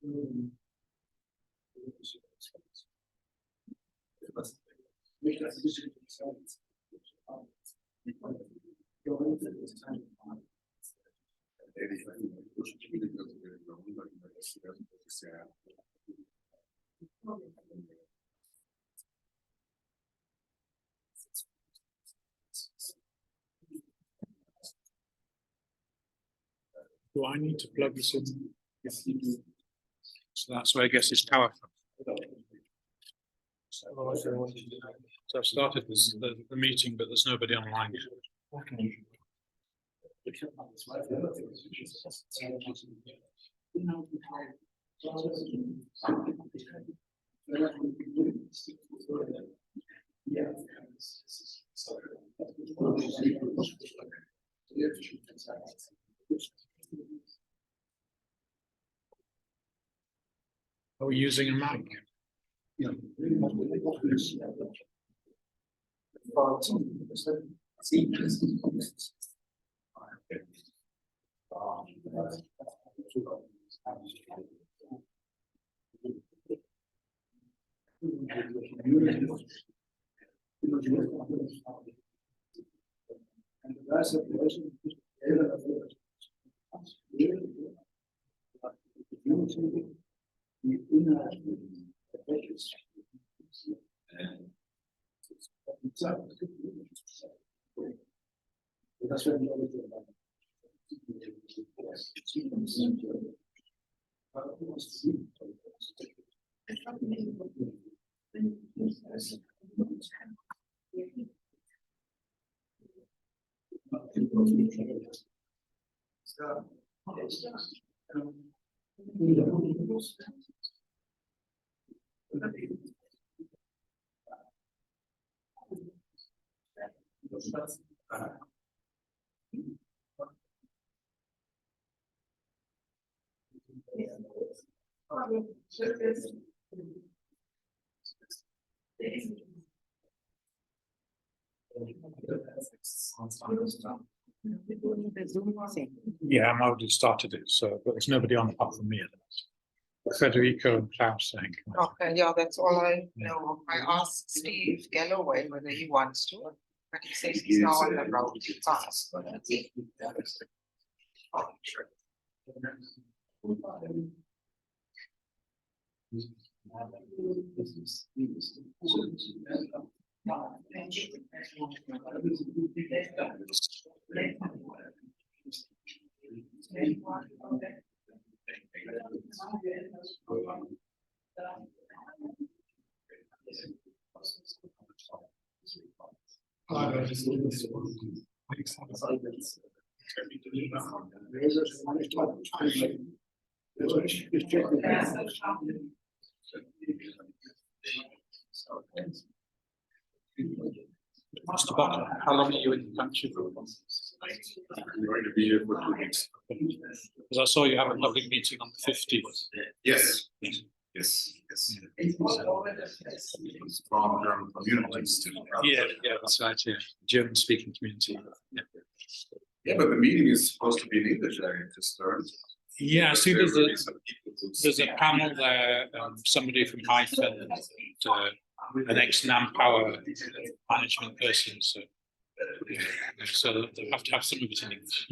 Do I need to plug this in? Yes, you do. So that's where I guess it's power from. So I've started the meeting, but there's nobody online yet. Are we using a mic? Yeah. Yeah, I'm already started it, so but there's nobody on apart from me. Federico and Klaus, I think. Okay, yeah, that's all I know. I asked Steve Galloway whether he wants to, but he says he's now on the road fast. Oh, sure. Mr. Butler, how long are you in the country for? I'm going to be here for 2 weeks. Because I saw you have a public meeting on the 15th. Yes, yes, yes. It's from German communities too. Yeah, that's right. Yeah, German speaking community. Yeah, but the meeting is supposed to be in English. I just learned. Yeah, I see There there's will be some people who there's a speak. panel there, somebody from Hyphen, and an ex-NAM Power management person, so they'll have to have some of it in English.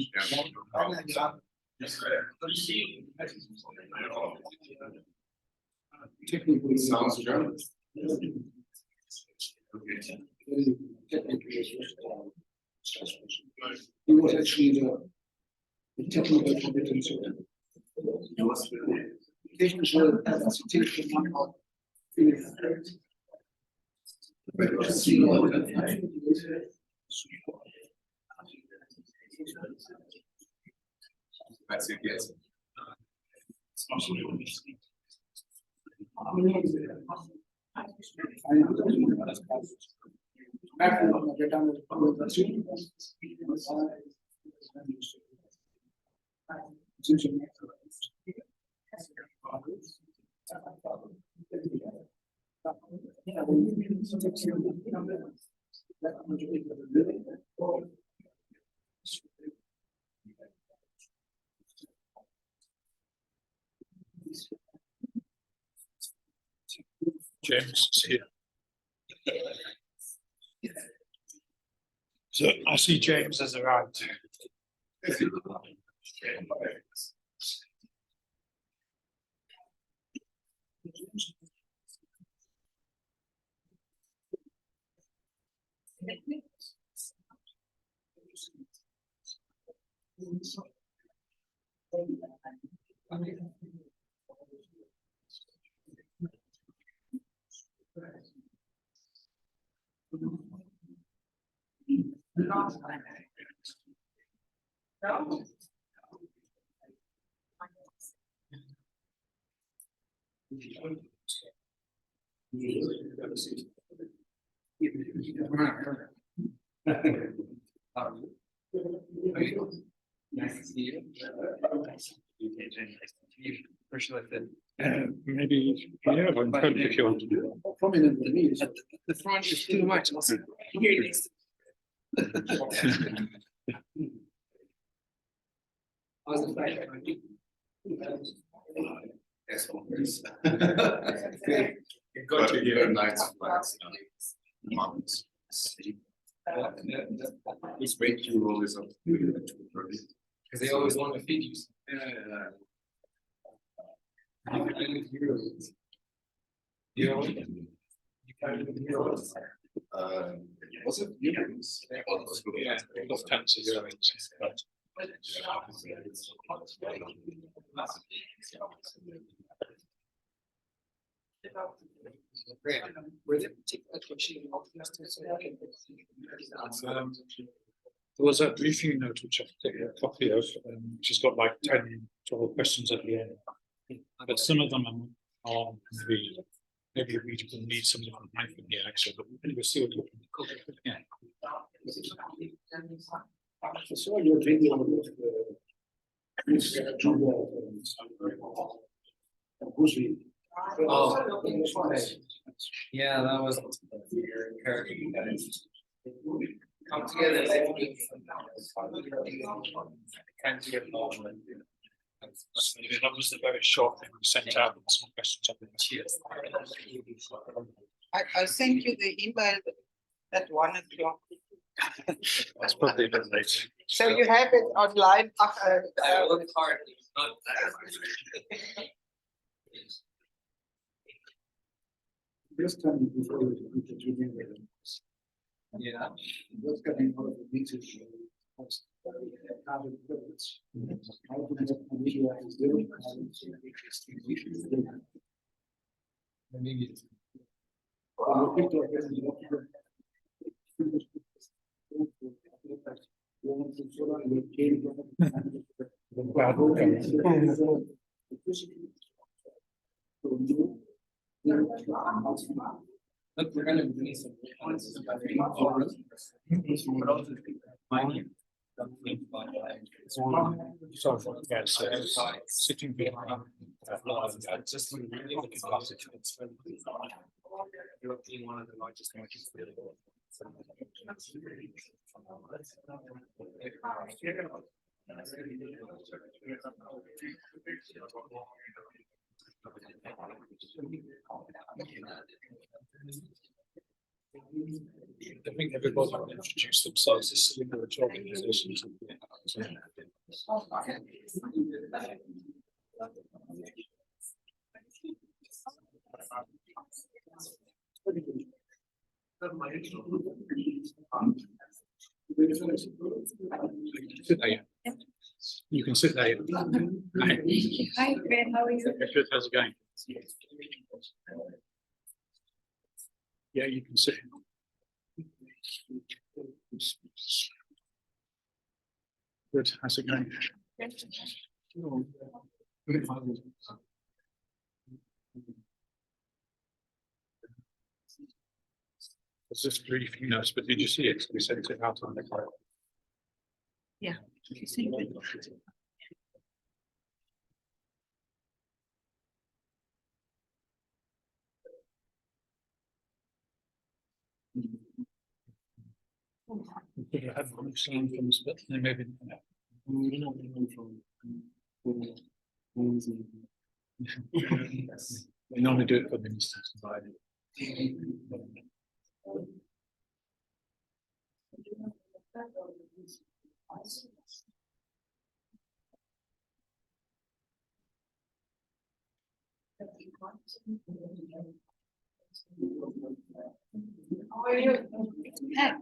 Technically, sounds German. He was actually the technical competence. Technische Kapazität von Mann auch. That's it, yes. James is here. So I see James has arrived. Nice to see you. Maybe, yeah, I'm totally if you want to do Prominent to me. The front is too much. Here it is. How's the flight? Yes, always. Go to Very nice flights. Mountains. This weight you roll is up. Because they always want to feed you. Was it? Yeah, those tons of euros. Were there particular coaching There was a briefing note which I've taken a copy of, which has got like 10, 12 questions at the end. But some of them are maybe we will need some different from here actually, but we'll see what we can. Yeah. I saw your video with Bushi. Oh. Yeah, that was come together as if we kind of get involved. That was the very short thing we sent out with some questions on the Cheers. I sent you the email at 1 o'clock. That's probably a bit late. So you have it online. I looked hard, it's not that. This time before we could do it. Yeah. What's coming out of the meeting? How to make Namibia is doing. Maybe. Look, we're gonna need some. So, yeah, so sitting behind Just really looking at it. European, one of the largest markets. I think everybody will introduce themselves as similar organizations. Sit there. You can sit there. Hi. Hi, Fred, how are you? Good, how's it going? Yeah, you can sit. Good, how's it going? It's just briefing notes, but did you see it? We sent it out on the cloud. Yeah. You see it? We could have had one sound from this, but then maybe. We normally do it for ministers. How are you? Yeah,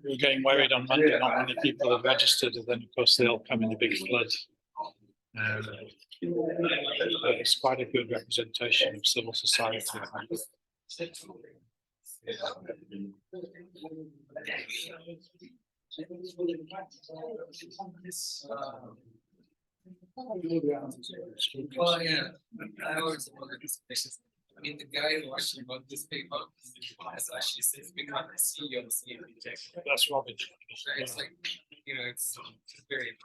we were getting worried on Monday, not many people have registered, and then of course they all come in a big flood. But it's quite a good representation of civil society. I think. Well, yeah, I always wonder this questions. I mean, the guy who actually wrote this paper has actually since become the CEO of CIVIC. That's Robin. It's like, you know, it's very.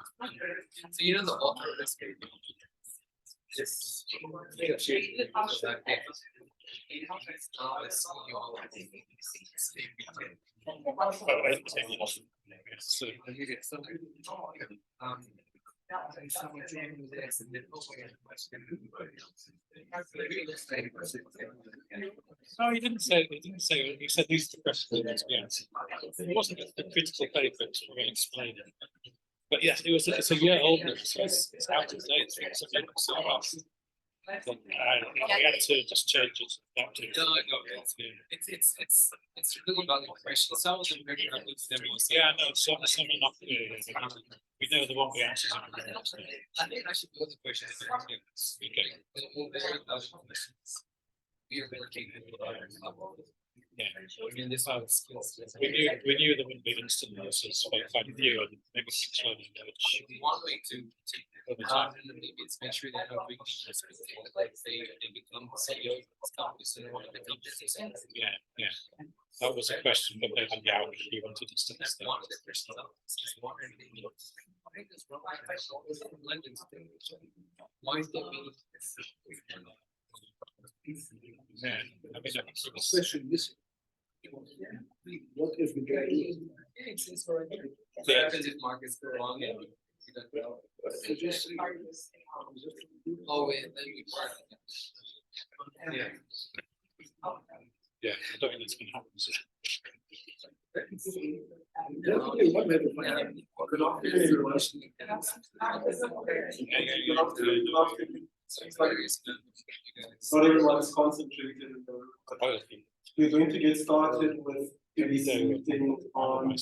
So you know the author of this paper. This. That paper. It's now the CEO of CIVIC. So, no, he didn't say. He didn't say. He said these are the questions. Yes, it wasn't a critical paper to explain it. But yes, it was. It's a year old. So it's out of date. It's a bit so fast. We had to just change it. It's really about the question. Some of them very good to them. Yeah, no, some are not. We know the one we answers. I think I should go to the question. Okay. We are really capable. Yeah. I mean, this are skills. We knew there wouldn't be instant answers, but if I knew, I'd maybe explain it. One way to maybe it's make sure that we like they become CEO of this company, so they want to become business. Yeah. That was a question, but then yeah, he wanted to start. One of the questions is wondering, why does London why is there Yeah, I mean, Question missing. What if the guy is? it's already. What happens if markets go wrong and we don't know? So just. Oh, wait, then we part of it. Yeah. yeah, I don't think that's going to happen. So. Definitely one way to find out. Good Not everyone's concentrated. We're going to get started with this meeting on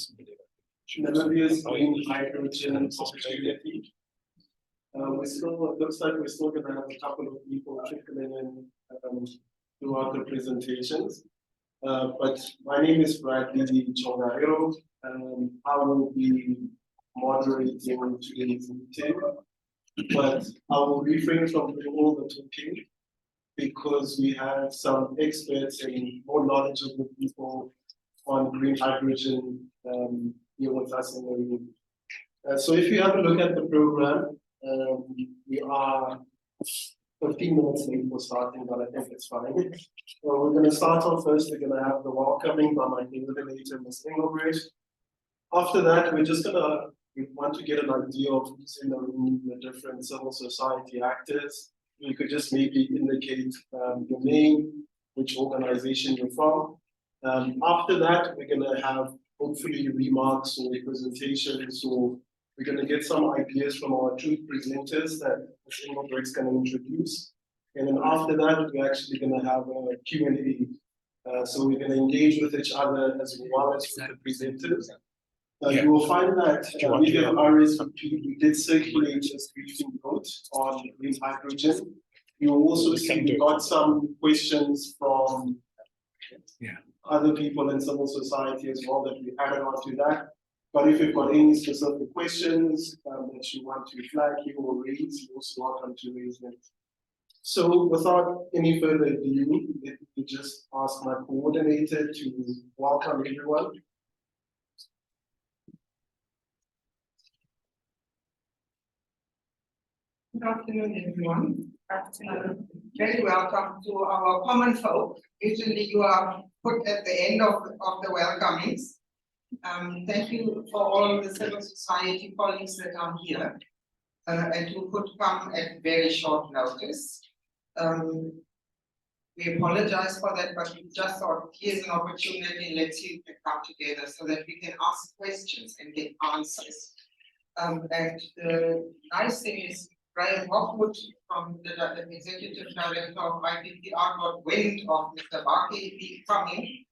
Namibia's green hydrogen opportunity. It looks like we're still going to have a couple of people trickling in throughout the presentations. But my name is Bradley Chongairo, and I will be moderating today's meeting. But I will refrain from doing all the talking because we have some experts and more knowledgeable people on green hydrogen here with us in the room. So if you have a look at the program, we are 15 minutes late for starting, but I think it's fine. So we're going to start off first. We're going to have the welcoming by my coordinator, Ms. Engelbrecht. After that, we want to get an idea of who's in the room, the different civil society actors. You could just maybe indicate your name, which organization you're from. After that, we're going to have hopefully remarks or presentations, so we're going to get some ideas from our two presenters that Ms. Engelbrecht's going to introduce. And then after that, we're actually going to have a Q&A. So we're going to engage with each other as well as with the presenters. You will find that we have RSVP. We did circulate a briefing note on green hydrogen. You will also see we got some questions from other people in civil society as well that we added on to that. But if you've got any specific questions that you want to flag here or raise, you're also welcome to raise them. So without any further ado, let me just ask my coordinator to welcome everyone. Good afternoon, everyone. Very welcome to our common folk. Usually you are put at the end of the welcomings. Thank you for all the civil society colleagues that are here and who could come at very short notice. We apologize for that, but we just thought here's an opportunity, let's see if we come together so that we can ask questions and get answers. And the nice thing is Graham Hopwood from the Executive Director of IPPR got wind of Mr. Baki coming.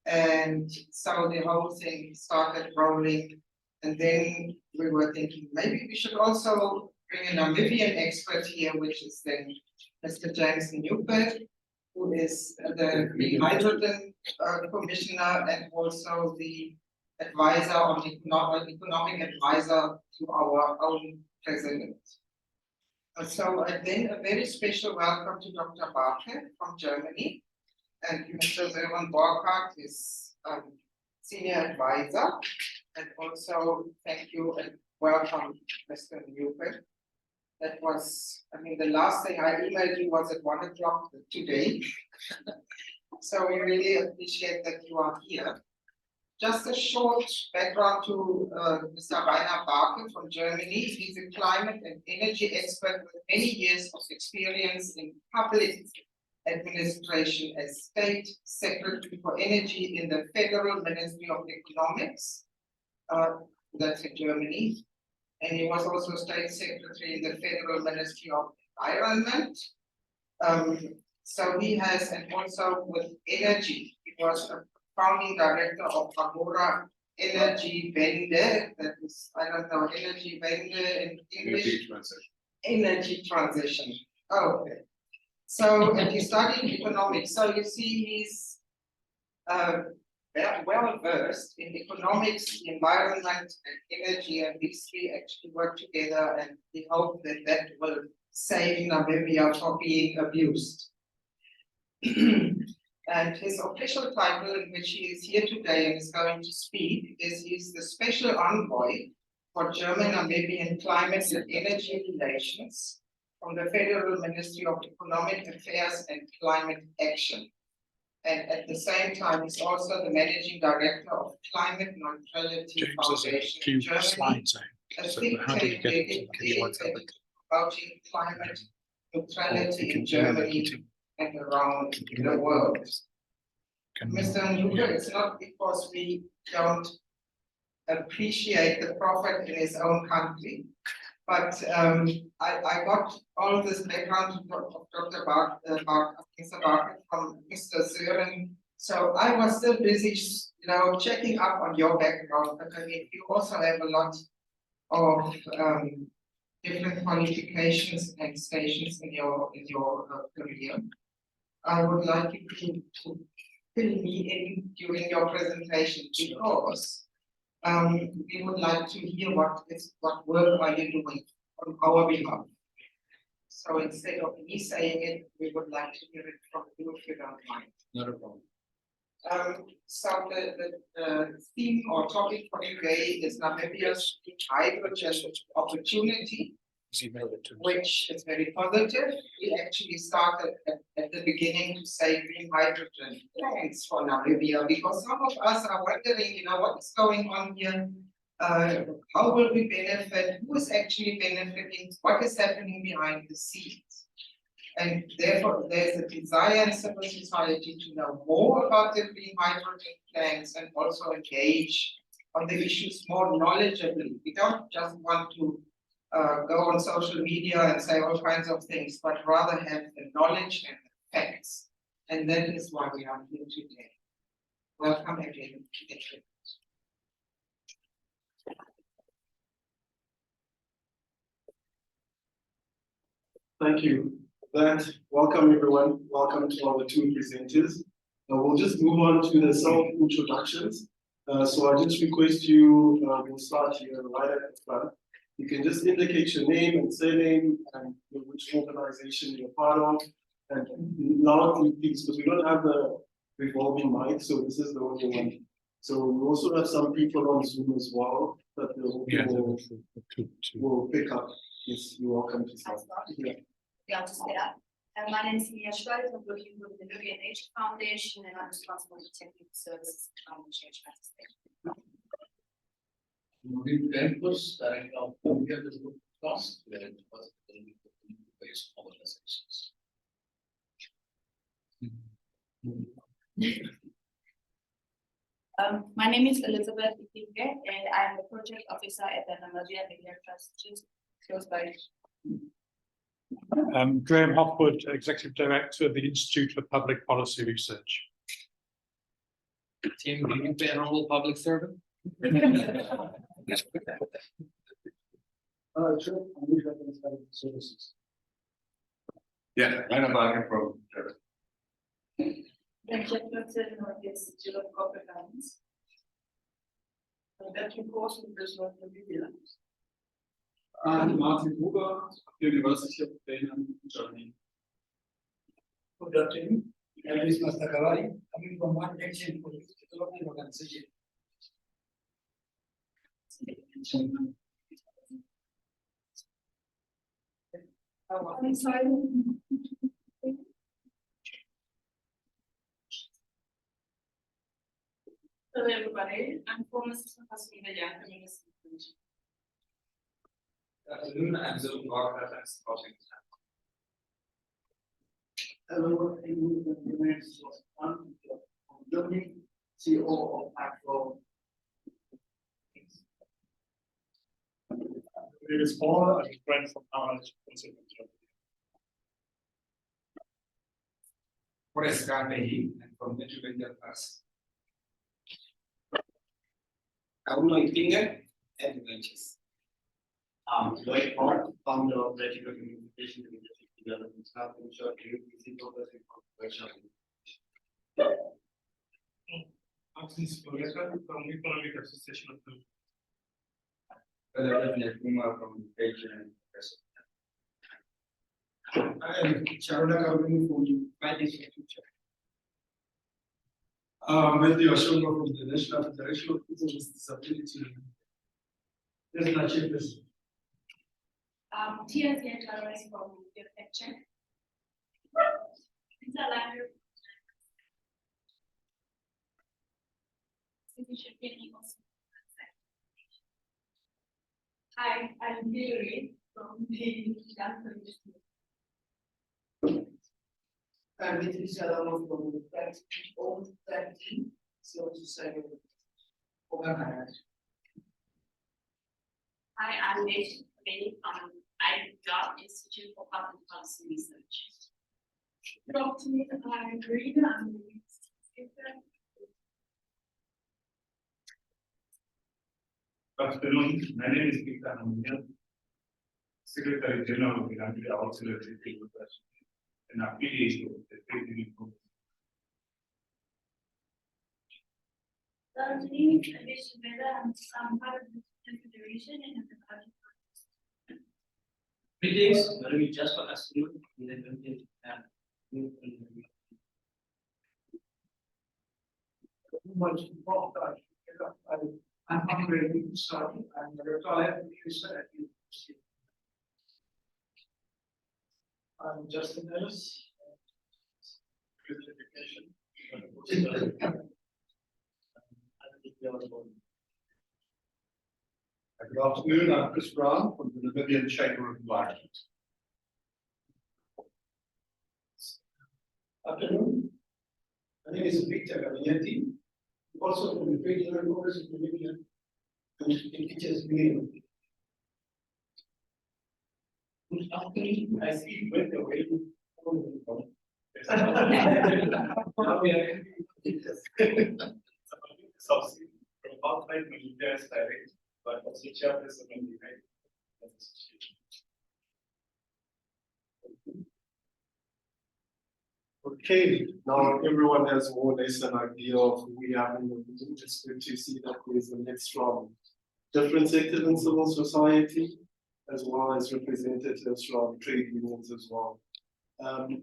And so the whole thing started rolling. And then we were thinking maybe we should also bring a Namibian expert here, which is then Mr. James Newport, who is the Green Hydrogen Commissioner and also the advisor on economic advisor to our own president. So then a very special welcome to Dr. Barker from Germany, and Mr. Zerwan Borkart is senior advisor, and also thank you and welcome Mr. Newport. That was, I mean, the last thing I emailed you was at 1 o'clock today. So we really appreciate that you are here. Just a short background to Mr. Rainer Barke from Germany. He's a climate and energy expert with many years of experience in public administration as State Secretary for Energy in the Federal Ministry of Economics. That's in Germany. And he was also State Secretary in the Federal Ministry of Environment. So he has, and also with energy, he was a founding director of Agora Energy Wende. That is, I don't know, Energy Wende in English. Energy transition. Oh, okay. So, and he studied economics. So you see, he's well versed in economics, environment, and energy, and these three actually work together, and we hope that that will save Namibia from being abused. And his official title, in which he is here today and is going to speak, is he's the Special Envoy for German-Namibian Climate and Energy Relations from the Federal Ministry of Economic Affairs and Climate Action. And at the same time, he's also the Managing Director of Climate Neutrality Foundation in Germany, a think tank dedicated promoting climate neutrality in Germany and around the world. Mr. Newport, it's not because we don't appreciate the prophet in his own country, but I got all this background of Dr. Mr. Barker from Mr. Sören. So I was still busy, checking up on your background, but I mean, you also have a lot of different qualifications and stations in your career. I would like you to fill me in during your presentation because we would like to hear what work are you doing on our behalf. So instead of me saying it, we would like to hear it from you if you don't mind. Not a problem. So the theme or topic for today is Namibia's hydrogen opportunity, which is very positive. We actually started at the beginning to say green hydrogen. Thanks for Namibia, because some of us are wondering, what is going on here? How will we benefit? Who is actually benefiting? What is happening behind the scenes? And therefore, there's a desire in civil society to know more about the green hydrogen plans and also engage on the issues more knowledgeably. We don't just want to go on social media and say all kinds of things, but rather have the knowledge and the facts. And that is why we are here today. Welcome again. Thank you. Welcome everyone. Welcome to our two presenters. We'll just move on to the self-introductions. So I just request you, we'll start here right at the front. You can just indicate your name and surname and which organization you're part of. And loudly, please, because we don't have the revolving mic, so this is the only one. So we also have some people on Zoom as well that will pick up. Yes, you're welcome to start. Yeah, I'll just get up. My name is Mia Schweiz. I'm working with the Namibian Nature Foundation, and I'm responsible for technical services and climate change management. Moving campus, director of Namibia Group Trust, where it was based organizations. My name is Elizabeth Itinge, and I am the project officer at the Namibia Media Trust, just close by. Graham Hopwood, Executive Director of the Institute for Public Policy Research. Tim, do you venerable public servant? Sure, I'm with Representative Services. Yeah, line of bargaining from. Then check the Institute of Corporate Governance. That report in Brisbane, Namibia. Martin Huber, University of Penn, Germany. Good afternoon. My name is Master Kavari, coming from one action for the development organization. I'm sorry. Hello, everybody. I'm former assistant pastor in the Young Community. Afternoon, I'm Zoe Walker, that's supporting. Hello, my name is Dominic, CEO of Acro. It is Paul, I'm a friend from Hanns. What is Carnegie and from the Juvenile Class? Kauno Itinge, Adventures. Lloyd Ford, founder of Radical Communication and Leadership Development Hub, in short, UPC focusing on workshop. Hanns from Economic Association of the Kumar from Education and Press. I am Charuna Kaurani from Fridays for Future. Matthew Ashonga from the National Federation of People with Disability. Yes, my chief is. Tia Zientara from your picture. These are like Hi, I'm Hillary from the Young Community. I'm Mitri Salamo from the old team, so to say, organized. Hi, I'm Nate from IJOB Institute for Public Policy Research. Good afternoon, I'm Rita. I'm the speaker. Good afternoon, my name is Peter Namibias, Secretary General of the Namibias Auxiliary Trade Federation, and affiliate of the Trade Union Group. Good afternoon, I'm part of the Confederation and the Public. Greetings, my name is Jasper Asinu, in the Namibian I'm operating starting, I'm a retired producer at university. I'm Justin Ellis. Good afternoon, I'm Chris Brown from the Namibian Chamber of Environment. Afternoon. My name is Victor Gavinetti, also from the Regional Office of Namibia, and it teaches me. Good afternoon, I see you went away. But also chairperson of the association. Okay, now everyone has more or less an idea of who we have in the room. It's good to see that there's a mix from different sectors in civil society, as well as representatives from trade unions as well.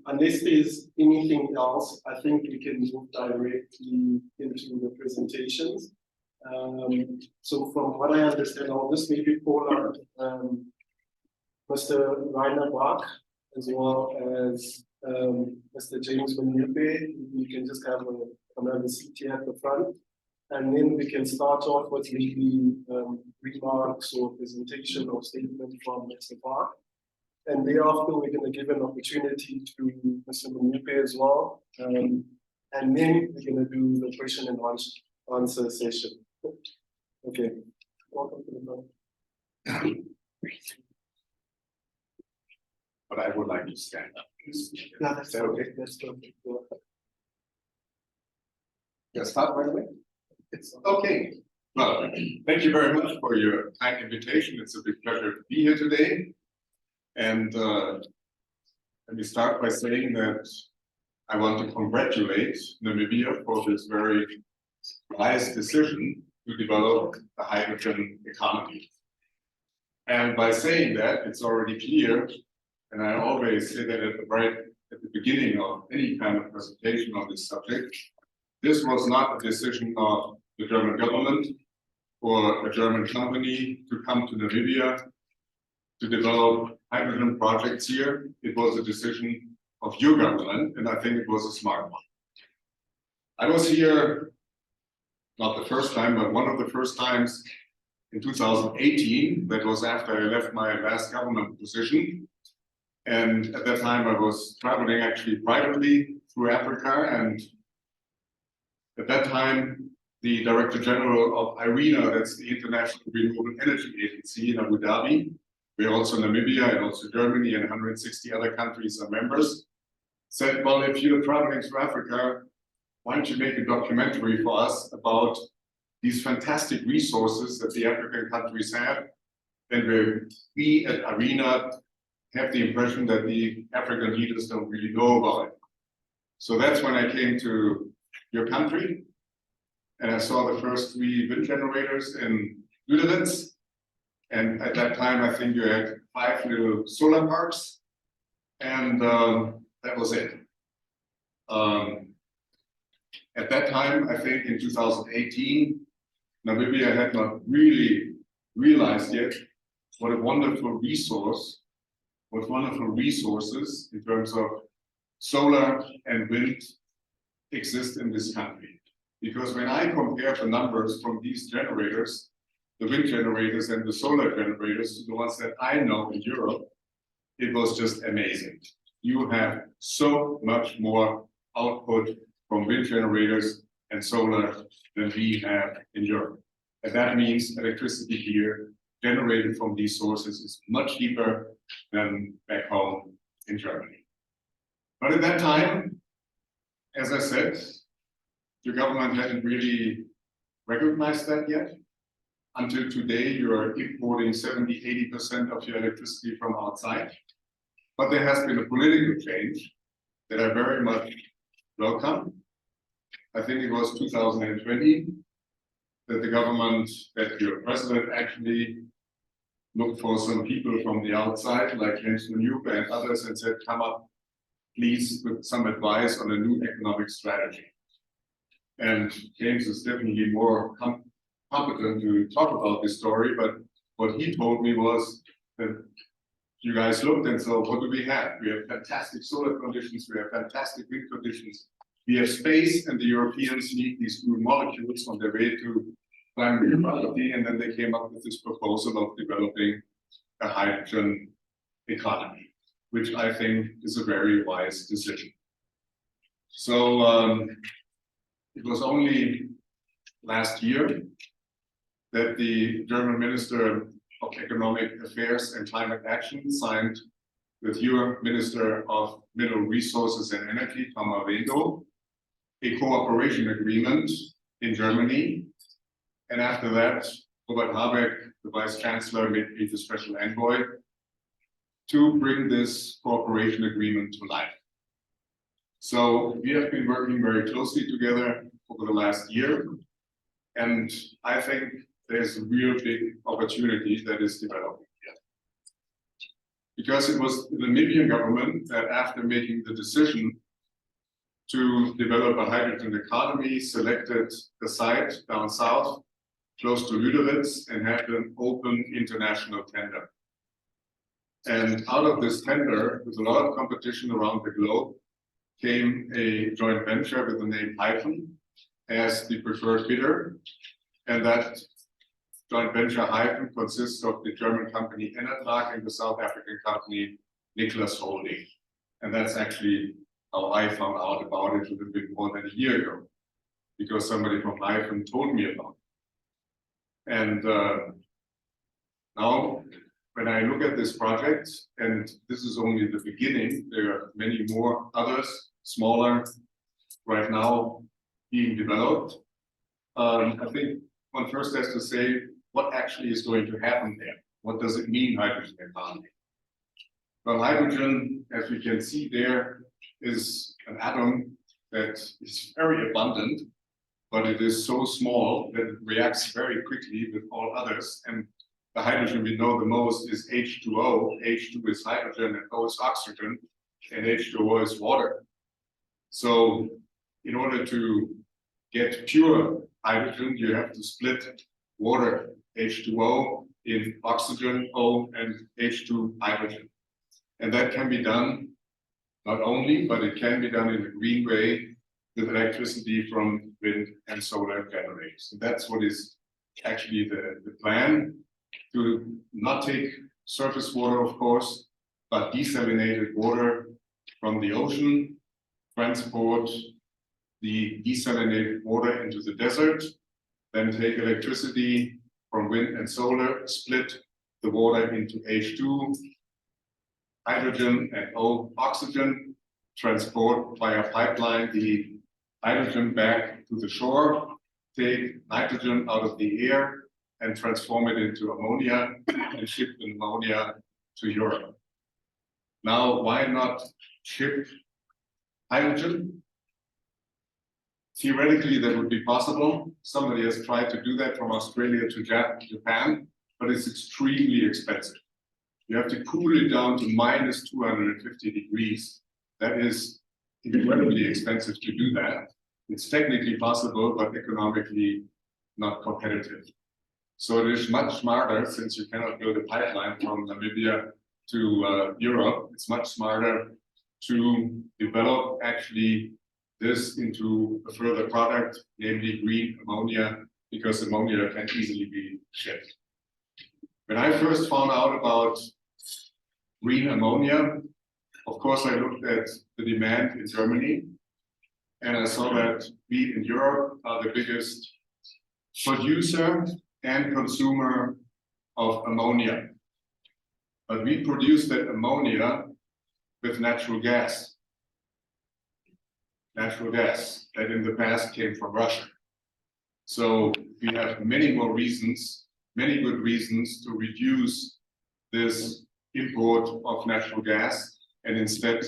Unless there's anything else, I think we can move directly into the presentations. So from what I understand, I'll just maybe call out Mr. Rainer Bach, as well as Mr. James Manupe. We can just have another seat here at the front. And then we can start off with maybe remarks or presentation or statement from Mr. Bach. And thereafter, we're going to give an opportunity to Mr. Manupe as well. And then we're gonna do the question and answer session. Okay, welcome to the panel. But I would like to stand up. Yeah, that's okay, that's perfect. Yeah, start right away. It's okay. Well, thank you very much for your kind invitation. It's a big pleasure to be here today. And let me start by saying that I want to congratulate Namibia for this very wise decision to develop the hydrogen economy. And by saying that, it's already clear, and I always say that at the beginning of any kind of presentation on this subject, this was not a decision of the German government or a German company to come to Namibia to develop hydrogen projects here. It was a decision of your government, and I think it was a smart one. I was here, not the first time, but one of the first times in 2018. That was after I left my last government position. And at that time, I was traveling actually privately through Africa. And at that time, the Director General of IRENA, that's the International Renewable Energy Agency in Abu Dhabi, where also Namibia and also Germany and 160 other countries are members, said, well, if you're traveling through Africa, why don't you make a documentary for us about these fantastic resources that the African countries have, and where we at IRENA have the impression that the African leaders don't really know about it. So that's when I came to your country, and I saw the first 3 wind generators in Lüderitz. And at that time, I think you had 5 little solar parks, and that was it. At that time, I think in 2018, Namibia had not really realized yet what a wonderful resource, what wonderful resources in terms of solar and wind exist in this country. Because when I compare the numbers from these generators, the wind generators and the solar generators, to the ones that I know in Europe, it was just amazing. You have so much more output from wind generators and solar than we have in Europe. And that means electricity here generated from these sources is much cheaper than back home in Germany. But at that time, as I said, your government hadn't really recognized that yet. Until today, you are importing 70–80% of your electricity from outside. But there has been a political change that I very much welcome. I think it was 2020 that the government, that your president actually looked for some people from the outside, like Hanns Seidel and others, and said, come up, please, with some advice on a new economic strategy. And James is definitely more competent to talk about this story, but what he told me was that you guys looked and said, what do we have? We have fantastic solar conditions, we have fantastic wind conditions, we have space, and the Europeans need these new molecules on their way to climate neutrality, and then they came up with this proposal of developing a hydrogen economy, which I think is a very wise decision. So it was only last year that the German Minister of Economic Affairs and Climate Action signed with your Minister of Mineral Resources and Energy, Thomas Wendo, a cooperation agreement in Germany. And after that, Robert Habeck, the Vice Chancellor, made me the special envoy to bring this cooperation agreement to life. So we have been working very closely together over the last year. And I think there's a real big opportunity that is developing here. Because it was the Namibian government that, after making the decision to develop a hydrogen economy, selected the site down south, close to Lüderitz, and had an open international tender. And out of this tender, with a lot of competition around the globe, came a joint venture with the name Hyphen as the preferred bidder. And that joint venture Hyphen consists of the German company Enertrag and the South African company Niklas Holding. And that's actually how I found out about it a little bit more than a year ago, because somebody from Hyphen told me about it. And now, when I look at this project, and this is only the beginning, there are many more others, smaller, right now being developed. I think one first has to say what actually is going to happen there. What does it mean, hydrogen economy? Well, hydrogen, as we can see there, is an atom that is very abundant, but it is so small that it reacts very quickly with all others. And the hydrogen we know the most is H2O. H2 is hydrogen and O is oxygen, and H2O is water. So in order to get pure hydrogen, you have to split water, H2O, in oxygen, O, and H2 hydrogen. And that can be done not only, but it can be done in a green way with electricity from wind and solar generators. And that's what is actually the plan, to not take surface water, of course, but desalinated water from the ocean, transport the desalinated water into the desert, then take electricity from wind and solar, split the water into H2, hydrogen and O, oxygen, transport via pipeline the hydrogen back to the shore, take nitrogen out of the air and transform it into ammonia and ship the ammonia to Europe. Now, why not ship hydrogen? Theoretically, that would be possible. Somebody has tried to do that from Australia to Japan, but it's extremely expensive. You have to cool it down to minus 250 degrees. That is incredibly expensive to do that. It's technically possible, but economically not competitive. So it is much smarter, since you cannot build a pipeline from Namibia to Europe, it's much smarter to develop actually this into a further product, namely green ammonia, because ammonia can easily be shipped. When I first found out about green ammonia, of course, I looked at the demand in Germany, and I saw that we in Europe are the biggest producer and consumer of ammonia. But we produce that ammonia with natural gas. Natural gas that in the past came from Russia. So we have many more reasons, many good reasons to reduce this import of natural gas and instead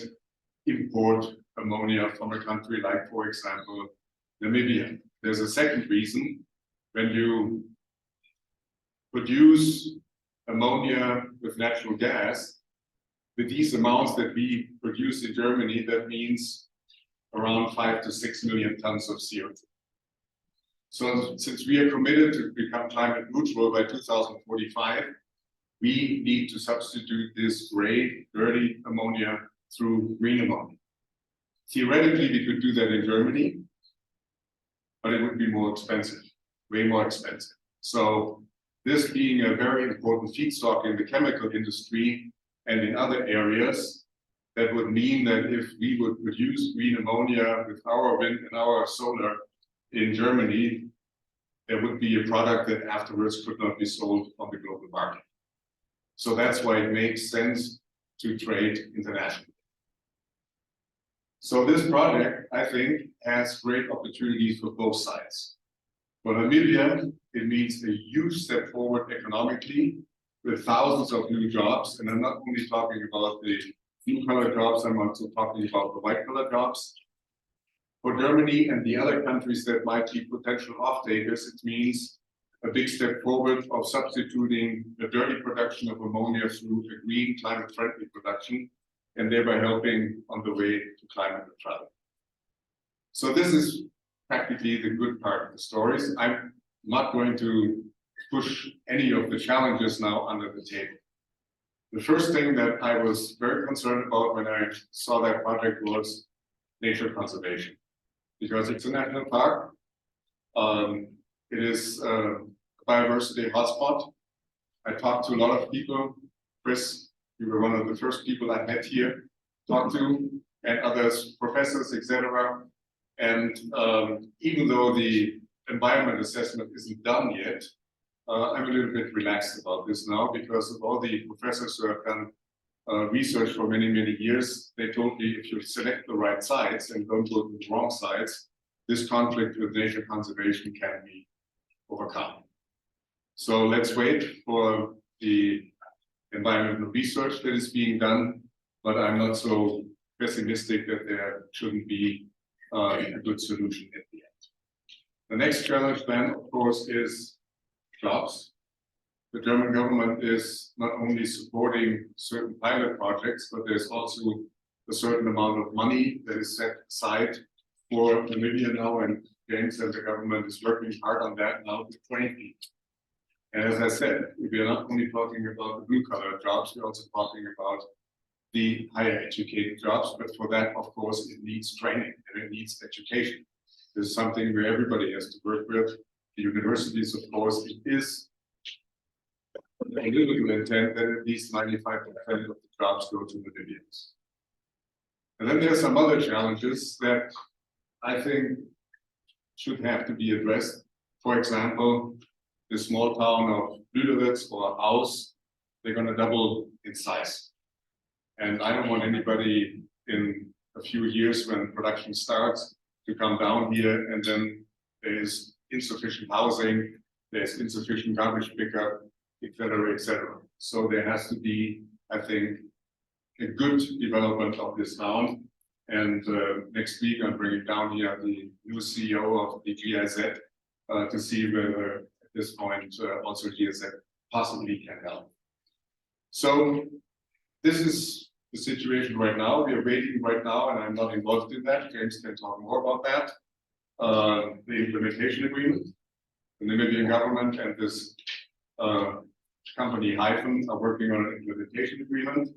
import ammonia from a country like, for example, Namibia. There's a second reason. When you produce ammonia with natural gas, with these amounts that we produce in Germany, that means around 5 to 6 million tons of CO2. So since we are committed to become climate neutral by 2045, we need to substitute this gray, dirty ammonia through green ammonia. Theoretically, we could do that in Germany, but it would be more expensive, way more expensive. So this being a very important feedstock in the chemical industry and in other areas, that would mean that if we would produce green ammonia with our wind and our solar in Germany, there would be a product that afterwards could not be sold on the global market. So that's why it makes sense to trade internationally. So this project, I think, has great opportunities for both sides. For Namibia, it means a huge step forward economically with thousands of new jobs. And I'm not only talking about the blue-collar jobs, I'm also talking about the white-collar jobs. For Germany and the other countries that might be potential off-takers, it means a big step forward of substituting the dirty production of ammonia through a green, climate-friendly production, and thereby helping on the way to climate neutrality. So this is practically the good part of the stories. I'm not going to push any of the challenges now under the table. The first thing that I was very concerned about when I saw that project was nature conservation, because it's a national park. It is a biodiversity hotspot. I talked to a lot of people. Chris, you were one of the first people I met here, talked to. and others, professors, etc. And even though the environment assessment isn't done yet, I'm a little bit relaxed about this now because of all the professors who have done research for many, many years. They told me if you select the right sites and don't go to the wrong sites, this conflict with nature conservation can be overcome. So let's wait for the environmental research that is being done, but I'm not so pessimistic that there shouldn't be a good solution at the end. The next challenge then, of course, is jobs. The German government is not only supporting certain pilot projects, but there's also a certain amount of money that is set aside for Namibia now, and James and the government is working hard on that now to train people. And as I said, we are not only talking about the blue-collar jobs, we're also talking about the higher educated jobs, but for that, of course, it needs training and it needs education. This is something where everybody has to work with. The universities, of course, it is a political intent that at least 95% of the jobs go to Namibians. And then there are some other challenges that I think should have to be addressed. For example, the small town of Lüderitz or Aus, they're going to double in size. And I don't want anybody in a few years when production starts to come down here and then there is insufficient housing, there's insufficient garbage pickup, etc., etc. So there has to be, I think, a good development of this town. And next week I'm bringing down here the new CEO of the GIZ to see whether at this point also GIZ possibly can help. So this is the situation right now. We are waiting right now, and I'm not involved in that. James can talk more about that. The implementation agreement, the Namibian government and this company Hyphen are working on an implementation agreement.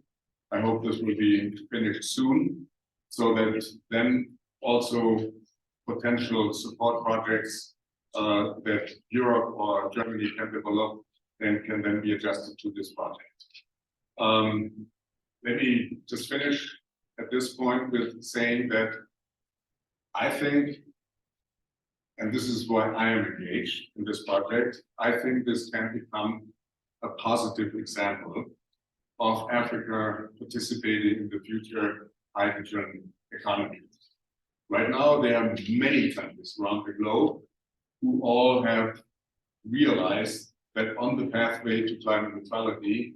I hope this will be finished soon, so that then also potential support projects that Europe or Germany can develop can then be adjusted to this project. Let me just finish at this point with saying that I think, and this is why I am engaged in this project, I think this can become a positive example of Africa participating in the future hydrogen economy. Right now, there are many countries around the globe who all have realized that on the pathway to climate neutrality,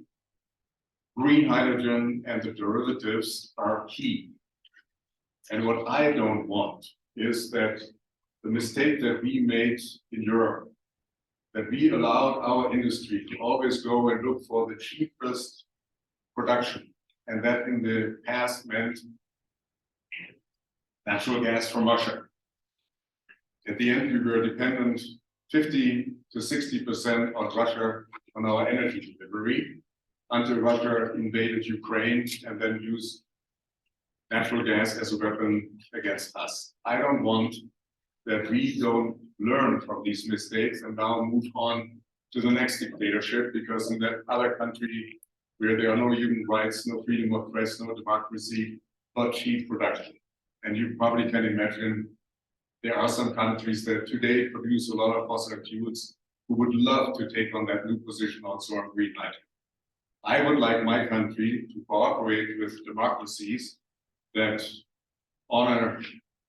green hydrogen and the derivatives are key. And what I don't want is that the mistake that we made in Europe, that we allowed our industry to always go and look for the cheapest production. And that in the past meant natural gas from Russia. At the end, we were dependent 50 to 60% on Russia on our energy delivery, until Russia invaded Ukraine and then used natural gas as a weapon against us. I don't want that we don't learn from these mistakes and now move on to the next dictatorship, because in that other country where there are no human rights, no freedom of press, no democracy, but cheap production. And you probably can imagine there are some countries that today produce a lot of fossil fuels who would love to take on that new position also on green hydrogen. I would like my country to cooperate with democracies that honor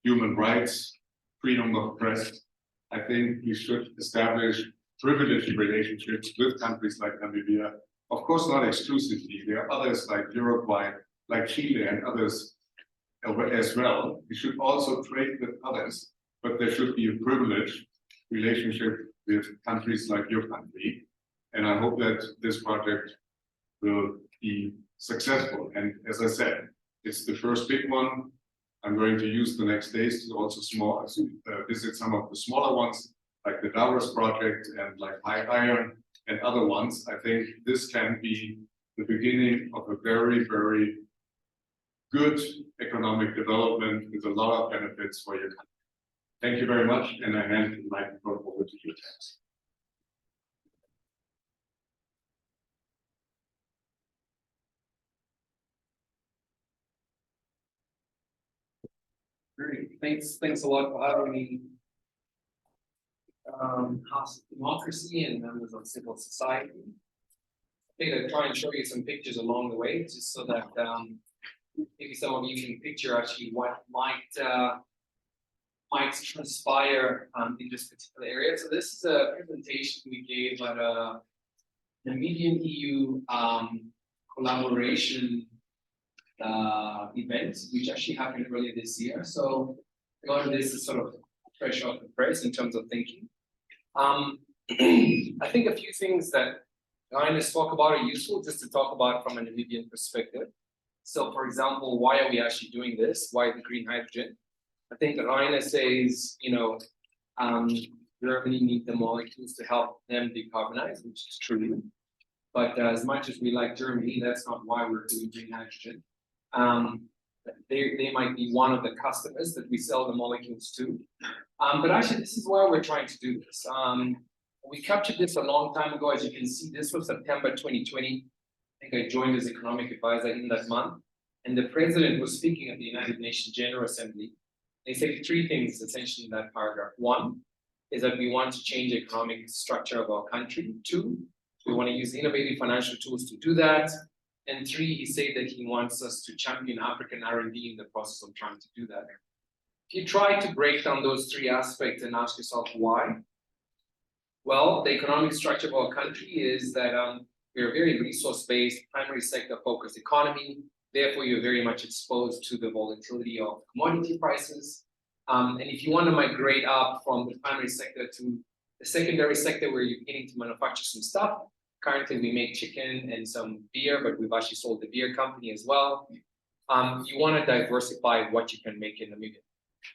human rights, freedom of press. I think we should establish privileged relationships with countries like Namibia. Of course, not exclusively. There are others like Uruguay, like Chile and others as well. We should also trade with others, but there should be a privileged relationship with countries like your country. And I hope that this project will be successful. And as I said, it's the first big one. I'm going to use the next days to also visit some of the smaller ones, like the Dowers project and like High Iron and other ones. I think this can be the beginning of a very, very good economic development with a lot of benefits for your country. Thank you very much, and I hand the microphone over to you, Hanns. Great, thanks a lot for having me. House of Democracy and members of civil society. I think I'll try and show you some pictures along the way, just so that maybe some of you can picture actually what might transpire in this particular area. So this is a presentation we gave at a Namibian EU collaboration event, which actually happened earlier this year. So a lot of this is sort of fresh off the press in terms of thinking. I think a few things that Ryan talk about are useful just to talk about from a Namibian perspective. So for example, why are we actually doing this? Why the green hydrogen? I think Ryan says, Germany needs the molecules to help them decarbonize, which is true. But as much as we like Germany, that's not why we're doing green hydrogen. They might be one of the customers that we sell the molecules to. But actually, this is why we're trying to do this. We captured this a long time ago. As you can see, this was September 2020. I think I joined as economic advisor in that month. And the president was speaking at the United Nations General Assembly. They said three things essentially in that paragraph. One is that we want to change the economic structure of our country. Two, we want to use innovative financial tools to do that. And three, he said that he wants us to champion African R&D in the process of trying to do that. If you try to break down those three aspects and ask yourself why, well, the economic structure of our country is that we're a very resource-based, primary sector-focused economy. Therefore, you're very much exposed to the volatility of commodity prices. And if you want to migrate up from the primary sector to the secondary sector where you're beginning to manufacture some stuff, currently we make chicken and some beer, but we've actually sold the beer company as well. You want to diversify what you can make in Namibia.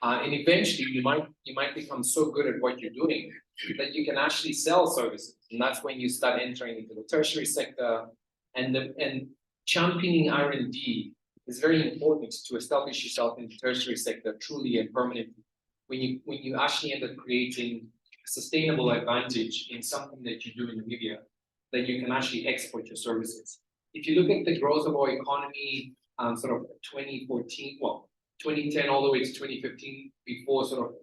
And eventually you might become so good at what you're doing that you can actually sell services. And that's when you start entering into the tertiary sector, and championing R&D is very important to establish yourself in the tertiary sector truly and permanently. When you actually end up creating a sustainable advantage in something that you do in Namibia, that you can actually export your services. If you look at the growth of our economy, sort of 2014, well, 2010 all the way to 2015, before sort of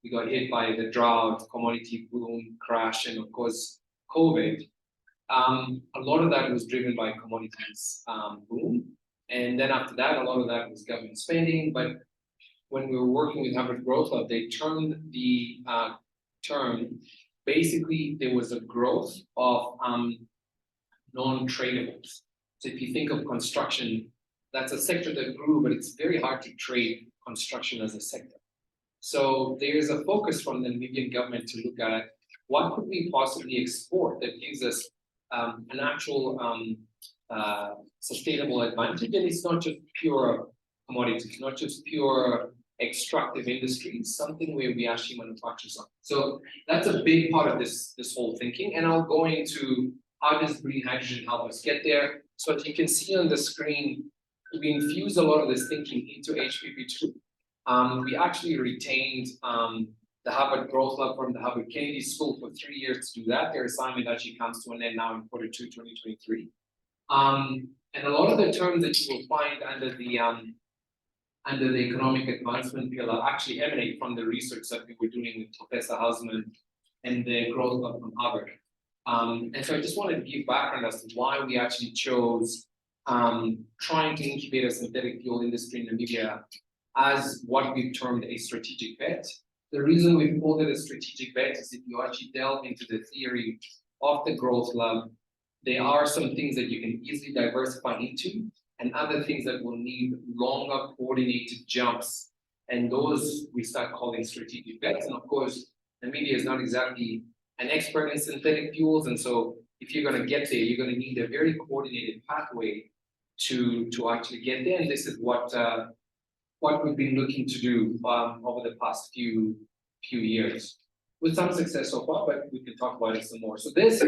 we got hit by the drought, commodity boom, crash, and of course, COVID. A lot of that was driven by commodities boom. And then after that, a lot of that was government spending. But when we were working with Harvard Growth Lab, they turned the term, basically there was a growth of non-tradables. So if you think of construction, that's a sector that grew, but it's very hard to trade construction as a sector. So there is a focus from the Namibian government to look at what could we possibly export that gives us an actual sustainable advantage. And it's not just pure commodities, not just pure extractive industries, something where we actually manufacture something. So that's a big part of this whole thinking. And I'll go into how does green hydrogen help us get there. So as you can see on the screen, we infuse a lot of this thinking into HPP2. We actually retained the Harvard Growth Lab from the Harvard Kennedy School for 3 years to do that. Their assignment actually comes to an end now in Q2 2023. And a lot of the terms that you will find under the economic advancement pillar actually emanate from the research that we were doing with Professor Hausman and the Growth Lab from Harvard. And so I just wanted to give background as to why we actually chose trying to incubate a synthetic fuel industry in Namibia as what we've termed a strategic bet. The reason we've called it a strategic bet is if you actually delve into the theory of the Growth Lab, there are some things that you can easily diversify into and other things that will need longer coordinated jumps. And those we start calling strategic bets. And of course, Namibia is not exactly an expert in synthetic fuels. And so if you're going to get there, you're going to need a very coordinated pathway to actually get there. And this is what we've been looking to do over the past few years, with some success so far, but we can talk about it some more. So this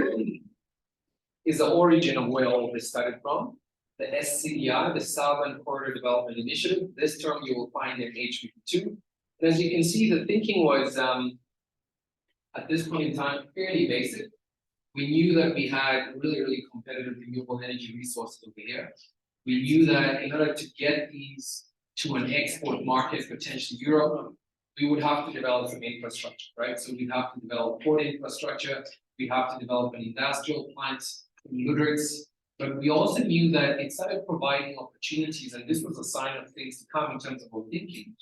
is the origin of where all of this started from. The SCDI, the Southern Corridor Development Initiative. This term you will find in HPP2. And as you can see, the thinking was, at this point in time, fairly basic. We knew that we had really, really competitive renewable energy resources over here. We knew that in order to get these to an export market, potentially Europe, we would have to develop some infrastructure, right? So we have to develop port infrastructure, we have to develop an industrial plant in Ludwig's, but we also knew that it started providing opportunities, and this was a sign of things to come in terms of our thinking.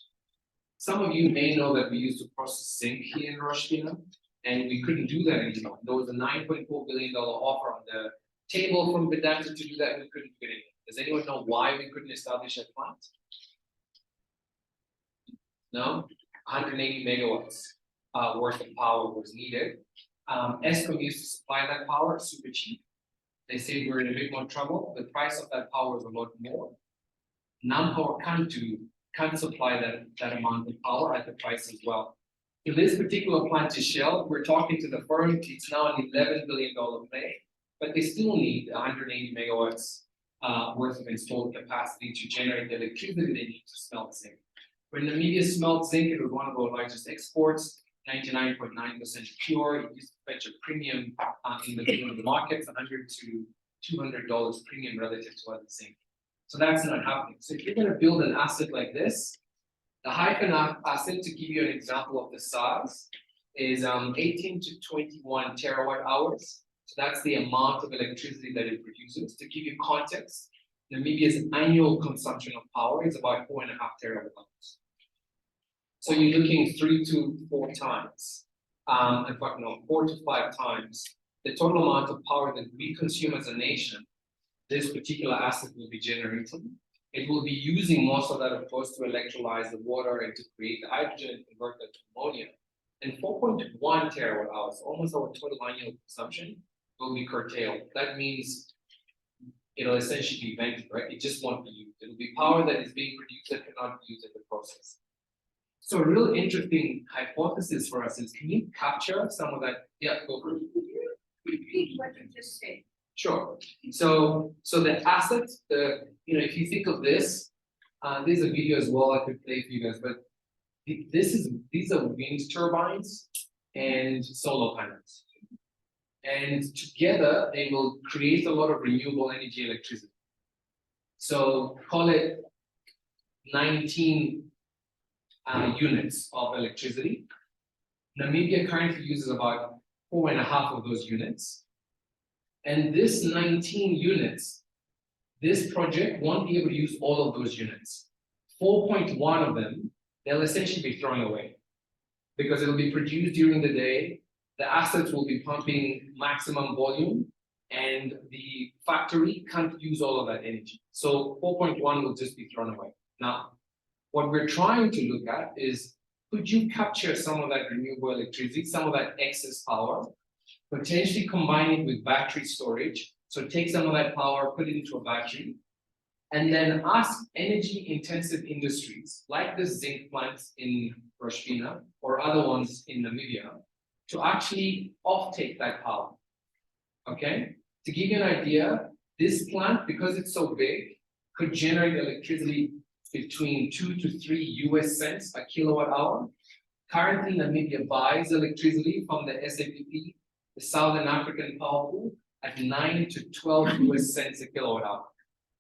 Some of you may know that we used to process zinc here in Roshkina, and we couldn't do that anymore. There was a $9.4 billion offer on the table from Vedanta to do that, and we couldn't do it anymore. Does anyone know why we couldn't establish that plant? No? 180 megawatts worth of power was needed. Eskom used to supply that power super cheap. They say we're in a bit more trouble. The price of that power is a lot more. Non-power can't supply that amount of power at the price as well. So this particular plant is Shell. We're talking to the firm. It's now an $11 billion play, but they still need 180 megawatts worth of installed capacity to generate the electricity they need to smelt zinc. When Namibia smelt zinc, it was one of our largest exports, 99.9% pure. It used to fetch a premium in the markets, $100 to $200 premium relative to other zinc. So that's not happening. So if you're going to build an asset like this, the Hyphen asset, to give you an example of the size, is 18 to 21 terawatt hours. So that's the amount of electricity that it produces. To give you context, Namibia's annual consumption of power is about 4.5 terawatt hours. So you're looking 3 to 4 times, in fact, no, 4 to 5 times the total amount of power that we consume as a nation. This particular asset will be generating. It will be using most of that, of course, to electrolyze the water and to create the hydrogen and convert that to ammonia. And 4.1 terawatt hours, almost our total annual consumption, will be curtailed. That means it'll essentially be vented, right? It just won't be used. It'll be power that is being produced that cannot be used in the process. So a real interesting hypothesis for us is, can you capture some of that? Yeah, go for it. Repeat what you just said. Sure. So the asset, if you think of this, there's a video as well I could play for you guys, but these are wind turbines and solar panels. And together they will create a lot of renewable energy electricity. So call it 19 units of electricity. Namibia currently uses about 4.5 of those units. And this 19 units, this project won't be able to use all of those units. 4.1 of them, they'll essentially be thrown away because it'll be produced during the day. The assets will be pumping maximum volume and the factory can't use all of that energy. So 4.1 will just be thrown away. Now, what we're trying to look at is, could you capture some of that renewable electricity, some of that excess power, potentially combine it with battery storage? So take some of that power, put it into a battery, and then ask energy-intensive industries like the zinc plants in Roshkina or other ones in Namibia to actually offtake that power. Okay? To give you an idea, this plant, because it's so big, could generate electricity between 2 to 3 US cents a kilowatt hour. Currently, Namibia buys electricity from the SAPP, the Southern African Power Pool, at 9 to 12 US cents a kilowatt hour.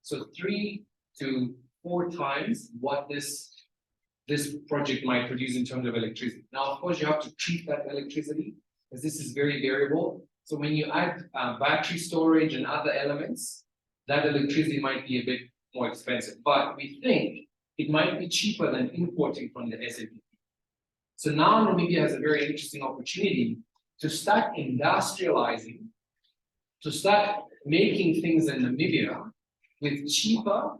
So 3 to 4 times what this project might produce in terms of electricity. Now, of course, you have to treat that electricity because this is very variable. So when you add battery storage and other elements, that electricity might be a bit more expensive, but we think it might be cheaper than importing from the SAPP. So now Namibia has a very interesting opportunity to start industrializing, to start making things in Namibia with cheaper,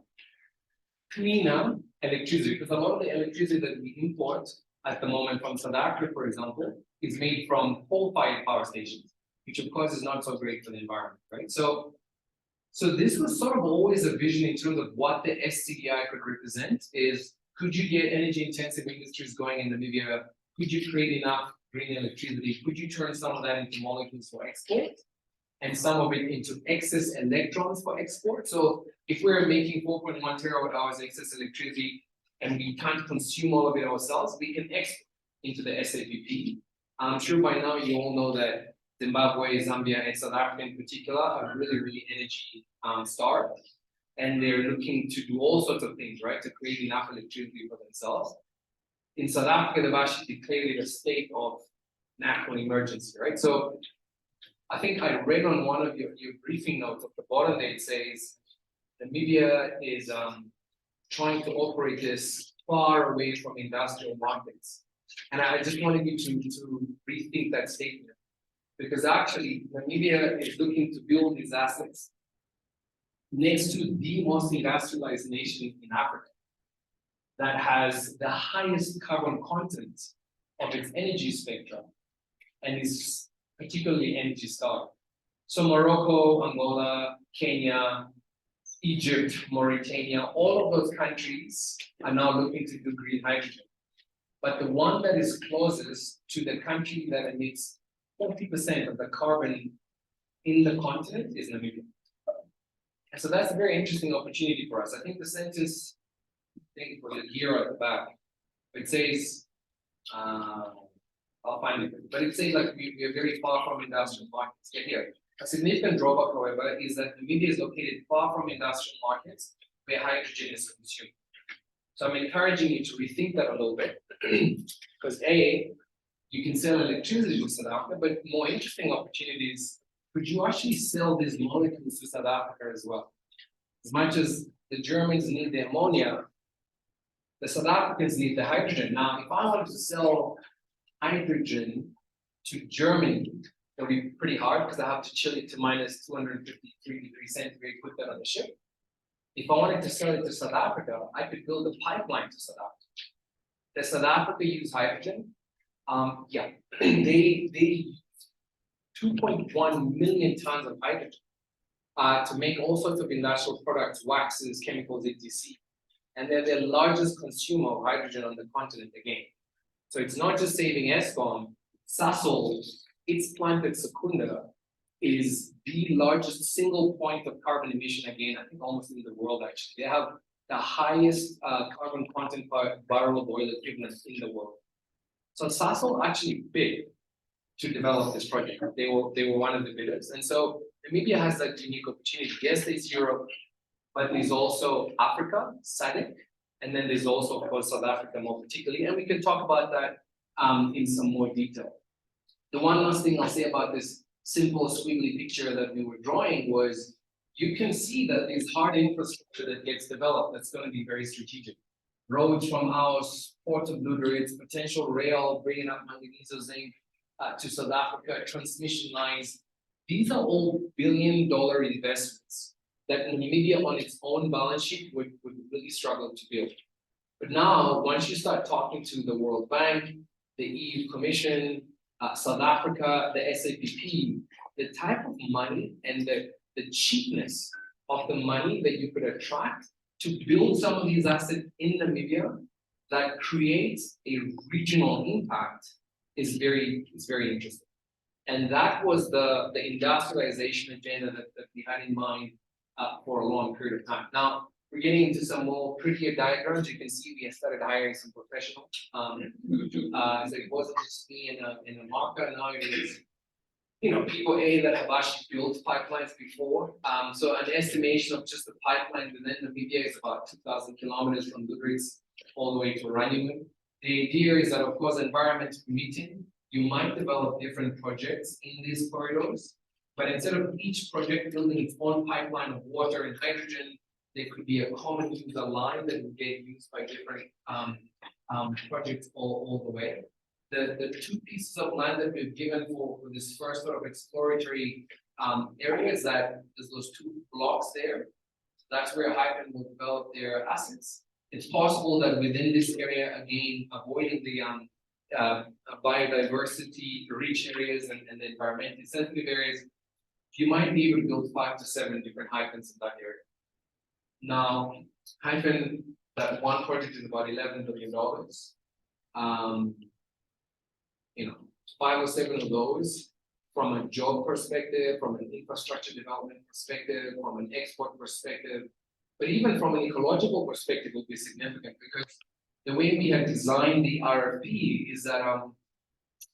cleaner electricity, because a lot of the electricity that we import at the moment from South Africa, for example, is made from coal-fired power stations, which of course is not so great for the environment, right? So this was sort of always a vision in terms of what the SCDI could represent is, could you get energy-intensive industries going in Namibia? Could you create enough green electricity? Could you turn some of that into molecules for export and some of it into excess electrons for export? So if we're making 4.1 terawatt hours excess electricity and we can't consume all of it ourselves, we can export into the SAPP. I'm sure by now you all know that Zimbabwe, Zambia, and South Africa in particular are really, really energy starved. and they're looking to do all sorts of things, right, to create enough electricity for themselves. In South Africa, they've actually declared it a state of national emergency, right? So I think I read on one of your briefing notes at the bottom there, it says Namibia is trying to operate this far away from industrial markets. And I just wanted you to rethink that statement, because actually Namibia is looking to build these assets next to the most industrialized nation in Africa that has the highest carbon content of its energy spectrum and is particularly energy starved. So Morocco, Angola, Kenya, Egypt, Mauritania, all of those countries are now looking to do green hydrogen. But the one that is closest to the country that emits 40% of the carbon in the continent is Namibia. And so that's a very interesting opportunity for us. I think the sentence, I think it was here at the back, it says, I'll find it, but it says like we are very far from industrial markets. Yeah, here. A significant drawback, however, is that Namibia is located far from industrial markets where hydrogen is consumed. So I'm encouraging you to rethink that a little bit, because A, you can sell electricity to South Africa, but more interesting opportunities, could you actually sell these molecules to South Africa as well? As much as the Germans need the ammonia, the South Africans need the hydrogen. Now, if I wanted to sell hydrogen to Germany, it'll be pretty hard because I have to chill it to minus 253 degrees centigrade, put that on the ship. If I wanted to sell it to South Africa, I could build a pipeline to South Africa. Does South Africa use hydrogen? Yeah, they use 2.1 million tons of hydrogen to make all sorts of industrial products, waxes, chemicals, etc. And they're the largest consumer of hydrogen on the continent again. So it's not just saving Eskom. Sasol, its plant at Secunda, is the largest single point of carbon emission again, I think almost in the world actually. They have the highest carbon content per barrel of oil equivalent in the world. So Sasol actually bid to develop this project. They were one of the bidders. And so Namibia has that unique opportunity. Yes, there's Europe, but there's also Africa, CIVIC, and then there's also, of course, South Africa more particularly. And we can talk about that in some more detail. The one last thing I'll say about this simple squiggly picture that we were drawing was, you can see that there's hard infrastructure that gets developed that's going to be very strategic. Roads from ours, Port of Lüderitz, potential rail, bringing up manganese zinc to South Africa, transmission lines. These are all billion-dollar investments that Namibia on its own balance sheet would really struggle to build. But now, once you start talking to the World Bank, the EU Commission, South Africa, the SAPP, the type of money and the cheapness of the money that you could attract to build some of these assets in Namibia that creates a regional impact is very interesting. And that was the industrialization agenda that we had in mind for a long period of time. Now, we're getting into some more prettier diagrams. You can see we have started hiring some professionals. So it wasn't just me and a marker. Now it is, people that have actually built pipelines before. So an estimation of just the pipeline within Namibia is about 2,000 kilometers from Lüderitz all the way to Ranyemun. The idea is that, of course, environment permitting, you might develop different projects in these corridors, but instead of each project building its own pipeline of water and hydrogen, there could be a common user line that would get used by different projects all the way. The two pieces of land that we've given for this first sort of exploratory area is that there's those two blocks there. That's where Hyphen will develop their assets. It's possible that within this area, again, avoiding the biodiversity rich areas and the environmentally sensitive areas, you might be able to build 5 to 7 different Hyphens in that area. Now, Hyphen, that one project is about $11 billion. 5 or 7 of those, from a job perspective, from an infrastructure development perspective, from an export perspective, but even from an ecological perspective will be significant, because the way we have designed the RFP is that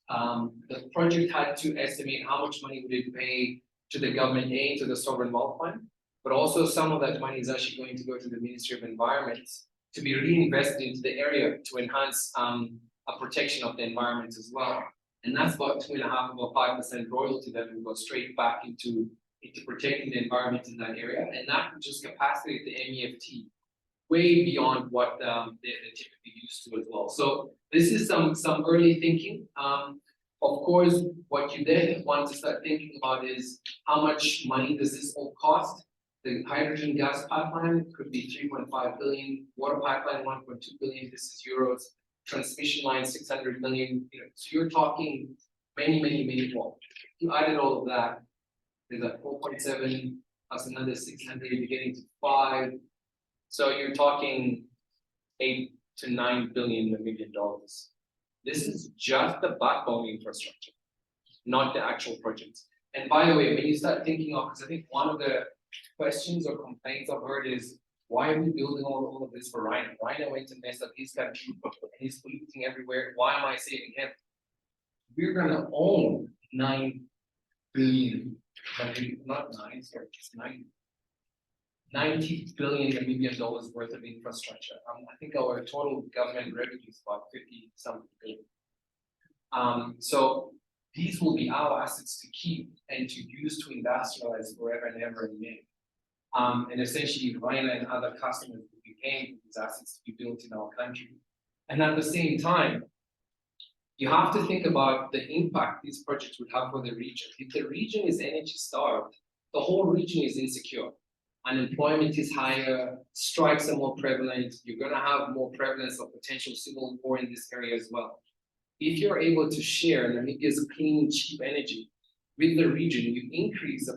the project had to estimate how much money would it pay to the government A, to the sovereign wealth fund, but also some of that money is actually going to go to the Ministry of Environment to be reinvested into the area to enhance a protection of the environment as well. And that's about 2.5 or 5% royalty that will go straight back into protecting the environment in that area, and that will just capacitate the MEFT way beyond what they're typically used to as well. So this is some early thinking. Of course, what you then want to start thinking about is how much money does this all cost? The hydrogen gas pipeline could be 3.5 billion, water pipeline 1.2 billion, this is euros, transmission line 600 million, so you're talking many more. If you added all of that, there's like 4.7 plus another 600, you're getting to 5. So you're talking 8 to 9 billion Namibian dollars. This is just the backbone infrastructure, not the actual projects. And by the way, when you start thinking of, because I think one of the questions or complaints I've heard is, why are we building all of this for Rhino? Rhino went to mess up his country and he's polluting everywhere. Why am I saving him? We're gonna own 9 billion, not 9, sorry, it's 90 billion Namibian dollars worth of infrastructure. I think our total government revenue is about 50 something billion. So these will be our assets to keep and to use to industrialize forever and ever and again. And essentially, Rhino and other customers will be paying for these assets to be built in our country. And at the same time, you have to think about the impact these projects would have for the region. If the region is energy starved, the whole region is insecure. Unemployment is higher, strikes are more prevalent, you're going to have more prevalence of potential civil war in this area as well. If you're able to share Namibia's clean, cheap energy with the region, you increase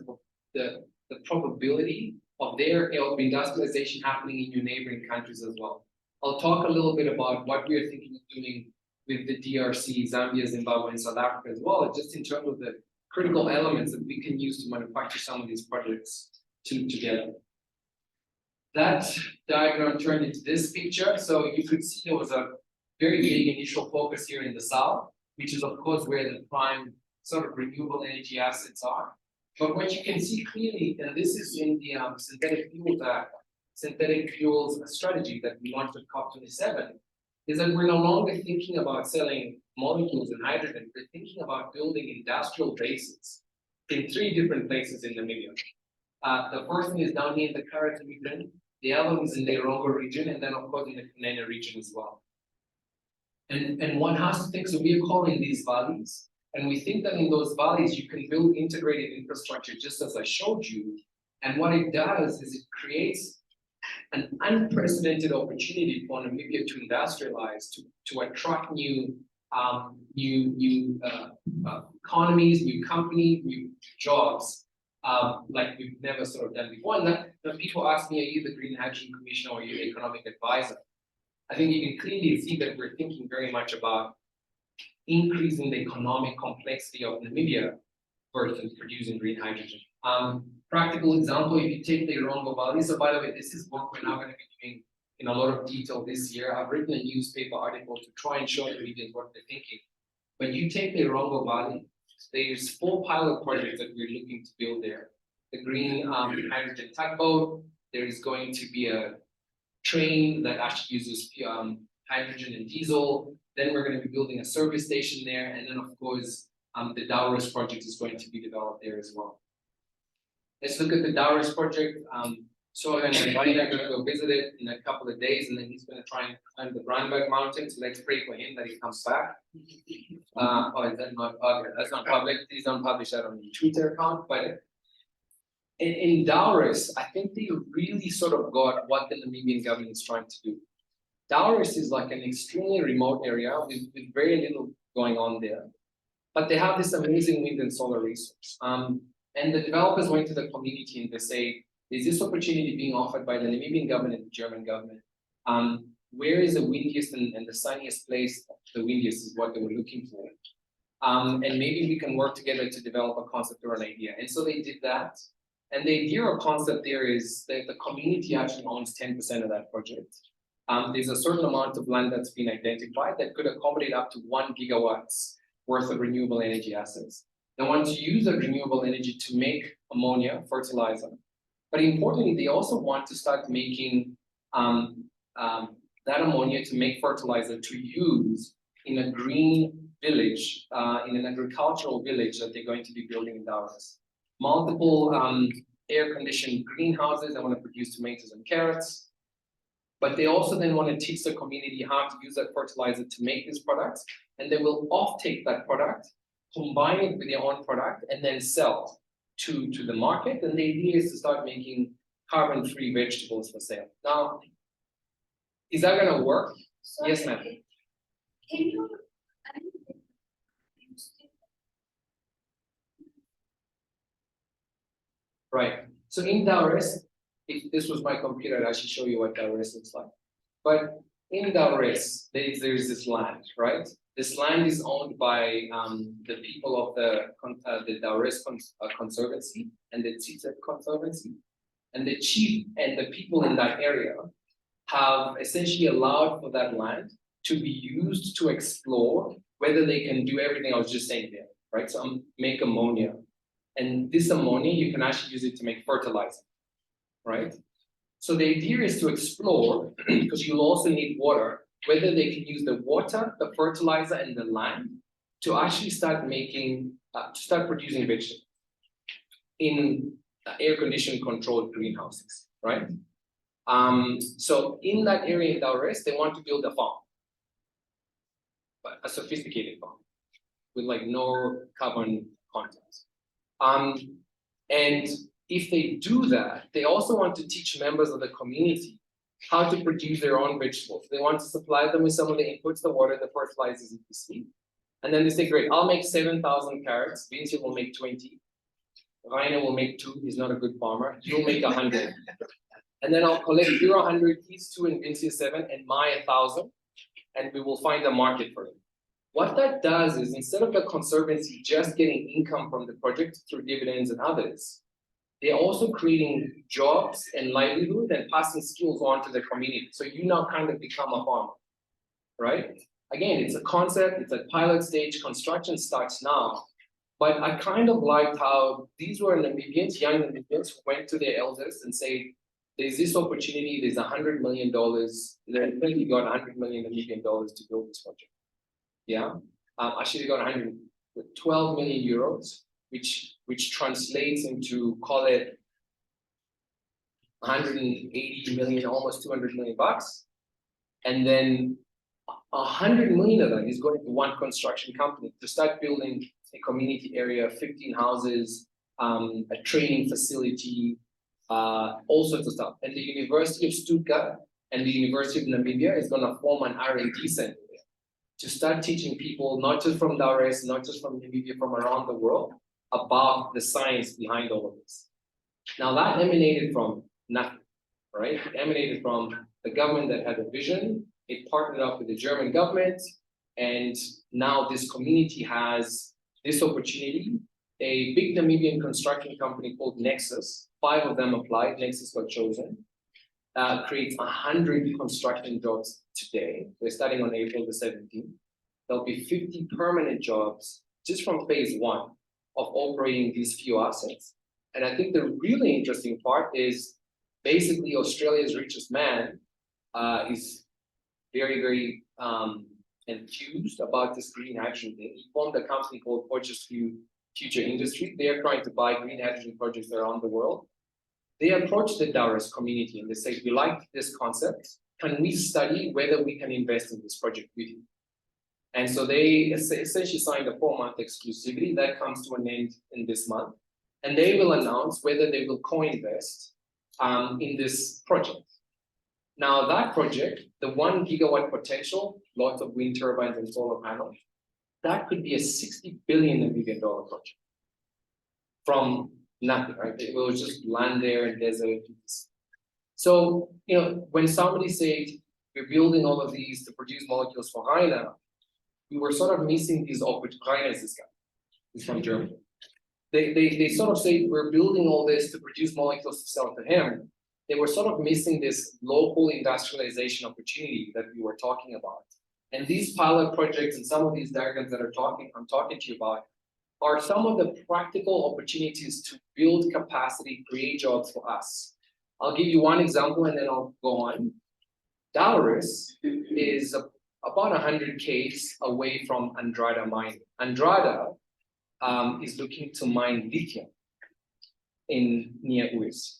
the probability of industrialization happening in your neighboring countries as well. I'll talk a little bit about what we're thinking of doing with the DRC, Zambia, Zimbabwe, and South Africa as well, just in terms of the critical elements that we can use to manufacture some of these projects together. That diagram turned into this picture. So you could see there was a very big initial focus here in the south, which is of course where the prime sort of renewable energy assets are. But what you can see clearly, and this is in the synthetic fuels strategy that we launched at COP27, is that we're no longer thinking about selling molecules and hydrogen, we're thinking about building industrial bases in 3 different places in Namibia. The first one is down here in the Karate region, the other one is in the Rongo region, and then of course in the Kunene region as well. And one has to think, so we are calling these valleys, and we think that in those valleys you can build integrated infrastructure just as I showed you. And what it does is it creates an unprecedented opportunity for Namibia to industrialize, to attract new economies, new companies, new jobs, like we've never sort of done before. And that people ask me, are you the Green Hydrogen Commissioner or are you the economic advisor? I think you can clearly see that we're thinking very much about increasing the economic complexity of Namibia versus producing green hydrogen. Practical example, if you take the Rongo Valley, so by the way, this is what we're now going to be doing in a lot of detail this year. I've written a newspaper article to try and show the regions what they're thinking. When you take the Rongo Valley, there's 4 pilot projects that we're looking to build there. The green hydrogen tugboat, there is going to be a train that actually uses hydrogen and diesel. Then we're going to be building a service station there. And then of course, the Dowrus project is going to be developed there as well. Let's look at the Dowrus project. Soren and Ryan are going to go visit it in a couple of days, and then he's going to try and climb the Brandberg Mountain. So let's pray for him that he comes back. Oh, is that not? Okay, that's not public. Please don't publish that on your Twitter account. But in Dowrus, I think they really sort of got what the Namibian government is trying to do. Dowrus is like an extremely remote area with very little going on there. But they have this amazing wind and solar resource. And the developers went to the community and they say, is this opportunity being offered by the Namibian government and the German government? Where is the windiest and the sunniest place? The windiest is what they were looking for. And maybe we can work together to develop a concept or an idea. And so they did that. And the idea or concept there is that the community actually owns 10% of that project. There's a certain amount of land that's been identified that could accommodate up to 1 gigawatts worth of renewable energy assets. They want to use that renewable energy to make ammonia, fertilizer, But importantly, they also want to start making that ammonia to make fertilizer to use in a green village, in an agricultural village that they're going to be building in Dallas. Multiple air-conditioned greenhouses that want to produce tomatoes and carrots. But they also then want to teach the community how to use that fertilizer to make these products, and they will offtake that product, combine it with their own product, and then sell to the market. And the idea is to start making carbon-free vegetables for sale. Now, is that going to work? So Yes, ma'am. Can you? Right. So in Dalres, if this was my computer, I'd actually show you what Dalres looks like. But in Dalres, there's this land, right? This land is owned by the people of the Dalres Conservancy and the CIVIC Conservancy. And the chief and the people in that area have essentially allowed for that land to be used to explore whether they can do everything I was just saying there, right? So make ammonia. And this ammonia, you can actually use it to make fertilizer, right? So the idea is to explore, because you'll also need water, whether they can use the water, the fertilizer, and the land to actually start making, to start producing vegetables in air-conditioned controlled greenhouses, right? So in that area in Dalres, they want to build a farm, but a sophisticated farm with like no carbon content. And if they do that, they also want to teach members of the community how to produce their own vegetables. They want to supply them with some of the inputs, the water, the fertilizers, etc. And then they say, great, I'll make 7,000 carrots, Vinci will make 20, Rainer will make 2, he's not a good farmer, you'll make 100. And then I'll collect your 100, he's 2 and Vinci 7, and my 1,000, and we will find a market for it. What that does is, instead of the Conservancy just getting income from the project through dividends and others, they're also creating jobs and livelihood and passing skills on to the community. So you now kind of become a farmer, right? Again, it's a concept, it's a pilot stage, construction starts now. But I kind of liked how these were Namibians, young Namibians, who went to their elders and say, there's this opportunity, there's $100 million, they really got $100 million Namibian dollars to build this project. Yeah, actually they got 112 million euros, which translates into, call it 180 million, almost 200 million bucks. And then 100 million of that is going to one construction company to start building a community area, 15 houses, a training facility, all sorts of stuff. And the University of Stuttgart and the University of Namibia is going to form an R&D center to start teaching people, not just from Dalres, not just from Namibia, from around the world, about the science behind all of this. Now that emanated from nothing, right? It emanated from the government that had a vision. It partnered up with the German government, and now this community has this opportunity. A big Namibian construction company called Nexus, 5 of them applied, Nexus got chosen, creates 100 construction jobs today. They're starting on April the 17th. There'll be 50 permanent jobs just from phase 1 of operating these few assets. And I think the really interesting part is basically Australia's richest man is very, very enthused about this green hydrogen thing. He formed a company called Fortescue Future Industry. They are trying to buy green hydrogen projects around the world. They approached the Dalres community and they say, we like this concept. Can we study whether we can invest in this project with you? And so they essentially signed a 4-month exclusivity that comes to an end in this month. And they will announce whether they will co-invest in this project. Now that project, the 1 gigawatt potential, lots of wind turbines and solar panels, that could be a $60 billion Namibian project from nothing, right? It will just land there in desert. So, you know, when somebody said, we're building all of these to produce molecules for Rainer, we were sort of missing these opportunities. Rainer is this guy, he's from Germany. They sort of say, we're building all this to produce molecules to sell to him. They were sort of missing this local industrialization opportunity that we were talking about. And these pilot projects and some of these diagrams that I'm talking to you about are some of the practical opportunities to build capacity, create jobs for us. I'll give you one example and then I'll go on. Dallas is about 100 km away from Andrada mine. Andrada is looking to mine lithium in near Uis.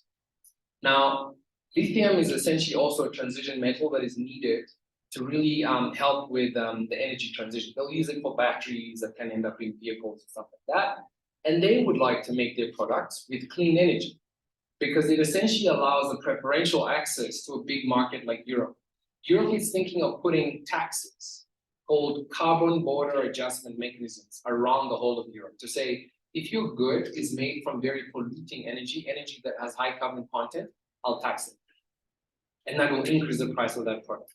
Now, lithium is essentially also a transition metal that is needed to really help with the energy transition. They'll use it for batteries that can end up in vehicles and stuff like that. And they would like to make their products with clean energy because it essentially allows the preferential access to a big market like Europe. Europe is thinking of putting taxes called carbon border adjustment mechanisms around the whole of Europe to say, if your good is made from very polluting energy that has high carbon content, I'll tax it. And that will increase the price of that product.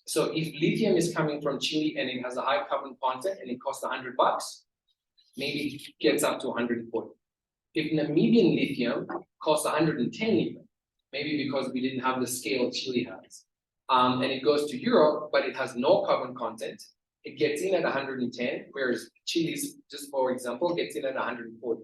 So if lithium is coming from Chile and it has a high carbon content and it costs $100, maybe it gets up to 140. If Namibian lithium costs 110 even, maybe because we didn't have the scale Chile has, and it goes to Europe, but it has no carbon content, it gets in at 110, whereas Chile's, just for example, gets in at 140.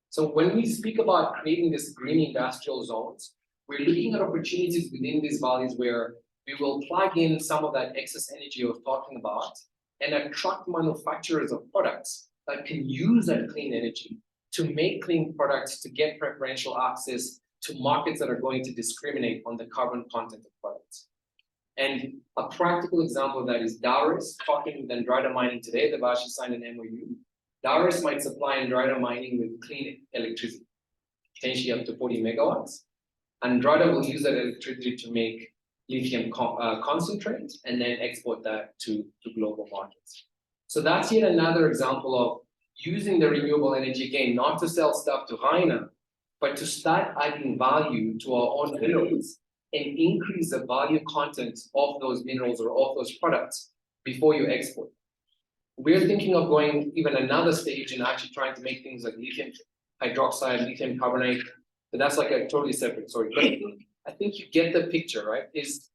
So when we speak about creating these green industrial zones, we're looking at opportunities within these valleys where we will plug in some of that excess energy I was talking about and attract manufacturers of products that can use that clean energy to make clean products to get preferential access to markets that are going to discriminate on the carbon content of products. And a practical example of that is Dallas, talking with Andrada Mining today, they've actually signed an MOU. Dallas might supply Andrada Mining with clean electricity, potentially up to 40 megawatts. Andrada will use that electricity to make lithium concentrate and then export that to global markets. So that's yet another example of using the renewable energy again, not to sell stuff to China, but to start adding value to our own minerals and increase the value content of those minerals or of those products before you export. We're thinking of going even another stage and actually trying to make things like lithium hydroxide, lithium carbonate, but that's like a totally separate story. But I think you get the picture, right? Is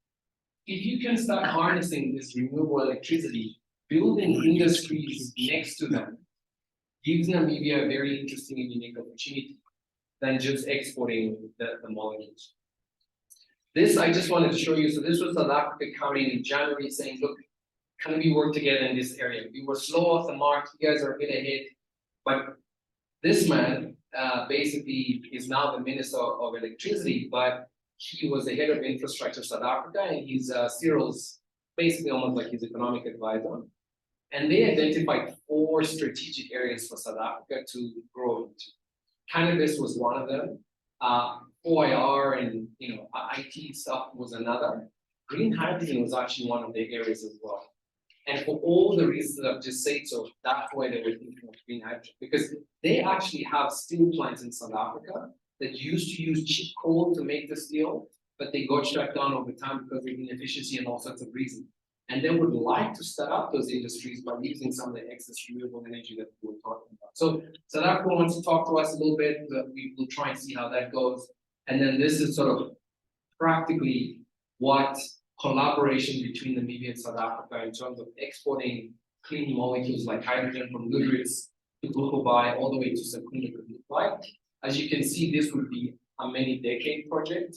if you can start harnessing this renewable electricity, building industries next to them, gives Namibia a very interesting and unique opportunity than just exporting the molecules. This I just wanted to show you. So this was South Africa coming in January saying, look, can we work together in this area? We were slow off the mark, you guys are a bit ahead. But this man basically is now the Minister of Electricity, but he was the head of infrastructure South Africa, and he's Cyril's basically almost like his economic advisor. And they identified 4 strategic areas for South Africa to grow into. Cannabis was one of them. OIR and IT stuff was another. Green hydrogen was actually one of the areas as well. And for all the reasons that I've just said, so that's why they were thinking of green hydrogen, because they actually have steel plants in South Africa that used to use cheap coal to make the steel, but they got shut down over time because of inefficiency and all sorts of reasons. And they would like to start up those industries by using some of the excess renewable energy that we were talking about. So South Africa wants to talk to us a little bit, but we will try and see how that goes. And then this is sort of practically what collaboration between Namibia and South Africa in terms of exporting clean molecules like hydrogen from Goodrich to Glucobai all the way to Sakunda could look like. As you can see, this would be a many-decade project.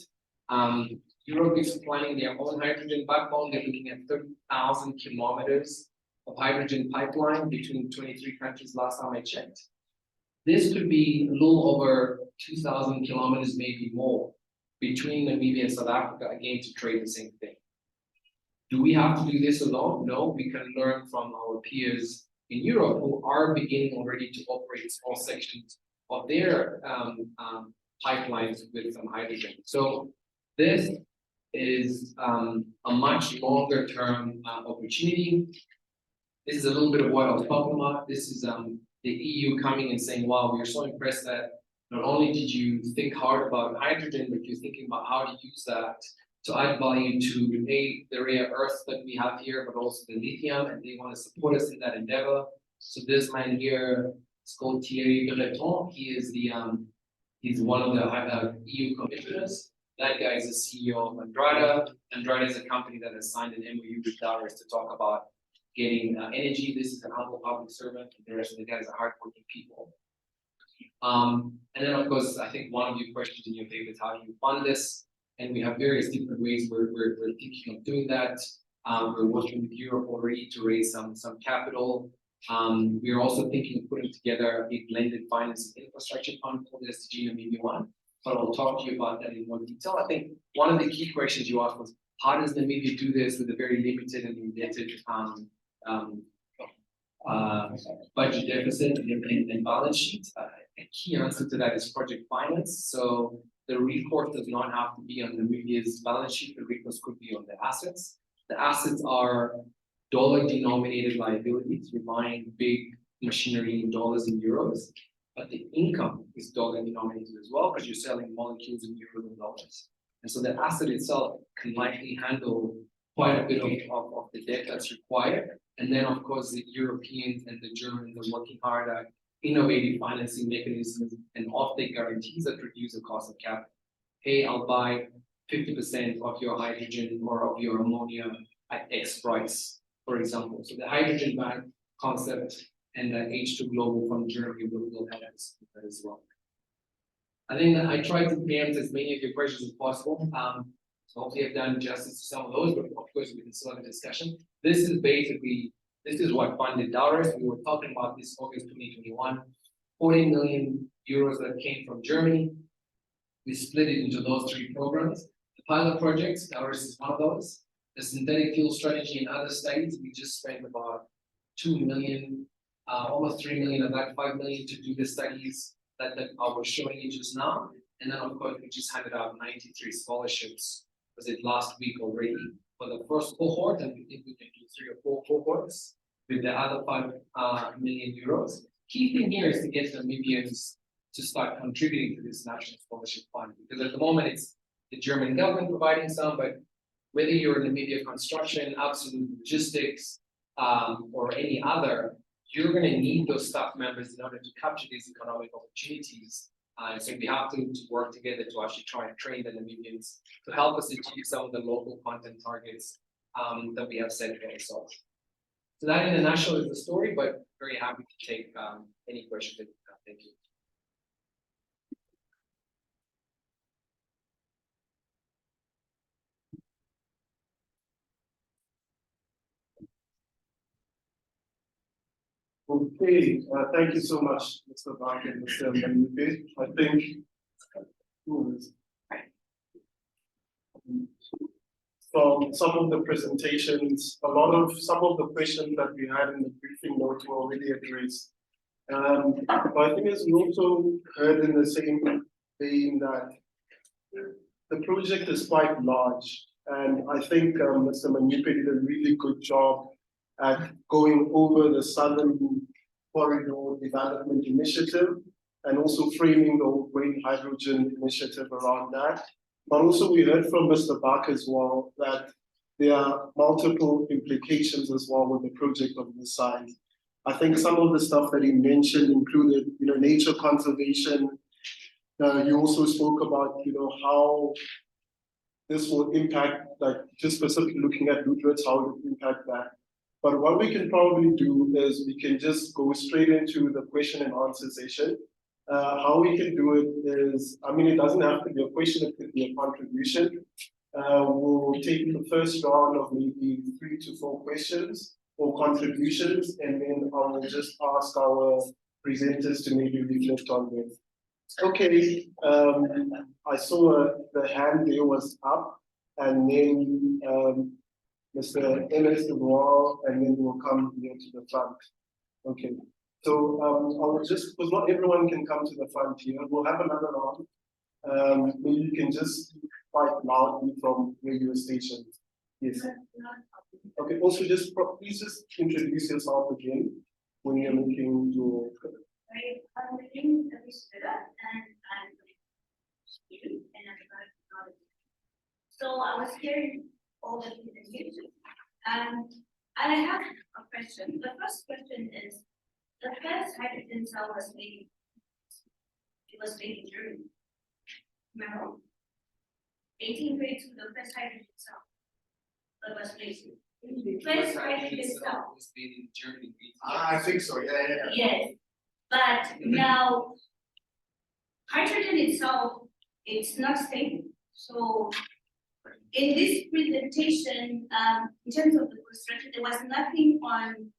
Europe is planning their own hydrogen backbone. They're looking at 30,000 kilometers of hydrogen pipeline between 23 countries last time I checked. This could be a little over 2,000 kilometers, maybe more, between Namibia and South Africa, again, to trade the same thing. Do we have to do this alone? No, we can learn from our peers in Europe who are beginning already to operate small sections of their pipelines with some hydrogen. So this is a much longer term opportunity. This is a little bit of what I was talking about. This is the EU coming and saying, wow, we're so impressed that not only did you think hard about hydrogen, but you're thinking about how to use that to add value to the rare earth that we have here, but also the lithium, and they want to support us in that endeavor. So this man here is called Thierry Breton. He is the he's one of the EU commissioners. That guy is the CEO of Andrada. Andrada is a company that has signed an MOU with Dallas to talk about getting energy. This is an humble public servant, and the rest of the guys are hardworking people. And then of course, I think one of your questions in your paper is how do you fund this? And we have various different ways we're thinking of doing that. We're working with Europe already to raise some capital. We're also thinking of putting together a blended finance and infrastructure fund called SDG Namibia 1. But I'll talk to you about that in more detail. I think one of the key questions you asked was, how does Namibia do this with a very limited and indebted budget deficit and balance sheet? A key answer to that is project finance. So the recourse does not have to be on Namibia's balance sheet. The recourse could be on the assets. The assets are dollar-denominated liabilities. You're buying big machinery in dollars and euros, but the income is dollar-denominated as well because you're selling molecules in euros and dollars. And so the asset itself can likely handle quite a bit of the debt that's required. And then, of course, the Europeans and the Germans are working hard at innovative financing mechanisms and off-take guarantees that reduce the cost of capital. Hey, I'll buy 50% of your hydrogen or of your ammonia at X price, for example. So the hydrogen bank concept and the H2 Global from Germany will have that as well. I think that I tried to preempt as many of your questions as possible. So hopefully I've done justice to some of those, but of course we can still have a discussion. This is what funded dollars. We were talking about this August 2021, 40 million euros that came from Germany. We split it into those three programs. The pilot projects, ours is one of those. The synthetic fuel strategy and other studies, we just spent about 2 million, almost 3 million of that, 5 million to do the studies that I was showing you just now. And then of course, we just handed out 93 scholarships, was it last week already, for the first cohort, and we think we can do 3 or 4 cohorts with the other 5 million euros. Key thing here is to get Namibians to start contributing to this national scholarship fund, because at the moment it's the German government providing some, but whether you're in Namibia construction, absolute logistics, or any other, you're going to need those staff members in order to capture these economic opportunities. So we have to work together to actually try and train the Namibians to help us achieve some of the local content targets that we have set for ourselves. So that in a nutshell is the story, but very happy to take any questions that you have. Thank you. Okay, thank you so much, Mr. Bach and Mr. Manupe. I think from some of the presentations, some of the questions that we had in the briefing note were already addressed. But I think as we also heard in the same vein that the project is quite large, and I think Mr. Manupe did a really good job at going over the Southern Corridor Development Initiative and also framing the green hydrogen initiative around that. But also we heard from Mr. Bach as well that there are multiple implications as well with the project of this size. I think some of the stuff that he mentioned included, nature conservation. You also spoke about, how this will impact, like just specifically looking at root roots, how it will impact that. But what we can probably do is we can just go straight into the question and answer session. How we can do it is, it doesn't have to be a question, it could be a contribution. We'll take the first round of maybe 3 to 4 questions or contributions, and then I will just ask our presenters to maybe reflect on them. Okay, I saw the hand there was up, and then Mr. Ms. Dubois, and then we'll come here to the front. Okay, so I will just, because not everyone can come to the front here, we'll have another round. Maybe you can just speak quite loudly from where you are stationed. Yes. Okay, also just please just introduce yourself again when you're making your. My name is Elizabeth, and I'm a student, and I'm a technology. So I was hearing all the presentations, and I have a question. The first question is, the first hydrogen cell was made. It was made in Germany. Remember? 1832, the first hydrogen cell that was made First hydrogen itself. Was made in Germany. I think so, yeah. Yes, but now hydrogen itself, it's not stable. So in this presentation, in terms of the construction, there was nothing on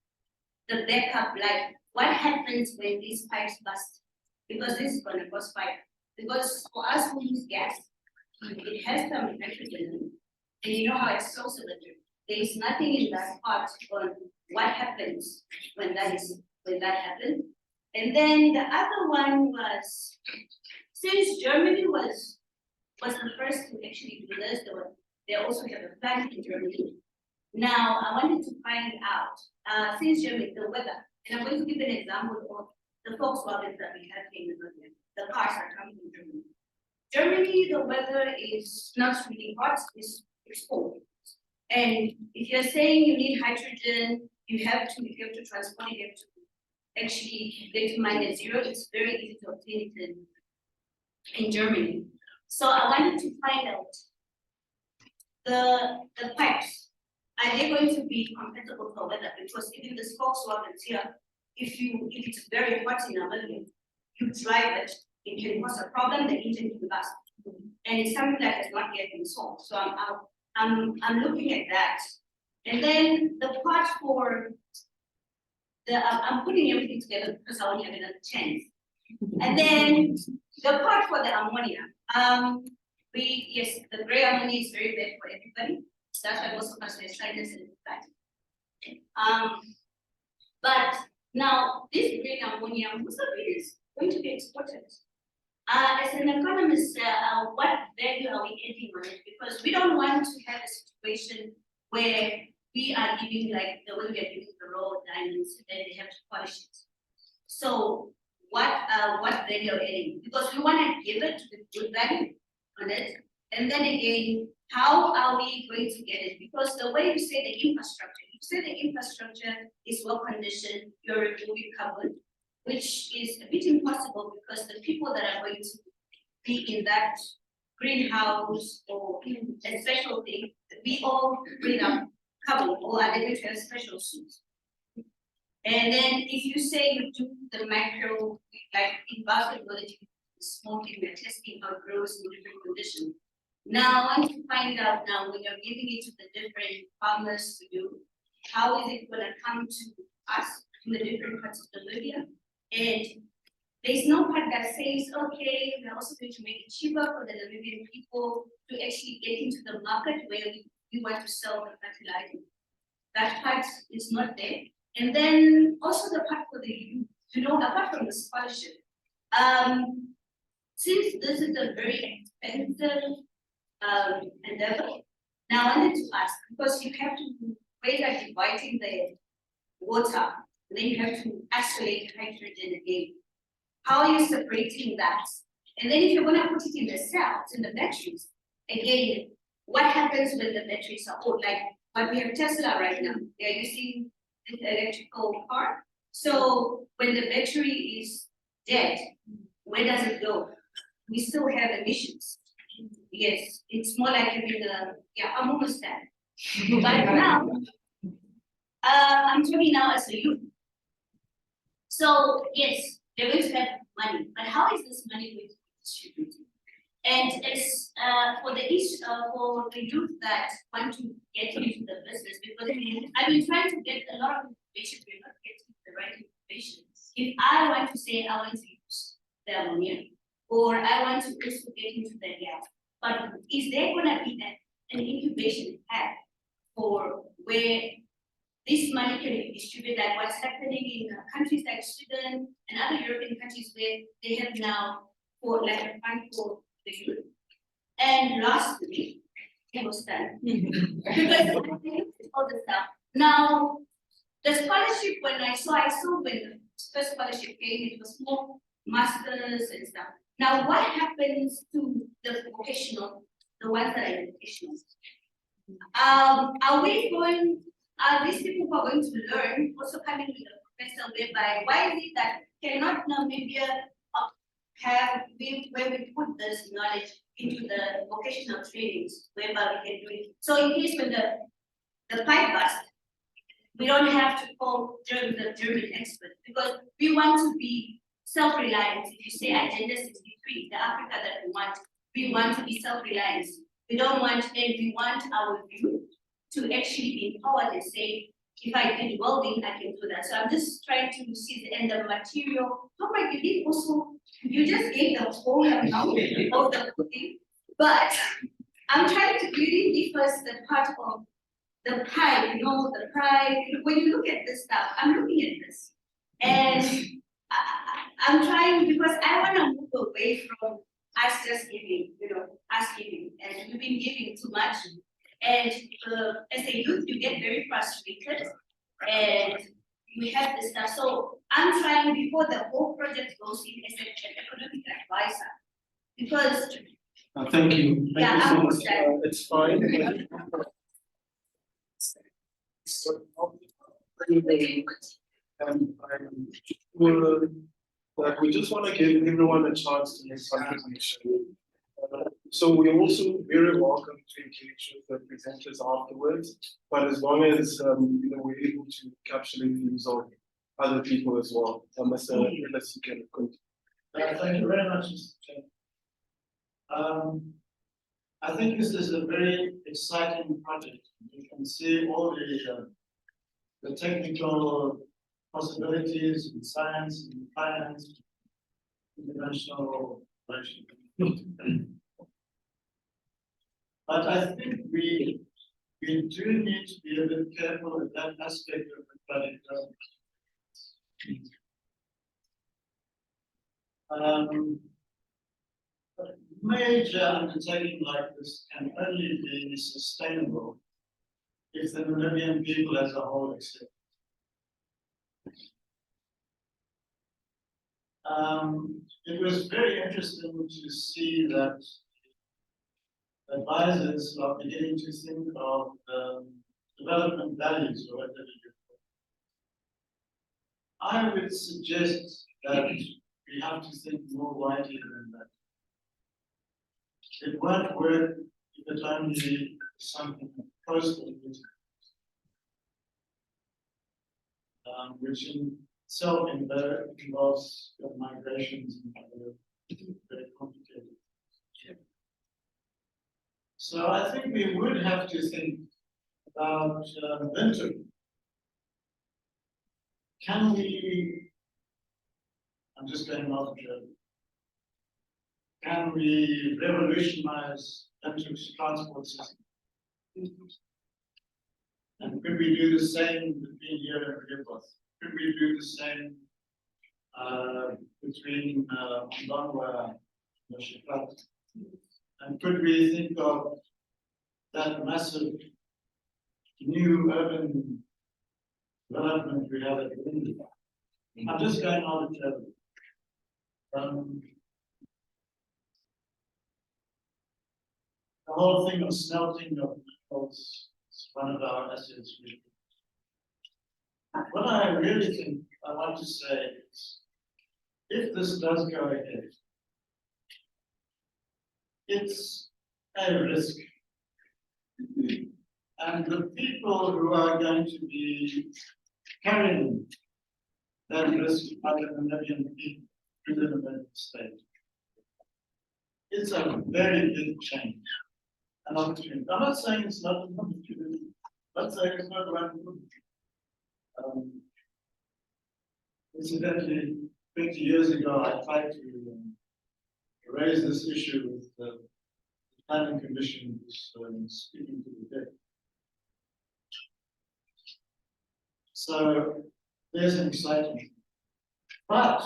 the backup, like what happens when these pipes bust? Because this is going to cause fire. Because for us who use gas, it has some nitrogen, and you know how it's so cylinder. There is nothing in that part on what happens when that happens. And then the other one was, since Germany was the first to actually do this, they also have a plant in Germany. Now I wanted to find out, since Germany, the weather, and I'm going to give an example of the Volkswagen that we have here in Namibia. The cars are coming from Germany. Germany, the weather is not really hot, it's cold. And if you're saying you need hydrogen, you have to transport it, you have to actually get to -0. It's very easy to obtain it in Germany. So I wanted to find out the pipes, are they going to be compatible for weather? Because even the Volkswagens here, if it's very hot in Namibia, you drive it, it can cause a problem, the engine can bust. And it's something that has not yet been solved. So I'm looking at that. And then the part for I'm putting everything together because I only have another chance. And then the part for the ammonia. Yes, the gray ammonia is very bad for everybody. That's why most of us are trying this in fact. But now this green ammonia, most of it is going to be exported. As an economist, what value are we adding on it? Because we don't want to have a situation where we are giving, like the way we are giving the raw diamonds, and they have to polish it. So what value are we adding? Because we want to give it with good value on it. And then again, how are we going to get it? Because the way you say the infrastructure is well conditioned, you're removing carbon, which is a bit impossible because the people that are going to be in that greenhouse or a special thing, we all bring up carbon, or are they going to have special suits? And then if you say you do the macro, like in biotechnology, small thing, we're testing how it grows in different conditions. Now I want to find out now when you're giving it to the different farmers to do, how is it going to come to us in the different parts of Namibia? And there's no part that says, okay, we're also going to make it cheaper for the Namibian people to actually get into the market where we want to sell the fertilizer. That part is not there. And then also the part for the youth, apart from the scholarship, since this is a very expensive endeavor, now I wanted to ask, because you have to wait at dividing the water, then you have to isolate hydrogen again. How are you separating that? And then if you're going to put it in the cells, in the batteries, again, what happens when the batteries are old? Like what we have Tesla right now, they're using this electrical car. So when the battery is dead, where does it go? We still have emissions. Yes, it's more like having I'm almost there. But now, I'm talking now as a youth. So yes, they're going to have money, but how is this money going to be distributed? And as for the youth that want to get into the business, because I've been trying to get a lot of information, we're not getting the right information. If I want to say I want to use the ammonia, or I want to also get into the gas, but is there going to be an incubation path for where this money can be distributed, like what's happening in countries like Sweden and other European countries where they have now for like a fund for the youth. And lastly, it was done. Because all the stuff. Now, the scholarship, when I saw when the first scholarship came, it was more masters and stuff. Now, what happens to the vocational, the ones that are vocational? Are these people who are going to learn also coming to the professor whereby why is it that cannot Namibia have where we put this knowledge into the vocational trainings whereby we can do it? So in case when the pipe bust, we don't have to call the German experts because we want to be self-reliant. If you say Agenda 63, the Africa that we want to be self-reliant. We don't want, and we want our youth to actually be empowered and say, if I did welding, I can do that. So I'm just trying to see the end of material. How I believe also, you just gave the whole amount of the thing, but I'm trying to really be first the part of the pride, the pride. When you look at this stuff, I'm looking at this, and I'm trying because I want to move away from us just giving, us giving, and we've been giving too much. And as a youth, you get very frustrated, and we have this stuff. So I'm trying before the whole project goes in as an economic advisor, because. Thank you. Thank you so much. It's fine. I'm sure that we just want to give everyone a chance to make contribution. So we're also very welcome to engage with the presenters afterwards, but as long as we're able to capture the views of other people as well. Mr. Ellis, you can continue. Thank you very much, Mr. Chair. I think this is a very exciting project. You can see all the technical possibilities in science, in finance, international relations. But I think we do need to be a bit careful with that aspect of the project. A major undertaking like this can only be sustainable if the Namibian people as a whole accept it. It was very interesting to see that advisors are beginning to think of development values or whatever you call it. I would suggest that we have to think more widely than that. It won't work if it only is something close to it, which in itself involves migrations and other very complicated. So I think we would have to think about winter. Can we, I'm just going off track. Can we revolutionize Bento's transport system? And could we do the same between here and Rivers? Could we do the same between Mbangwa and Shiklat? And could we think of that massive new urban development we have at India? I'm just going on to the whole thing of smelting of metals is one of our assets. What I really think I want to say is, if this does go ahead, it's a risk. And the people who are going to be carrying that risk are the Namibian people through the Namibian state. It's a very big change. An opportunity. I'm not saying it's not an opportunity. I'm not saying it's not right. Incidentally, 20 years ago, I tried to raise this issue with the planning commission speaking to the dead. So there's an excitement. But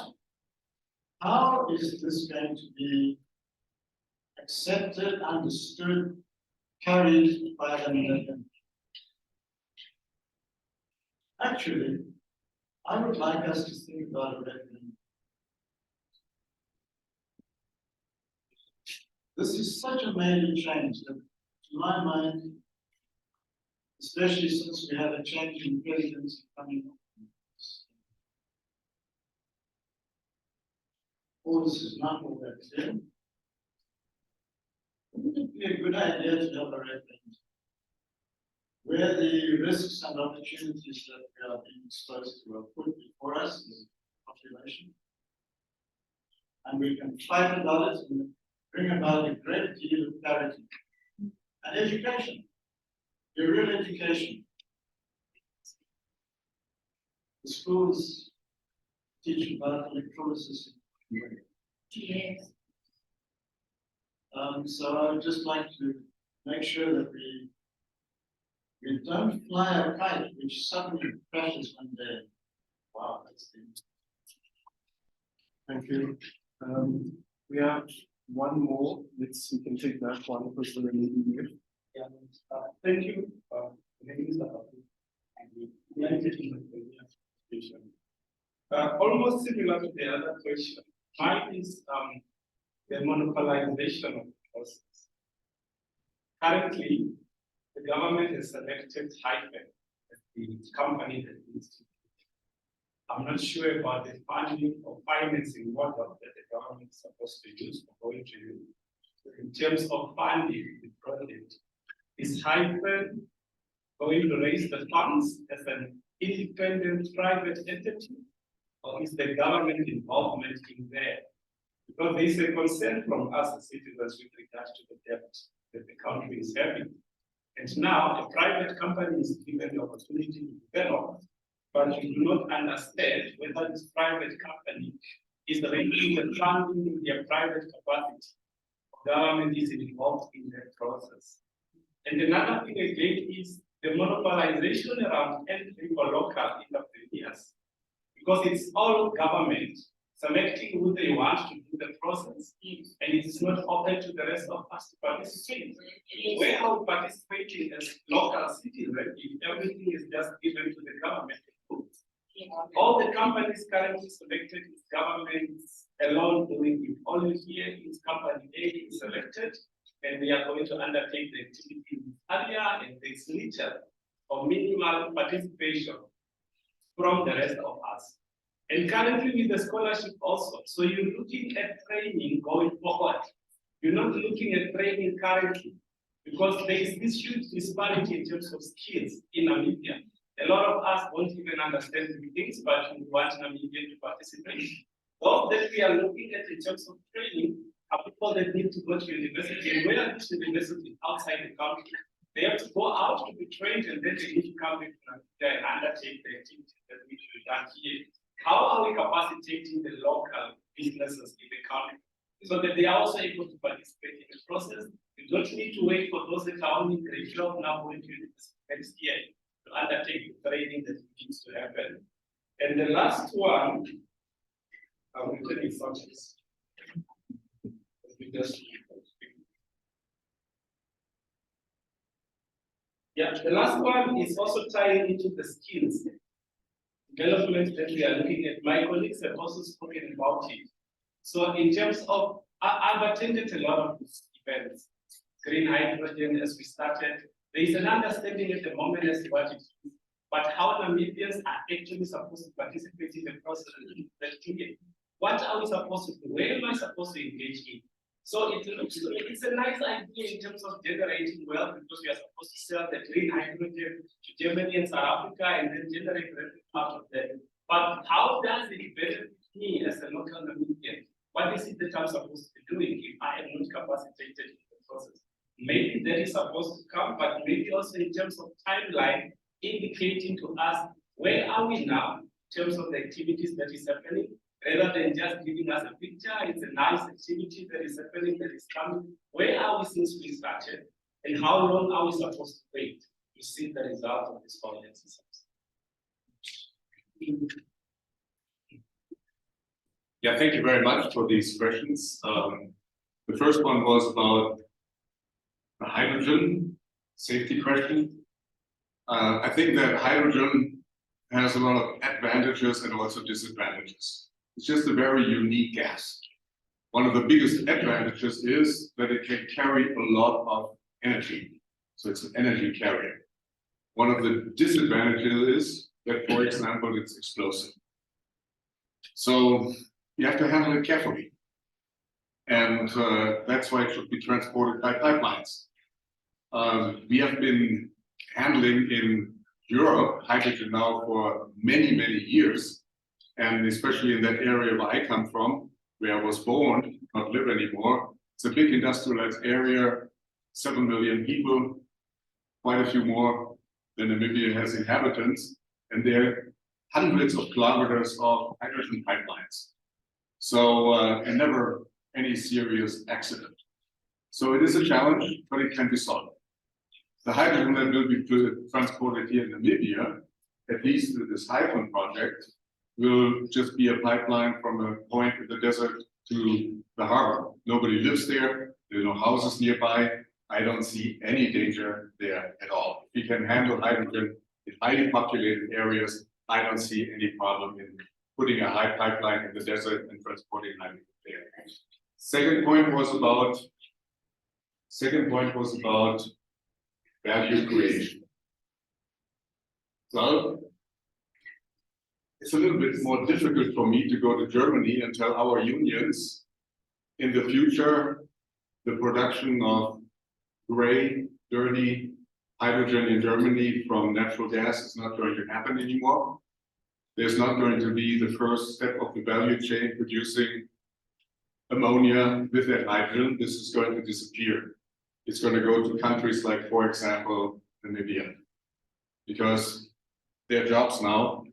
how is this going to be accepted, understood, carried by the Namibian? Actually, I would like us to think about a referendum. This is such a major change that, to my mind, especially since we have a change in presidents coming up, all this is not all that clear. Wouldn't it be a good idea to have a referendum? where the risks and opportunities that we are being exposed to are put before us as a population. And we can fight about it and bring about a great deal of clarity. And education, the real education. The schools teach about electrolysis. Yes. So I would just like to make sure that we don't fly a kite which suddenly crashes one day. Wow, that's the. Thank you. We have one more. We can take that one because we're leaving here. Yeah, thank you. My name is almost similar to the other question. Mine is the monopolization of process. Currently, the government has selected Hyper as the company that needs to. I'm not sure about the funding or financing model that the government is supposed to use for going to use. In terms of funding the project, is Hyper going to raise the funds as an independent private entity, or is the government involvement in there? Because there is a concern from us as citizens with regards to the debt that the country is having. And now a private company is given the opportunity to develop, but you do not understand whether this private company is raising the funding in their private capacity. Government is involved in that process. And another thing again is the monopolization around entry for local entrepreneurs, because it's all government selecting who they want to do the process, and it is not open to the rest of us to participate. Where are we participating as local citizens if everything is just given to the government? All the companies currently selected is governments alone doing it. Only here is company A is selected, and we are going to undertake the activity in this area, and there's little or minimal participation from the rest of us. And currently with the scholarship also, so you're looking at training going forward. You're not looking at training currently, because there is this huge disparity in terms of skills in Namibia. A lot of us won't even understand the things, but we want Namibia to participate. Those that we are looking at in terms of training are people that need to go to university, and where are these universities outside the country? They have to go out to be trained, and then they need to come back to Namibia and undertake the activities that need to be done here. How are we capacitating the local businesses in the country so that they are also able to participate in the process? You don't need to wait for those that are only grade 12 now going to university next year to undertake the training that needs to happen. And the last one, I will tell you something. Yeah, the last one is also tying into the skills development that we are looking at. My colleagues have also spoken about it. So in terms of, I've attended a lot of these events, green hydrogen as we started. There is an understanding at the moment as to what it is, but how Namibians are actually supposed to participate in the process. What are we supposed to do? Where am I supposed to engage in? So it looks to me, it's a nice idea in terms of generating wealth, because we are supposed to sell the green hydrogen to Germany and South Africa and then generate revenue out of that. But how does it benefit me as a local Namibian? What is it that I'm supposed to be doing if I am not capacitated in the process? Maybe that is supposed to come, but maybe also in terms of timeline, indicating to us where are we now in terms of the activities that is happening, rather than just giving us a picture. It's a nice activity that is happening, that is coming. Where are we since we started? And how long are we supposed to wait to see the result of this whole exercise? Yeah, thank you very much for these questions. The first one was about the hydrogen safety question. I think that hydrogen has a lot of advantages and also disadvantages. It's just a very unique gas. One of the biggest advantages is that it can carry a lot of energy. So it's an energy carrier. One of the disadvantages is that, for example, it's explosive. So you have to handle it carefully. And that's why it should be transported by pipelines. We have been handling in Europe hydrogen now for many, many years. And especially in that area where I come from, where I was born, not live anymore. It's a big industrialized area, 7 million people, quite a few more than Namibia has inhabitants. And there are hundreds of kilometers of hydrogen pipelines. So, and never any serious accident. So it is a challenge, but it can be solved. The hydrogen that will be transported here in Namibia, at least with this Hyphon project, will just be a pipeline from a point in the desert to the harbor. Nobody lives there. There are no houses nearby. I don't see any danger there at all. If we can handle hydrogen in highly populated areas, I don't see any problem in putting a high pipeline in the desert and transporting hydrogen there. Second point was about value creation. So it's a little bit more difficult for me to go to Germany and tell our unions in the future the production of gray, dirty hydrogen in Germany from natural gas is not going to happen anymore. There's not going to be the first step of the value chain producing ammonia with that hydrogen. This is going to disappear. It's going to go to countries like, for example, Namibia, because there are jobs now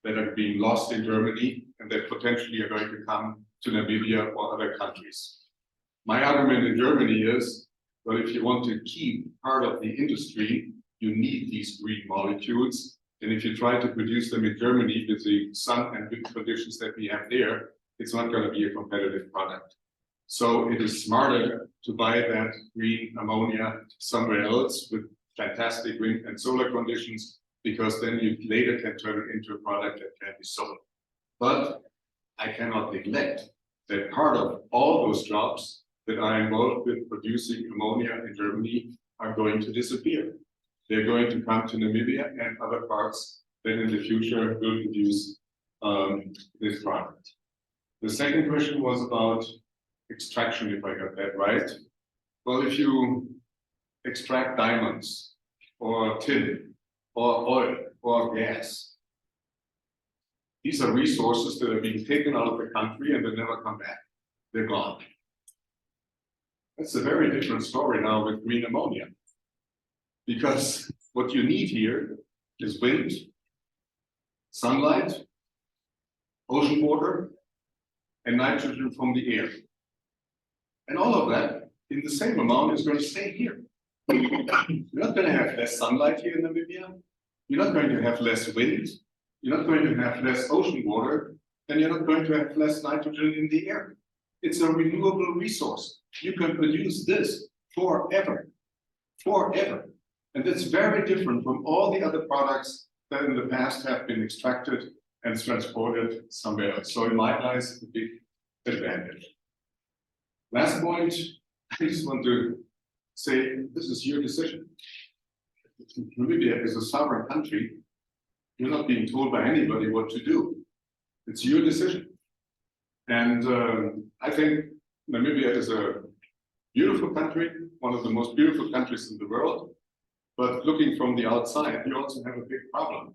that are being lost in Germany and that potentially are going to come to Namibia or other countries. My argument in Germany is, well, if you want to keep part of the industry, you need these green molecules. And if you try to produce them in Germany with the sun and wind conditions that we have there, it's not going to be a competitive product. So it is smarter to buy that green ammonia somewhere else with fantastic wind and solar conditions, because then you later can turn it into a product that can be sold. But I cannot neglect that part of all those jobs that are involved with producing ammonia in Germany are going to disappear. They're going to come to Namibia and other parts that in the future will produce this product. The second question was about extraction, if I got that right. Well, if you extract diamonds or tin or oil or gas, these are resources that are being taken out of the country and they never come back. They're gone. That's a very different story now with green ammonia. Because what you need here is wind, sunlight, ocean water, and nitrogen from the air. And all of that in the same amount is going to stay here. You're not going to have less sunlight here in Namibia. You're not going to have less wind. You're not going to have less ocean water. And you're not going to have less nitrogen in the air. It's a renewable resource. You can produce this forever. Forever. And it's very different from all the other products that in the past have been extracted and transported somewhere else. So in my eyes, a big advantage. Last point, I just want to say, this is your decision. Namibia is a sovereign country. You're not being told by anybody what to do. It's your decision. And I think Namibia is a beautiful country, one of the most beautiful countries in the world. But looking from the outside, you also have a big problem.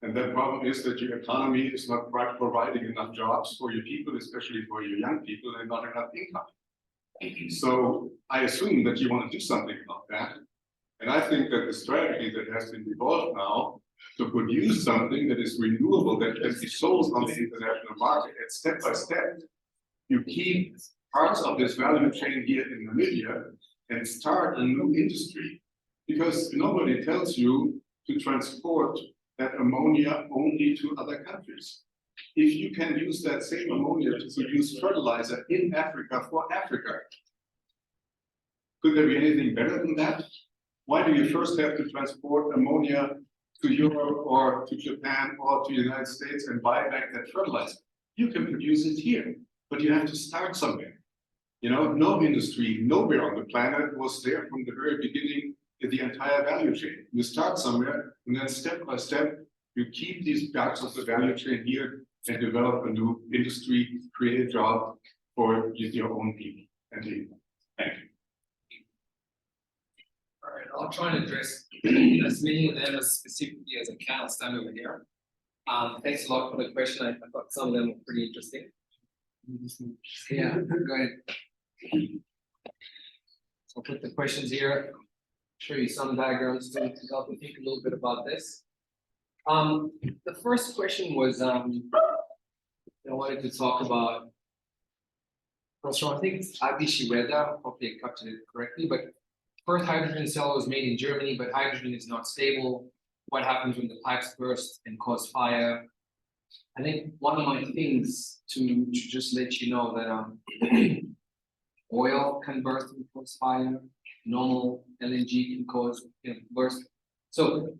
And that problem is that your economy is not providing enough jobs for your people, especially for your young people, and not enough income. So I assume that you want to do something about that. And I think that the strategy that has been evolved now to produce something that is renewable, that can be sold on the international market, and step by step, you keep parts of this value chain here in Namibia and start a new industry. Because nobody tells you to transport that ammonia only to other countries. If you can use that same ammonia to produce fertilizer in Africa for Africa, could there be anything better than that? Why do you first have to transport ammonia to Europe or to Japan or to the United States and buy back that fertilizer? You can produce it here, but you have to start somewhere. You know, no industry, nowhere on the planet was there from the very beginning in the entire value chain. You start somewhere, and then step by step, you keep these parts of the value chain here and develop a new industry, create a job for your own people and people. Thank you. All right, I'll try and address as many of them as specifically as I can. I'll stand over here. Thanks a lot for the question. I thought some of them were pretty interesting. Yeah, go ahead. So I'll put the questions here, show you some diagrams to help you think a little bit about this. The first question was, I wanted to talk about, so I think it's Adi Shireda, hopefully I captured it correctly, but first hydrogen cell was made in Germany, but hydrogen is not stable. What happens when the pipes burst and cause fire? I think one of my things to just let you know that oil can burst and cause fire, normal LNG can cause burst. So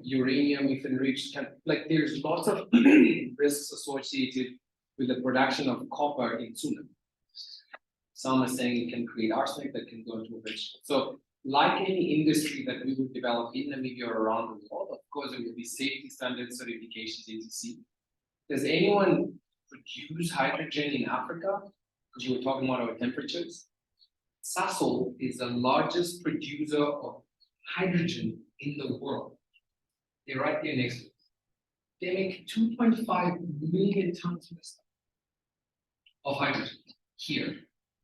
uranium, if enriched, there's lots of risks associated with the production of copper in tuna. Some are saying it can create arsenic that can go into a vegetable. So like any industry that we would develop in Namibia or around the world, of course, there will be safety standards, certifications, etc. Does anyone produce hydrogen in Africa? Because you were talking about our temperatures. Sasol is the largest producer of hydrogen in the world. They're right there next to us. They make 2.5 million tons of hydrogen here,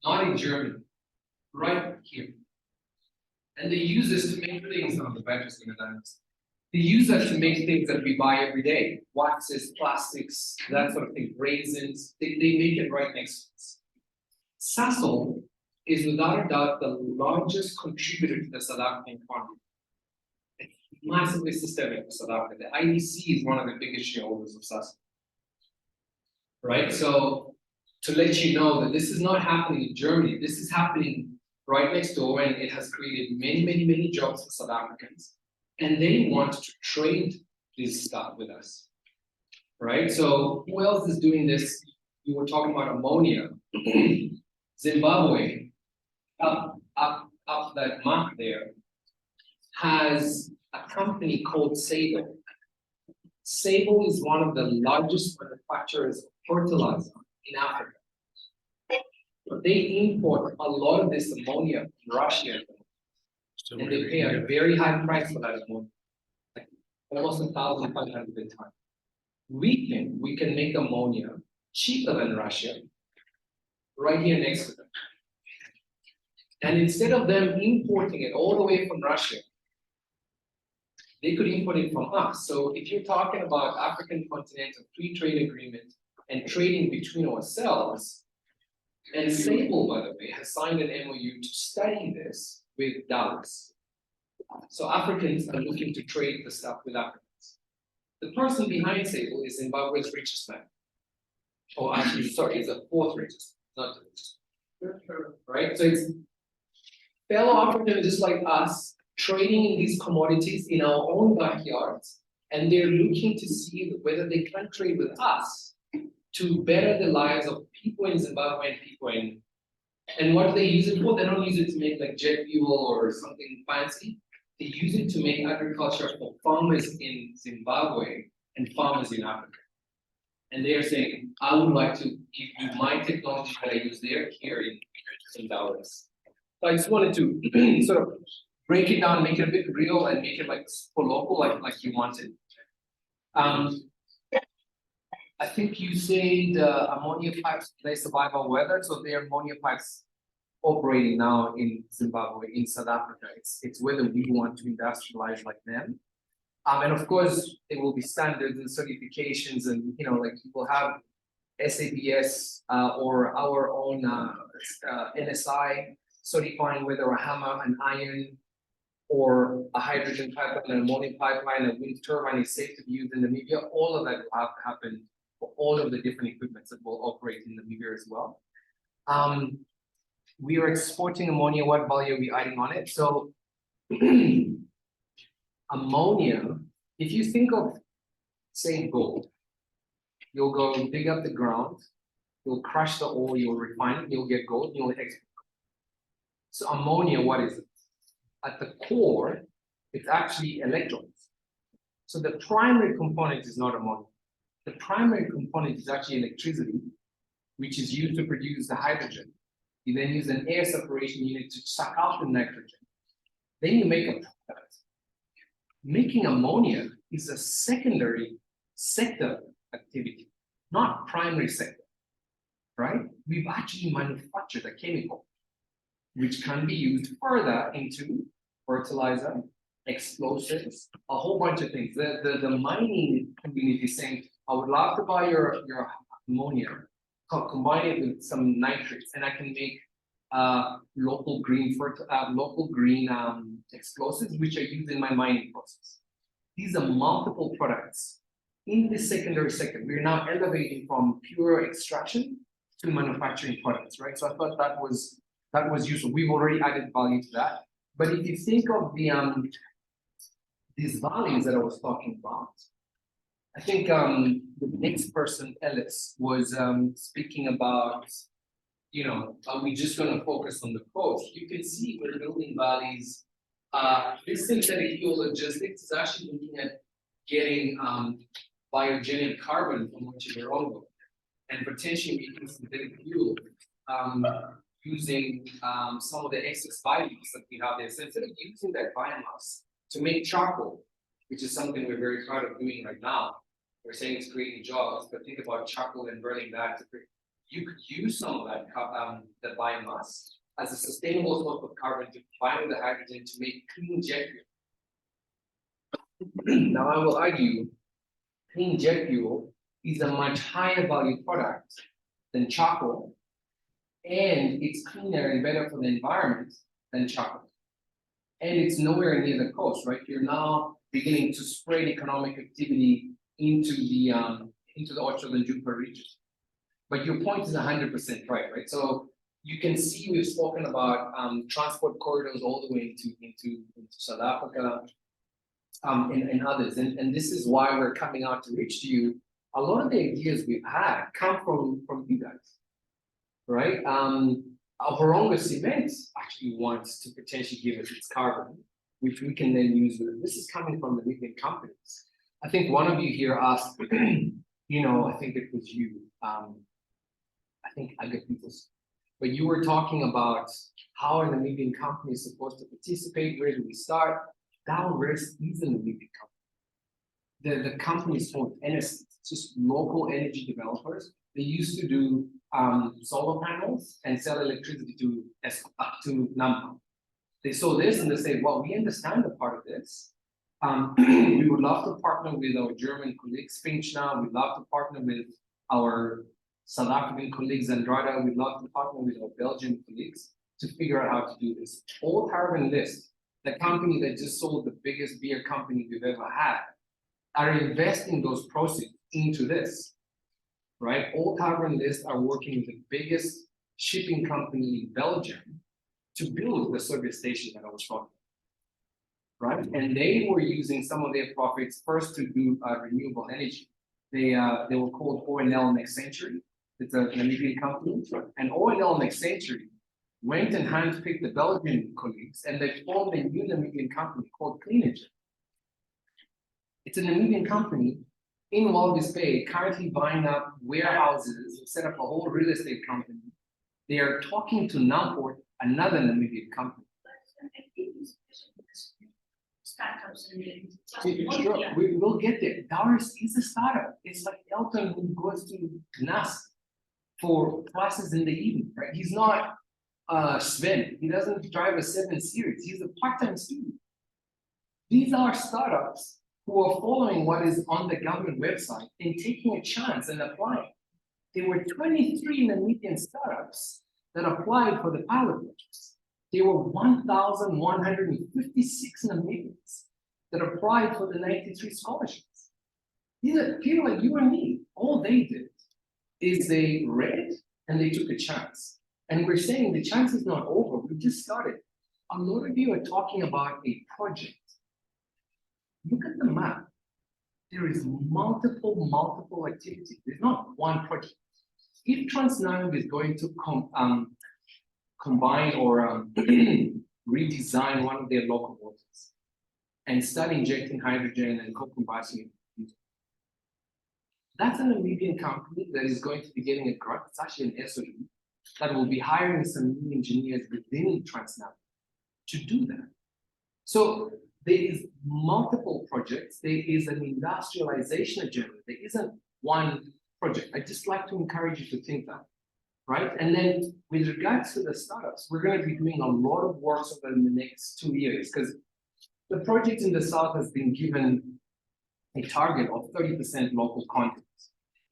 not in Germany, right here. And they use this to make things on the batteries in the dynamics. They use that to make things that we buy every day, waxes, plastics, that sort of thing, raisins. They make it right next to us. Sasol is without a doubt the largest contributor to the South African economy. It's massively systemic for South Africa. The IDC is one of the biggest shareholders of Sasol. Right? So to let you know that this is not happening in Germany, this is happening right next door, and it has created many, many, many jobs for South Africans. And they want to trade this stuff with us. Right? So who else is doing this? You were talking about ammonia. Zimbabwe, up that map there, has a company called Sable. Sable is one of the largest manufacturers of fertilizer in Africa. They import a lot of this ammonia from Russia, and they pay a very high price for that ammonia, like almost 1,500 a ton. We can make ammonia cheaper than Russia, right here next to them. And instead of them importing it all the way from Russia, they could import it from us. So if you're talking about African continental free trade agreement and trading between ourselves, and Sable, by the way, has signed an MOU to study this with Dallas. So Africans are looking to trade the stuff with Africans. The person behind Sable is Zimbabwe's richest man. Oh, actually, sorry, he's the fourth richest, not the richest. Right? So it's fellow Africans just like us trading in these commodities in our own backyards, and they're looking to see whether they can trade with us to better the lives of people in Zimbabwe and people in. And what do they use it for? They don't use it to make like jet fuel or something fancy. They use it to make agriculture for farmers in Zimbabwe and farmers in Africa. And they are saying, I would like to give you my technology that I use there here in Dallas. So I just wanted to sort of break it down, make it a bit real, and make it like for local, like you wanted. I think you said ammonia pipes, they survive our weather, so there are ammonia pipes operating now in Zimbabwe, in South Africa. It's whether we want to industrialize like them. And of course, there will be standards and certifications, and like we'll have SABS or our own NSI certifying whether a hammer, an iron, or a hydrogen pipeline, an ammonia pipeline, a wind turbine is safe to be used in Namibia. All of that will have to happen for all of the different equipments that will operate in Namibia as well. We are exporting ammonia. What value are we adding on it? So ammonia, if you think of, say, gold, you'll go dig up the ground, you'll crush the ore, you'll refine it, you'll get gold, you'll export. So ammonia, what is it? At the core, it's actually electrons. So the primary component is not ammonia. The primary component is actually electricity, which is used to produce the hydrogen. You then use an air separation unit to suck out the nitrogen. then you make a product. Making ammonia is a secondary sector activity, not primary sector, right? We've actually manufactured a chemical which can be used further into fertilizer, explosives, a whole bunch of things. The mining community is saying, I would love to buy your ammonia, combine it with some nitrates, and I can make local green explosives which are used in my mining process. These are multiple products in the secondary sector. We're now elevating from pure extraction to manufacturing products, right? So I thought that was useful. We've already added value to that. But if you think of the these values that I was talking about, I think the next person, Ellis, was speaking about, you know, are we just going to focus on the coast? You can see we're building valleys. This synthetic fuel logistics is actually looking at getting biogenic carbon from Mochilerongo and potentially making synthetic fuel using some of the excess biomass that we have there. So instead of using that biomass to make charcoal, which is something we're very proud of doing right now, we're saying it's creating jobs, but think about charcoal and burning that to create. You could use some of that the biomass as a sustainable source of carbon to combine with the hydrogen to make clean jet fuel. Now I will argue, clean jet fuel is a much higher value product than charcoal, and it's cleaner and better for the environment than charcoal. And it's nowhere near the coast, right? You're now beginning to spread economic activity into the Orchard and Jupiter region. But your point is 100% right? So you can see we've spoken about transport corridors all the way into South Africa and others. And this is why we're coming out to reach to you. A lot of the ideas we've had come from you guys, right? Horonga Cement actually wants to potentially give us its carbon, which we can then use. This is coming from the Namibian companies. I think one of you here asked, you know, I think it was you, I think Agapitos, but you were talking about how a Namibian company is supposed to participate, where do we start? Downrisk is a Namibian company. The company is called NS, it's just local energy developers. They used to do solar panels and sell electricity to Namibia. They saw this and they say, well, we understand a part of this. We would love to partner with our German colleagues, Finchner. We'd love to partner with our South African colleagues, Andrada. We'd love to partner with our Belgian colleagues to figure out how to do this. Old Carbon List, the company that just sold the biggest beer company we've ever had, are investing those proceeds into this, right? Old Carbon List are working with the biggest shipping company in Belgium to build the service station that I was talking about, right? And they were using some of their profits first to do renewable energy. They were called ONL Next Century. It's a Namibian company, and ONL Next Century went and handpicked the Belgian colleagues, and they formed a new Namibian company called Clean Energy. It's a Namibian company in Walvis Bay, currently buying up warehouses, set up a whole real estate company. They are talking to Namport, another Namibian company. Startups and Sure, we will get there. Doris is a startup. It's like Elton who goes to NAS for classes in the evening, right? He's not Sven. He doesn't drive a 7 Series. He's a part-time student. These are startups who are following what is on the government website and taking a chance and applying. There were 23 Namibian startups that applied for the pilot projects. There were 1,156 Namibians that applied for the 93 scholarships. These are people like you and me. All they did is they read and they took a chance. And we're saying the chance is not over. We just started. A lot of you are talking about a project. Look at the map. There is multiple activities. There's not one project. If TransNamib is going to combine or redesign one of their locomotives and start injecting hydrogen and co-combustion, that's a Namibian company that is going to be getting a grant. It's actually an SOE that will be hiring some new engineers within TransNamib to do that. So there is multiple projects, there is an industrialization agenda, there isn't one project. I just like to encourage you to think that, right? And then with regards to the startups, we're going to be doing a lot of work over the next 2 years, because the project in the South has been given a target of 30% local content,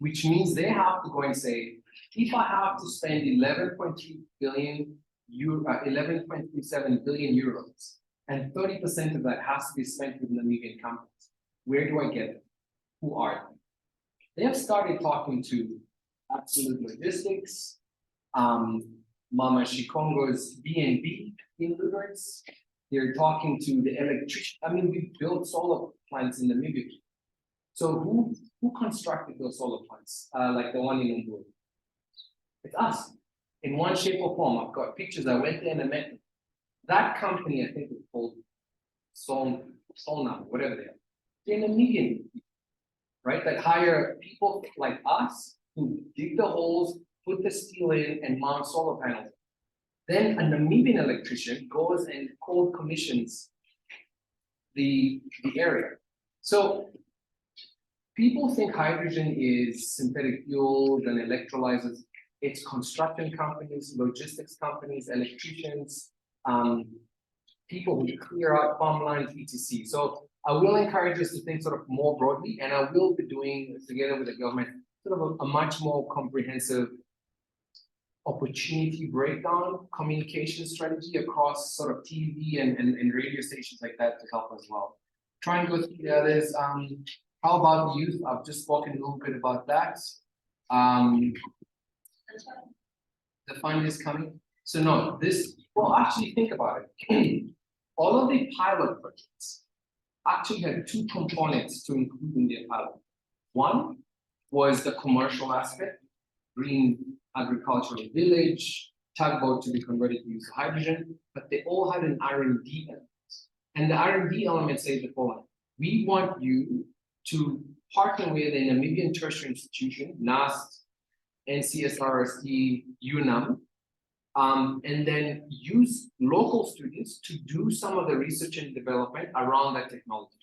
which means they have to go and say, if I have to spend 11.3 billion euro, 11.37 billion euros, and 30% of that has to be spent with Namibian companies, where do I get them? Who are they? They have started talking to Absolute Logistics, Mama Shikongo's B&B in Lüderitz. They're talking to the electrician. I mean, we built solar plants in Namibia. So who constructed those solar plants, like the one in Umbu? It's us, in one shape or form. I've got pictures. I went there and I met them. That company, I think it's called Solna, whatever they are. They're Namibian, right? That hire people like us who dig the holes, put the steel in, and mount solar panels. Then a Namibian electrician goes and cold commissions the area. So people think hydrogen is synthetic fuels and electrolyzers. It's construction companies, logistics companies, electricians, people who clear out farm lines, etc. So I will encourage us to think sort of more broadly, and I will be doing, together with the government, sort of a much more comprehensive opportunity breakdown communication strategy across sort of TV and radio stations like that to help as well. Try and go through the others. How about youth? I've just spoken a little bit about that. The fund is coming. So no, this, well, actually think about it. All of the pilot projects actually had two components to include in their pilot. One was the commercial aspect, green agricultural village, tugboat to be converted to use hydrogen, but they all had an R&D element. And the R&D element says the following: we want you to partner with a Namibian tertiary institution, NAST, NCSRST, UNAM, and then use local students to do some of the research and development around that technology.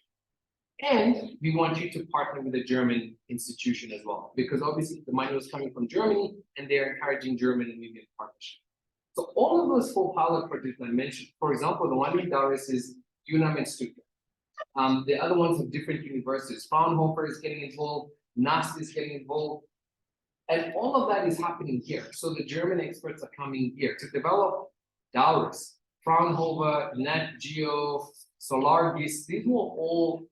And we want you to partner with a German institution as well, because obviously the money was coming from Germany and they're encouraging German and Namibian partnership. So all of those 4 pilot projects I mentioned, for example, the one in Dallas is UNAM and Stuttgart. The other ones have different universities. Fraunhofer is getting involved, NAST is getting involved. And all of that is happening here. So the German experts are coming here to develop Dallas, Fraunhofer, Nat Geo, Solaris. These were all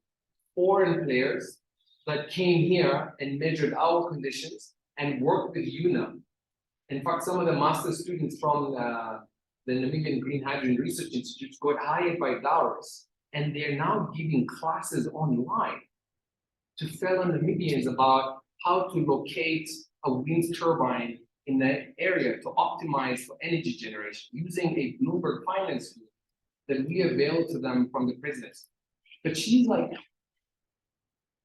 foreign players that came here and measured our conditions and worked with UNAM. In fact, some of the master students from the Namibian Green Hydrogen Research Institute got hired by Dallas, and they're now giving classes online to fellow Namibians about how to locate a wind turbine in that area to optimize for energy generation using a Bloomberg finance tool that we avail to them from the presidency. But she's like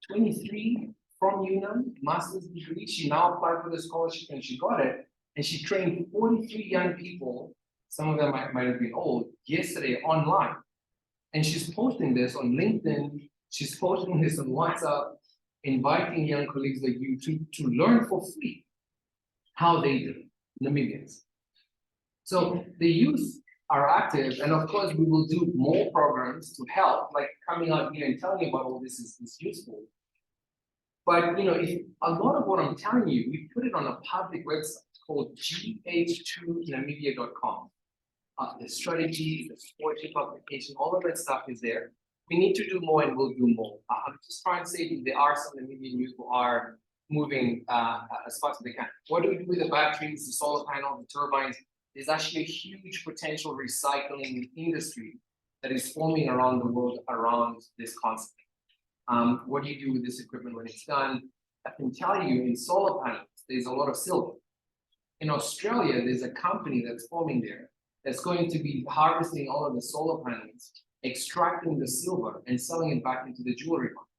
23 from UNAM, master's degree. She now applied for the scholarship and she got it. And she trained 43 young people, some of them might have been old, yesterday online. And she's posting this on LinkedIn. She's posting this on WhatsApp, inviting young colleagues like you to learn for free how they do, Namibians. So the youth are active, and of course we will do more programs to help, like coming out here and telling you about all this is useful. But you know, if a lot of what I'm telling you, we put it on a public website called gh2namibia.com. The strategy, the supportive publication, all of that stuff is there. We need to do more and we'll do more. I'm just trying to say that there are some Namibian youth who are moving as fast as they can. What do we do with the batteries, the solar panels, the turbines? There's actually a huge potential recycling industry that is forming around the world around this concept. What do you do with this equipment when it's done? I can tell you in solar panels, there's a lot of silver. In Australia, there's a company that's forming there that's going to be harvesting all of the solar panels, extracting the silver and selling it back into the jewelry market.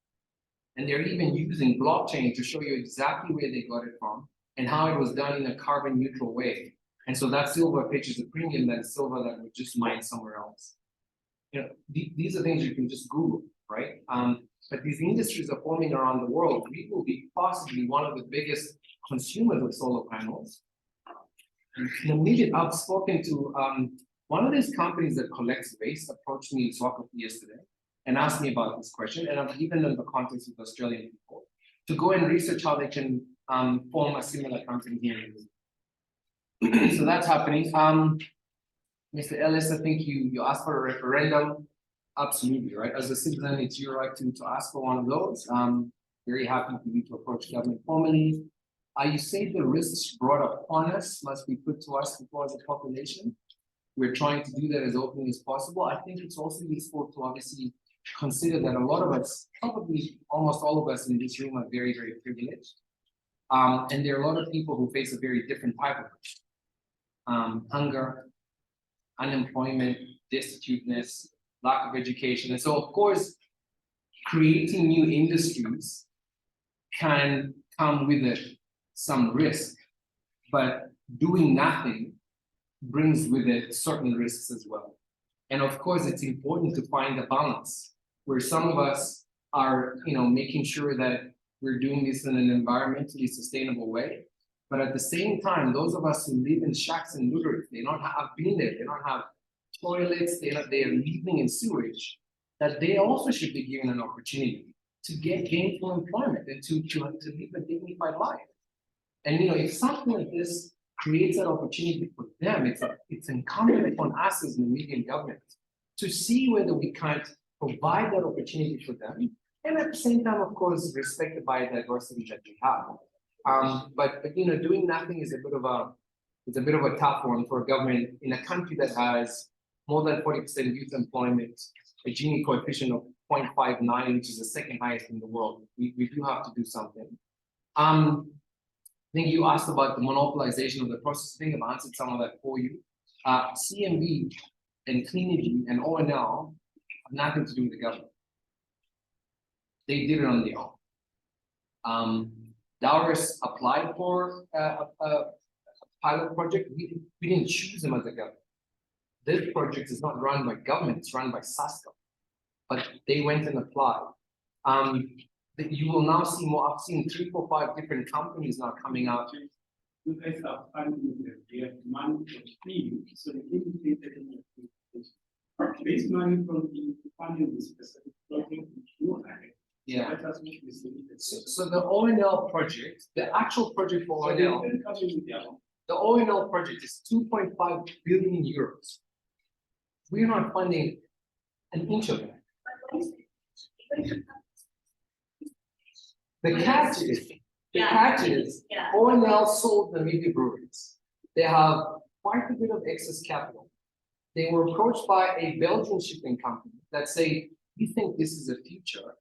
And they're even using blockchain to show you exactly where they got it from and how it was done in a carbon neutral way. And so that silver pitches a premium than silver that was just mined somewhere else. these are things you can just Google, right? But these industries are forming around the world. We will be possibly one of the biggest consumers of solar panels. Namibia, I've spoken to one of these companies that collects waste approached me in Swakopmund yesterday and asked me about this question, and I've given them the context with Australian people to go and research how they can form a similar company here in Namibia. So that's happening. Mr. Ellis, I think you asked for a referendum. Absolutely, right? As a citizen, it's your right to ask for one of those. Very happy for you to approach government formally. You say the risks brought upon us must be put to us before as a population. We're trying to do that as openly as possible. I think it's also useful to obviously consider that a lot of us, probably almost all of us in this room, are very, very privileged. And there are a lot of people who face a very different type of risk. Hunger, unemployment, destituteness, lack of education. And so, of course, creating new industries can come with it some risk, but doing nothing brings with it certain risks as well. And of course, it's important to find a balance where some of us are, making sure that we're doing this in an environmentally sustainable way. But at the same time, those of us who live in shacks and lutteries, they don't have been there, they don't have toilets, they are living in sewage, that they also should be given an opportunity to get gainful employment and to live a dignified life. And if something like this creates an opportunity for them, it's incumbent upon us as the Namibian government to see whether we can't provide that opportunity for them, and at the same time, of course, respect the biodiversity that we have. But doing nothing is a bit of a tough one for a government in a country that has more than 40% youth employment, a Gini coefficient of 0.59, which is the second highest in the world. We do have to do something. I think you asked about the monopolization of the process. I think I've answered some of that for you. CMB and Clean Energy and ONL have nothing to do with the government. They did it on their own. Dowris applied for a pilot project. We didn't choose them as a government. This project is not run by government, it's run by SASCO. But they went and applied. You will now see more. I've seen 3, 4, 5 different companies now coming out. You guys are funding them, they have money from free, so they didn't pay the application. This money from the funding this specific project, which you have. Yeah. Let us make this. So the ONL project, the actual project for ONL, the ONL project is 2.5 billion euros. We're not funding an inch of that. The catch is, ONL sold Namibia breweries. They have quite a bit of excess capital. They were approached by a Belgian shipping company that say, we think this is a future.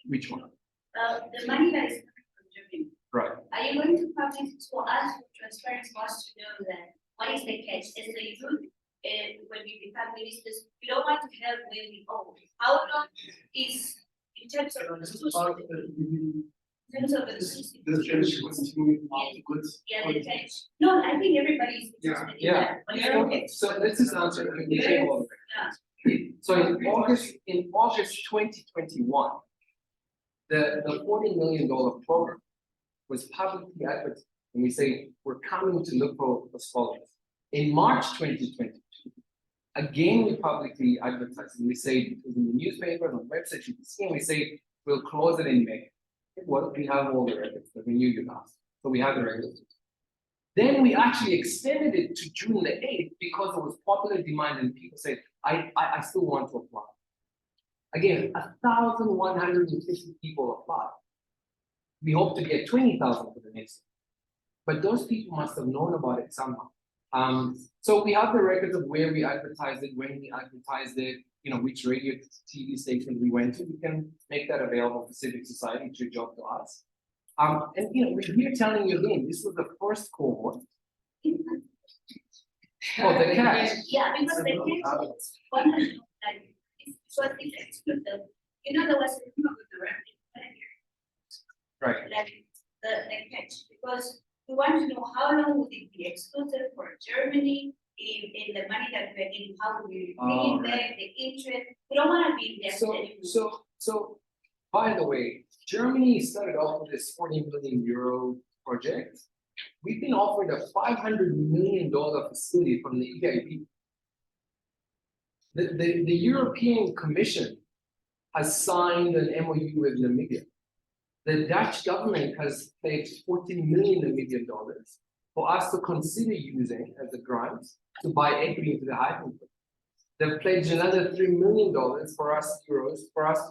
Which one? The money that is coming from Germany. Right. Are you going to publish for us, for transparency, for us to know that what is the catch? As the youth, when we become ministers, we don't want to have where we own. How long is in terms of This is part of the. in terms of the This transition was continuing on the goods. yeah, the catch? No, I think everybody's interested in that. When you're- Okay, so let's just answer. So in August 2021, the $40 million program was publicly advertised, and we say we're coming to look for scholars. In March 2022, again we publicly advertised, and we say it was in the newspaper, on the website, you can see, and we say we'll close it in May. It was, we have all the records, but we knew you'd ask, so we have the records. Then we actually extended it to June the 8th because it was popular demand, and people said, I still want to apply. Again, 1,150 people applied. We hope to get 20,000 for the next one. But those people must have known about it somehow. So we have the records of where we advertised it, when we advertised it, which radio TV station we went to. We can make that available for Civic Society. It's your job to ask. And we're here telling you again, this was the first cohort. Oh, the catch. Yeah, because the catch is one of the, like, it's what is exclusive. There was a problem with the revenue. Right. Like the catch, because we want to know how long would it be exclusive for Germany, in the money that we're getting, how do we reinvest the interest? We don't wanna be invested anymore. So, by the way, Germany started off with this 40 million euro project. We've been offered a $500 million facility from the EIB. The European Commission has signed an MOU with Namibia. The Dutch government has pledged 14 million Namibian dollars for us to consider using as a grant to buy equity into the hydrogen. They've pledged another $3 million for us to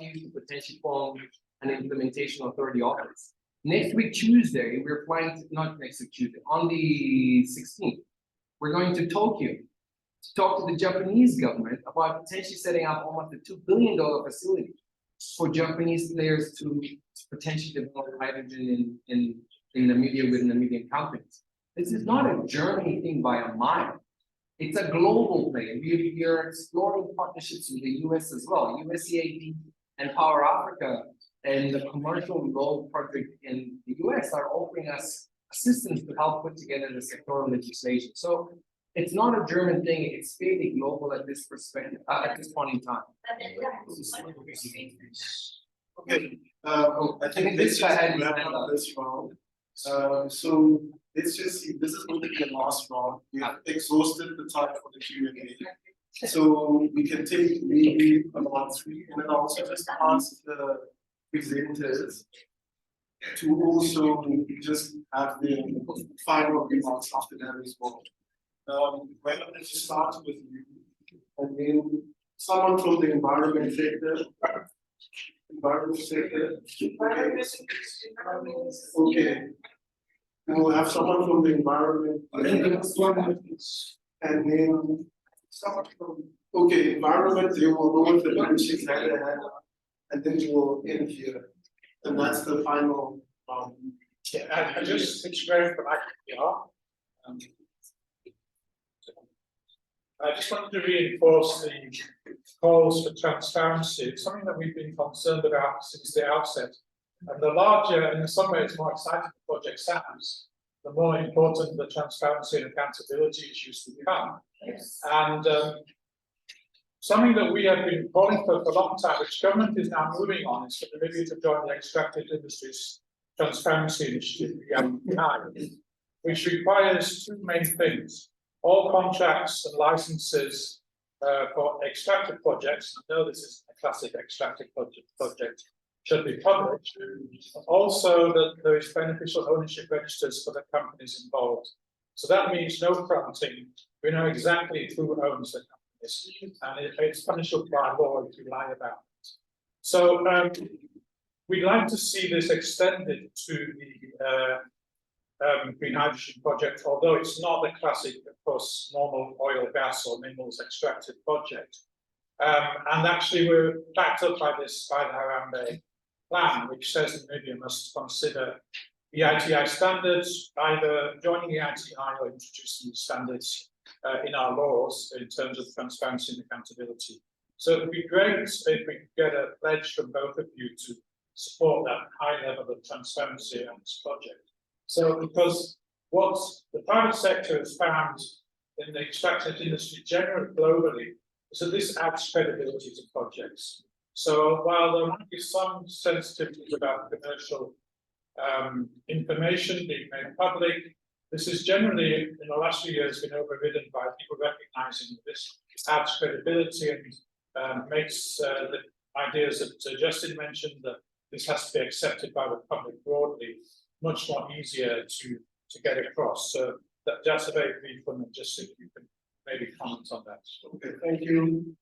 use to potentially form an implementation authority office. Next week, Tuesday, we're flying to, not next week, Tuesday, on the 16th, we're going to Tokyo to talk to the Japanese government about potentially setting up almost a $2 billion facility for Japanese players to potentially develop hydrogen in Namibia with Namibian companies. This is not a Germany thing by a mile. It's a global play. We are exploring partnerships with the US as well. USAID and Power Africa and the commercial road project in the US are offering us assistance to help put together the sectoral legislation. So it's not a German thing, it's fairly global at this perspective, at this point in time. Okay, I think let's just wrap up this round. So let's just see, this is going to be the last round. We have exhausted the time for the Q&A. So we can take maybe about 3, and then also just ask the presenters to also just have the final remarks after that as well. Well, let's just start with you, and then someone from the environment sector. Okay. We'll have someone from the environment. And then someone from, okay, environment, they will go with the benches hand in hand, and then we will end here. And that's the final. Yeah, I just explained from IPR. I just wanted to reinforce the calls for transparency. It's something that we've been concerned about since the outset. And the larger, and in some ways more exciting the project sounds, the more important the transparency and accountability issues become. Yes. And something that we have been calling for a long time, which government is now moving on, is for Namibia to join the Extractive Industries Transparency Initiative, which requires 2 main things. All contracts and licenses for extractive projects, I know this is a classic extractive project, should be published. Also that there is beneficial ownership registers for the companies involved. So that means no fronting. We know exactly who owns the companies, and it's punishable by law if you lie about it. So we'd like to see this extended to the green hydrogen project, although it's not the classic, of course, normal oil, gas, or minerals extracted project. And actually, we're backed up by this, by the Harambe plan, which says Namibia must consider the ITI standards, either joining the ITI or introducing the standards in our laws in terms of transparency and accountability. So it would be great if we could get a pledge from both of you to support that high level of transparency on this project. So, because what the private sector has found in the extractive industry generally globally is that this adds credibility to projects. So while there might be some sensitivities about commercial information being made public, this is generally in the last few years been overridden by people recognizing that this adds credibility and makes the ideas that Justin mentioned, that this has to be accepted by the public broadly, much more easier to get across. So that's a very brief one, and just if you can maybe comment on that. Okay, thank you.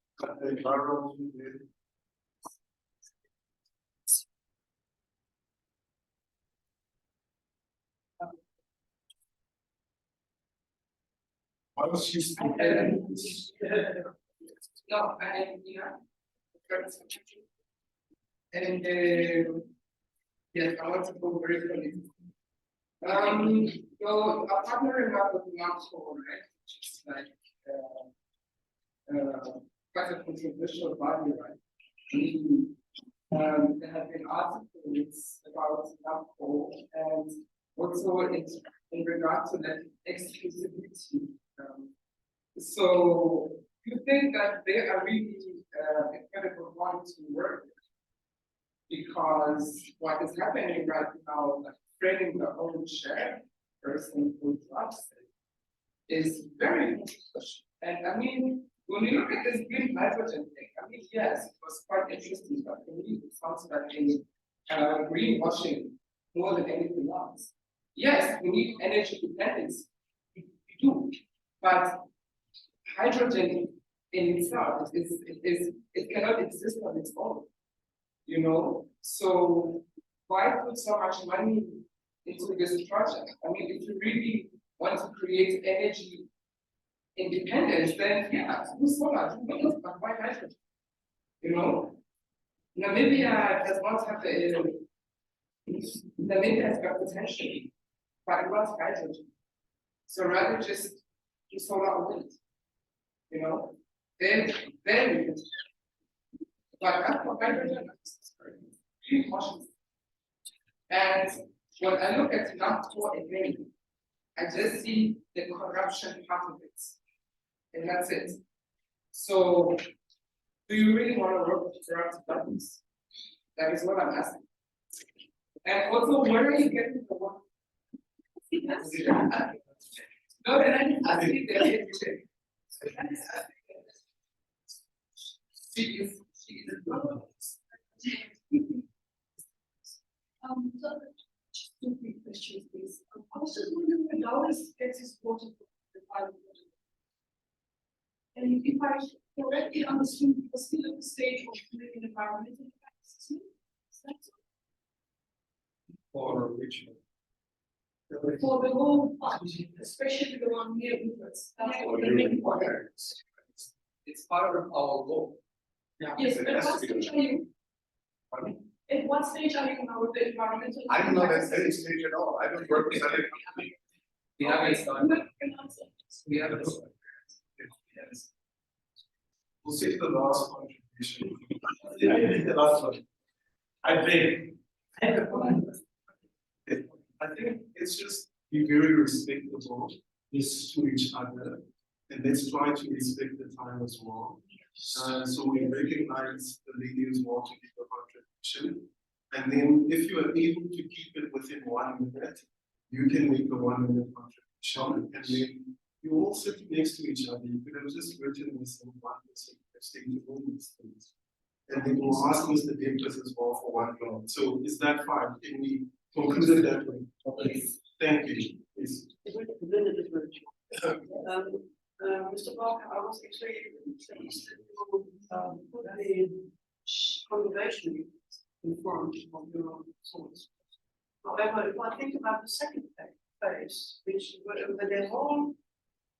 No, and yes, I want to go very quickly. So our partnering up with NAMSO, right, which is like quite a controversial body, right? There have been articles about NAMSO, and also in regard to that exclusivity. So you think that they are really incredible ones to work with? Because what is happening right now, like trading the own share person who drops it, is very push. And I mean, when you look at this green hydrogen thing, I mean, yes, it was quite interesting, but for me, it sounds like a greenwashing more than anything else. Yes, we need energy independence, we do, but hydrogen in itself it cannot exist on its own, you know? So why put so much money into this project? I mean, if you really want to create energy independence, then yeah, do solar, do wind, but why hydrogen? You know? Namibia does not have Namibia has got potential, but it wants hydrogen. So rather just do solar or wind. You know, then we can. But as for hydrogen, it's really cautious. And when I look at NAFTA again, I just see the corruption part of it. And that's it. So, do you really want to work with corrupt governments? That is what I'm asking. And also, where are you getting the one? No, then I didn't ask you the she is two quick questions, please. I was just wondering when dollars gets his water from the pilot project. And if I correctly understood, it was still at the stage of doing an environmental impact assessment. Is that so? For which? For the whole part, especially the one near rivers. That's what the main part. It's part of our goal. Yes, but at what stage are you? At what stage are you now with the environmental? I'm not at any stage at all. I don't represent it. We haven't started. Can answer. We haven't started. Yes. We'll take the last contribution. The last one. I think. I think it's just be very respectable just to each other, and let's try to respect the time as well. So we recognize the lady as well to give a contribution, and then if you are able to keep it within 1 minute, you can make the 1 minute contribution, and then you all sit next to each other. You could have just written this in one person, stated all these things, and then we'll ask Mr. Davis as well for 1 minute. So is that fine? Can we conclude it that way? Okay. Thank you. Yes. Mr. Parker, I was actually pleased that you put the conservation in front of your source. However, if I think about the second phase, which where the whole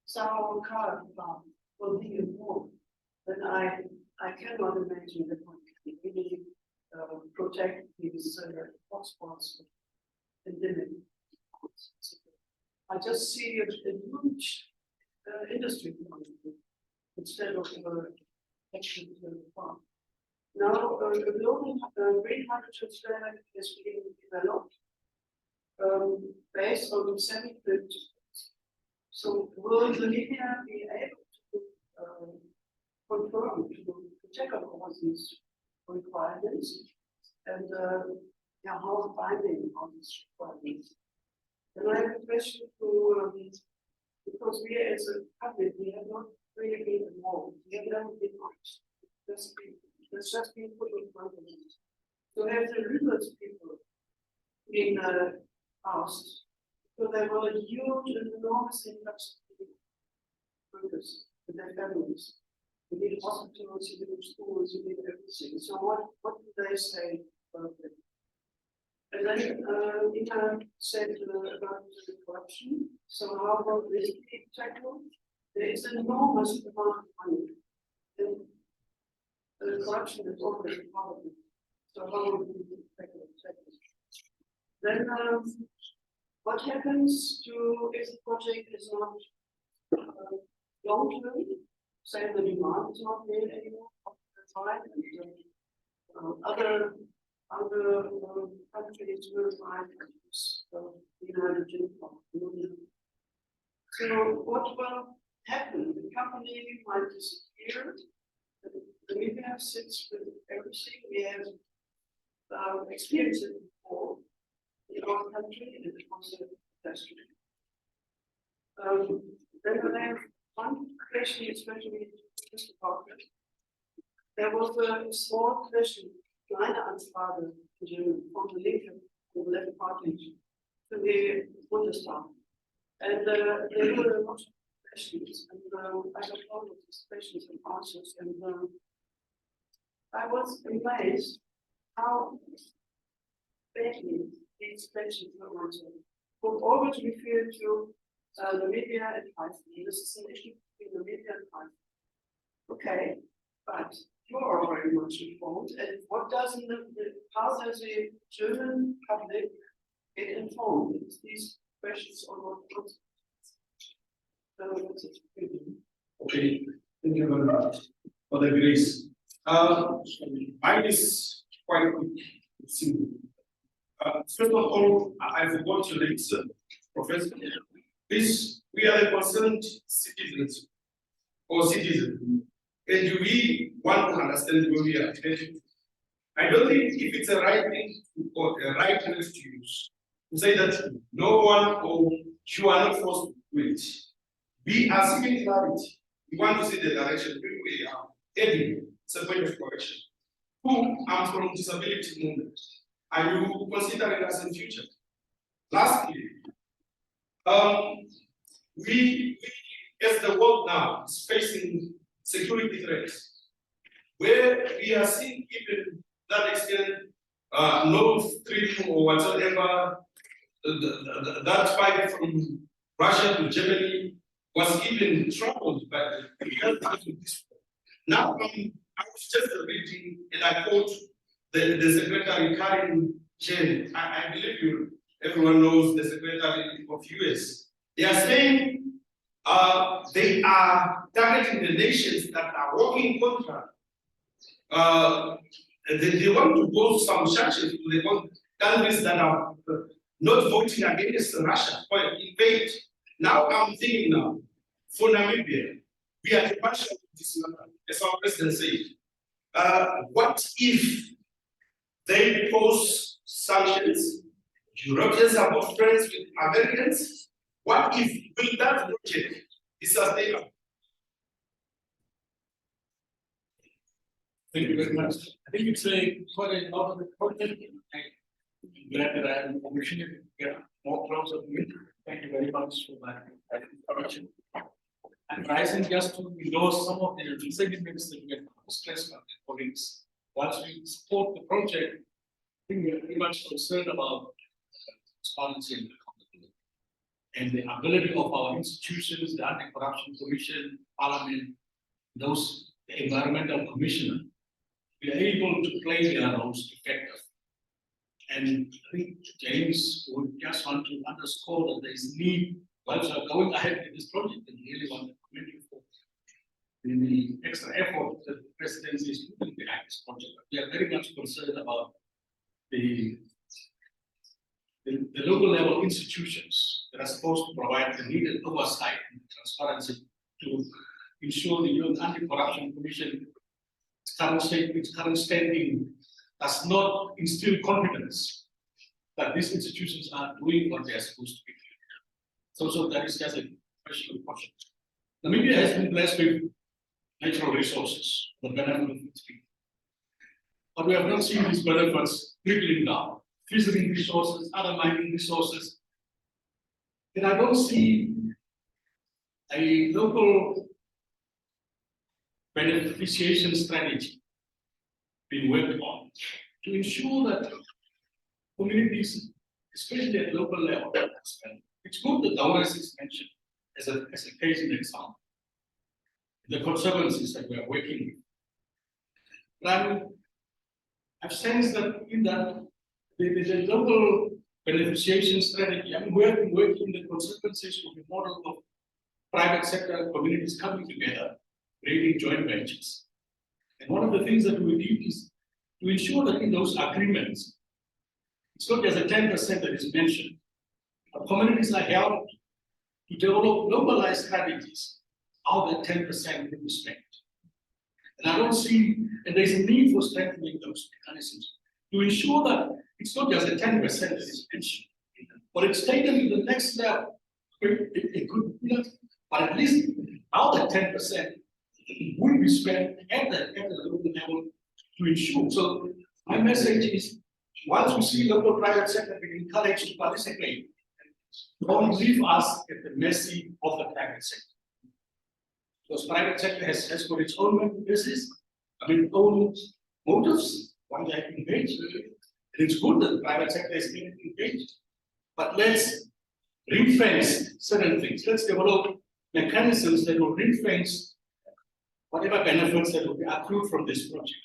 sour carbon plant will be involved, then I cannot imagine that one can really protect these hotspots and limit. I just see a huge industry instead of action to the farm. Now, a global green hydrogen strategy is being developed based on semi-fluid. So, will Namibia be able to confirm to check on all these requirements and how binding on these requirements? And I have a question to because we as a public, we have not really been involved. We have never been asked. That's just been put in front of us. So have the rivers people been asked? So there were a huge and enormous influx of workers and their families. We need hospitals, you need schools, you need everything. So what do they say about it? And then Ina said about the corruption. So how will this be tackled? There is an enormous amount of money. And the corruption is already part of it. So how will we tackle it? Then what happens to if the project is not long term? Say the demand is not there anymore of the time, and other countries will find hydrogen from. So what will happen? The company might disappear. Namibia sits with everything we have experienced it before in our country, and it was a catastrophe. Then I have one question, especially to Mr. Parker. There was a small question, kleine Anfrage von der Linken, von the left party, to the Bundestag. And there were a lot of questions, and I got all of these questions and answers, and I was amazed how badly these questions were answered. From always referred to Namibia and Iceland. This is an issue between Namibia and Iceland. Okay, but you are very much informed, and what doesn't how does the German public get informed? It's these questions or not? Okay, thank you very much for the grace. Mine is quite quick. Simple. First of all, I forgot to listen, Professor. This, we are the concerned citizens or citizens, and we want to understand where we are headed. I don't think if it's a right thing or a right place to use to say that no one or you are not forced to do it. We are seeking clarity. We want to see the direction where we are heading. It's a point of correction. Who I'm from disability movement. Are you considering us in future? Lastly, we as the world now is facing security threats, where we are seeing even that extent, Nord Stream or whatsoever, that fight from Russia to Germany was even troubled by this. Now, I was just reading and I quote the Secretary Karen Chen. I believe everyone knows the Secretary of US. They are saying they are targeting the nations that are working contra. They want to pose some sanctions to the countries that are not voting against Russia or invade. Now I'm thinking now, for Namibia, we are partial to this matter, as our president said. What if they pose sanctions? Europeans are both friends with Americans. What if will that project be sustainable? Thank you very much. I think it's quite a lot of the project. I'm glad that I have an opportunity to get more close of you. Thank you very much for that introduction. And rising just to endorse some of the sentiments that we have stressed on the colleagues. Once we support the project, I think we are very much concerned about transparency and accountability. And the ability of our institutions, the Anti-Corruption Commission, Parliament, those, the Environmental Commissioner, we are able to play their roles effectively. And I think James would just want to underscore that there is need, while we are going ahead with this project, and really want to commend you for the extra effort that the presidency is putting behind this project. We are very much concerned about the local level institutions that are supposed to provide the needed oversight and transparency to ensure the Anti-Corruption Commission, its current standing does not instill confidence that these institutions are doing what they are supposed to be doing. So that is just a question of caution. Namibia has been blessed with natural resources, the benefit of its people. But we have not seen these benefits trickling down. Fishery resources, other mining resources. And I don't see a local beneficiation strategy being worked on to ensure that communities, especially at local level, it's good that Doris is mentioned as a case in example. The conservancies that we are working with. But I've sensed that in that the local beneficiation strategy, I'm working the conservancies with the model of private sector communities coming together, creating joint ventures. And one of the things that we did is to ensure that in those agreements, it's not just a 10% that is mentioned, but communities are helped to develop localized strategies how that 10% will be spent. And I don't see, and there's a need for strengthening those mechanisms to ensure that it's not just a 10% that is mentioned, but it's taken to the next level. It could be that, but at least how that 10% will be spent at the local level to ensure. So my message is, once we see local private sector being encouraged to participate, don't leave us at the mercy of the private sector. Because private sector has got its own business, own motives, why they have engaged. It's good that the private sector is being engaged, but let's ring-fence certain things. Let's develop mechanisms that will ring-fence whatever benefits that will be accrued from this project,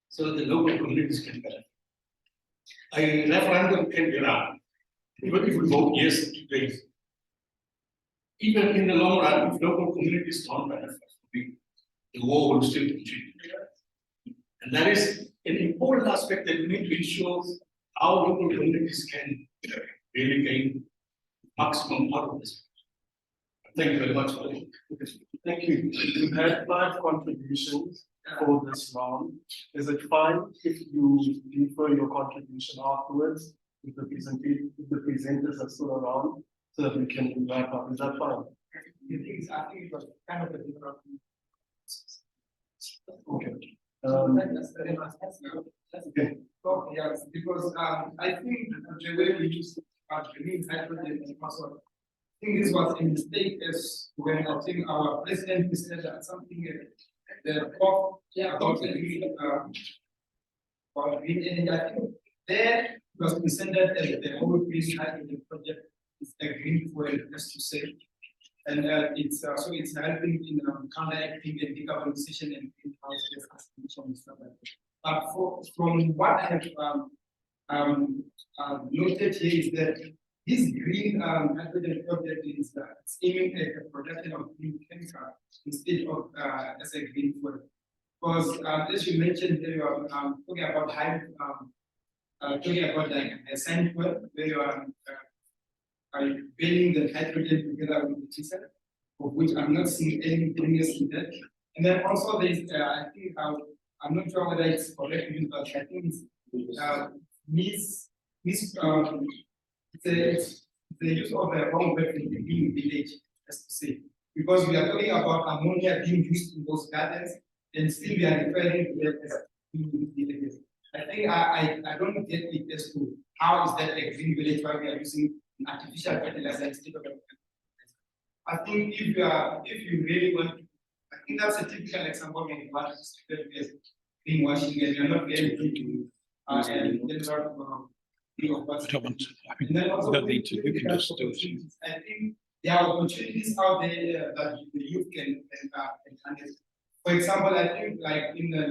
so that the local communities can benefit. A referendum can be run, even if we vote yes today. Even in the long run, if local communities don't benefit, the war will still continue. And that is an important aspect that we need to ensure our local communities can really gain maximum out of this. Thank you very much for it. Thank you. We've had 5 contributions for this round. Is it fine if you defer your contribution afterwards, if the presenters are still around, so that we can wrap up? Is that fine? I think it was kind of a different. Okay. Okay. Oh, yes, because I think the way we use green hydrogen and also, I think this was a mistake as when I think our president said that something the COP about the green energy. I think there was presented as the whole green hydrogen project is a green fuel, as to say. And it's so it's helping in counteracting the decarbonization and greenhouse gas emissions and stuff like that. But from what I have noted here is that this green hydrogen project is aiming at the production of green chemical instead of as a green fuel. Because as you mentioned, you are talking about like a sand fuel, where you are burning the hydrogen together with the diesel, of which I'm not seeing any in that. And then also there's, I think, I'm not sure whether it's correct, but I think it's the use of the wrong word in the green village, as to say, because we are talking about ammonia being used in those gardens, and still we are referring to them as green villages. I think I don't get it as to how is that a green village while we are using artificial fertilizer instead of. I think if you really want to, I think that's a typical example of what is referred to as greenwashing, and you're not getting into I don't need to. We can just do it. I think there are opportunities out there that the youth can handle. For example, I think like in the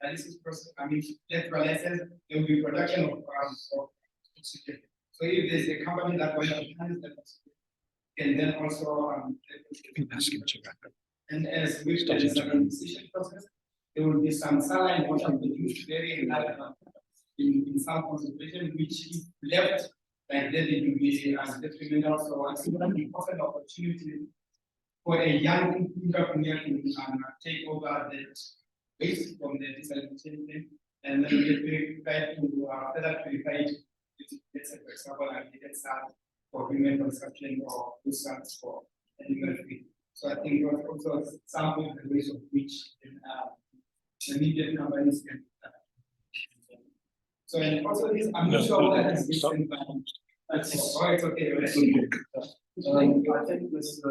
dialysis process, electrolysis, there will be production of oxygen. So if there's a company that will enhance that, can then also and as with the decision process, there will be some saline water produced very high in some concentration, which if left like that, it will be detrimental. So I think that will offer an opportunity for a young entrepreneur to take over the waste from the desalination and then we try to further purify it. Let's say, for example, like start for human consumption or food starts for animal feed. So I think also some of the ways of which Namibian companies can. So and also this, I'm not sure that is different. It's okay. I think this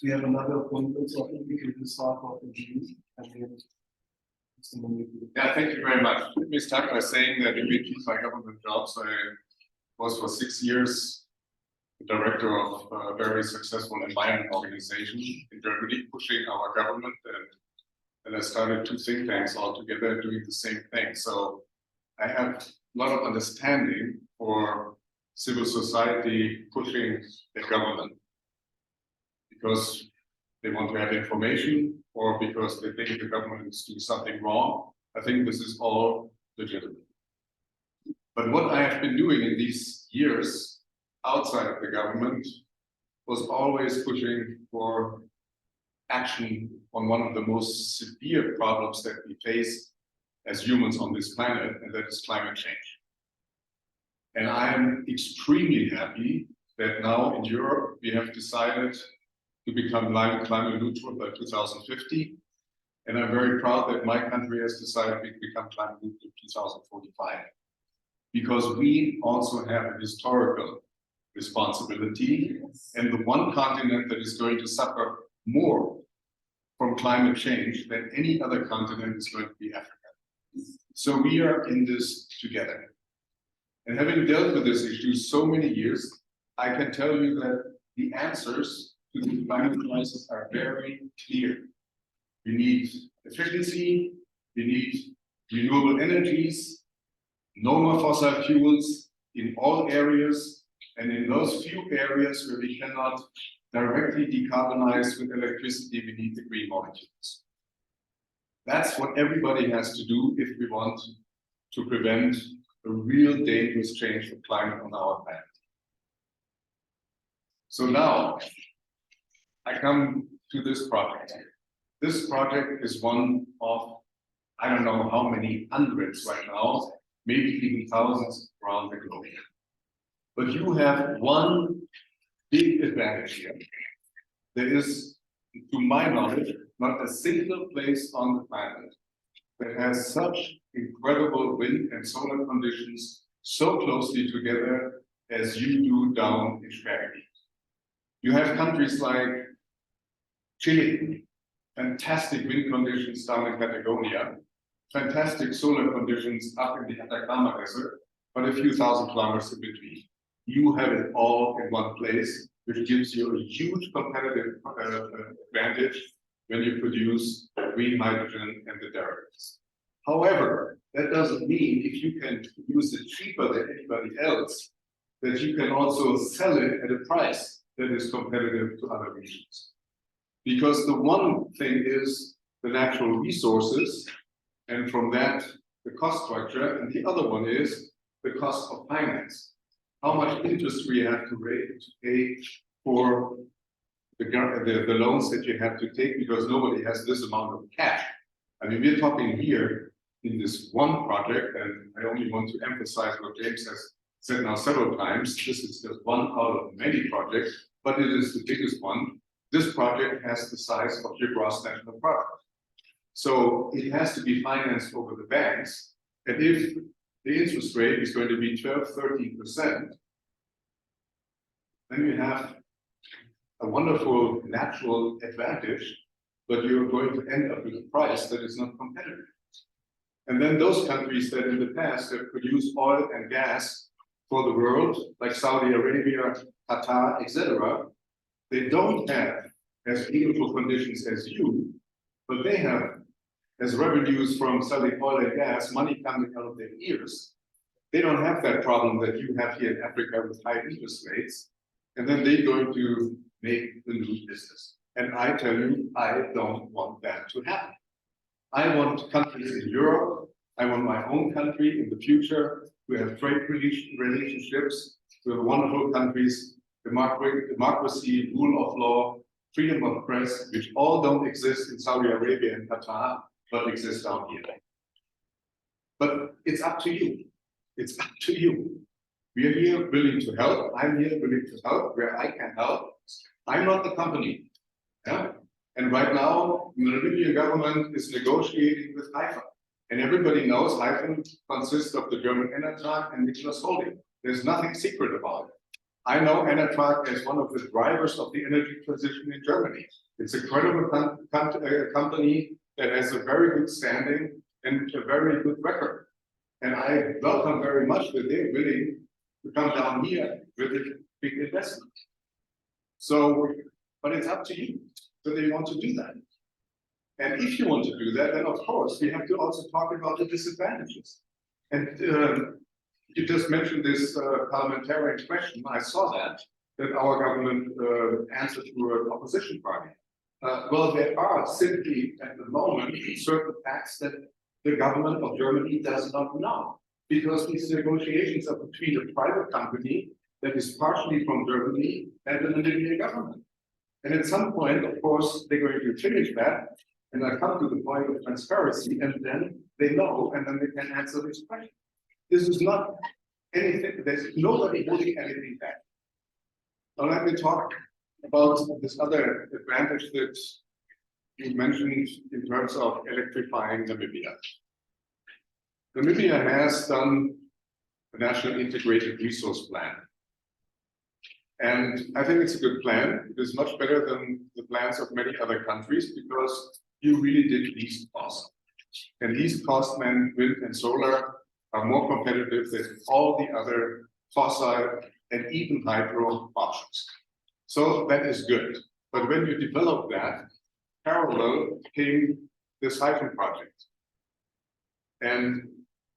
we have another appointment, so I think we can just start off with these and then. Yeah, thank you very much. Let me start by saying that in between my government jobs, I was for 6 years the director of a very successful environment organization in Germany, pushing our government, and I started 2 think tanks all together doing the same thing. So I have a lot of understanding for civil society pushing the government because they want to have information or because they think the government is doing something wrong. I think this is all legitimate. But what I have been doing in these years outside of the government was always pushing for action on one of the most severe problems that we face as humans on this planet, and that is climate change. And I am extremely happy that now in Europe we have decided to become climate neutral by 2050. And I'm very proud that my country has decided to become climate neutral in 2045. Because we also have a historical responsibility, and the one continent that is going to suffer more from climate change than any other continent is going to be Africa. So we are in this together. And having dealt with this issue so many years, I can tell you that the answers to the climate crisis are very clear. We need efficiency, we need renewable energies, no more fossil fuels in all areas, and in those few areas where we cannot directly decarbonize with electricity, we need the green molecules. That's what everybody has to do if we want to prevent a real dangerous change of climate on our planet. So now, I come to this project. This project is one of, I don't know how many hundreds right now, maybe even thousands around the globe. But you have one big advantage here. There is, to my knowledge, not a single place on the planet that has such incredible wind and solar conditions so closely together as you do down in Schwerigkeit. You have countries like Chile, fantastic wind conditions down in Patagonia, fantastic solar conditions up in the Atacama Desert, but a few thousand kilometers in between. You have it all in one place, which gives you a huge competitive advantage when you produce green hydrogen and the derivatives. However, that doesn't mean if you can produce it cheaper than anybody else, that you can also sell it at a price that is competitive to other regions. Because the one thing is the natural resources, and from that, the cost structure, and the other one is the cost of finance. How much interest we have to pay for the loans that you have to take, because nobody has this amount of cash. I mean, we're talking here in this one project, and I only want to emphasize what James has said now several times. This is just one out of many projects, but it is the biggest one. This project has the size of your gross national product. So it has to be financed over the banks. And if the interest rate is going to be 12, 13%, then you have a wonderful natural advantage, but you're going to end up with a price that is not competitive. And then those countries that in the past have produced oil and gas for the world, like Saudi Arabia, Qatar, etc., they don't have as beautiful conditions as you, but they have, as revenues from selling oil and gas, money coming out of their ears. They don't have that problem that you have here in Africa with high interest rates, and then they're going to make the new business. And I tell you, I don't want that to happen. I want countries in Europe, I want my own country in the future to have trade relationships with wonderful countries, democracy, rule of law, freedom of press, which all don't exist in Saudi Arabia and Qatar, but exist down here. But it's up to you. It's up to you. We are here willing to help. I'm here willing to help where I can help. I'm not the company. Yeah? And right now, the Namibian government is negotiating with Haifa. And everybody knows Haifa consists of the German Enertrag and Nicholas Holding. There's nothing secret about it. I know Enertrag as one of the drivers of the energy transition in Germany. It's a credible company that has a very good standing and a very good record. And I welcome very much that they're willing to come down here with a big investment. So, but it's up to you whether you want to do that. And if you want to do that, then of course we have to also talk about the disadvantages. And you just mentioned this parliamentarian question. I saw that our government answered to an opposition party. Well, there are simply at the moment certain facts that the government of Germany does not know, because these negotiations are between a private company that is partially from Germany and the Namibian government. And at some point, of course, they're going to finish that, and I come to the point of transparency, and then they know, and then they can answer this question. This is not anything, there's nobody holding anything back. Now let me talk about this other advantage that you mentioned in terms of electrifying Namibia. Namibia has done a national integrated resource plan. And I think it's a good plan. It is much better than the plans of many other countries because you really did least cost. And least cost meant wind and solar are more competitive than all the other fossil and even hydro options. So that is good. But when you develop that, parallel came this hydrogen project. And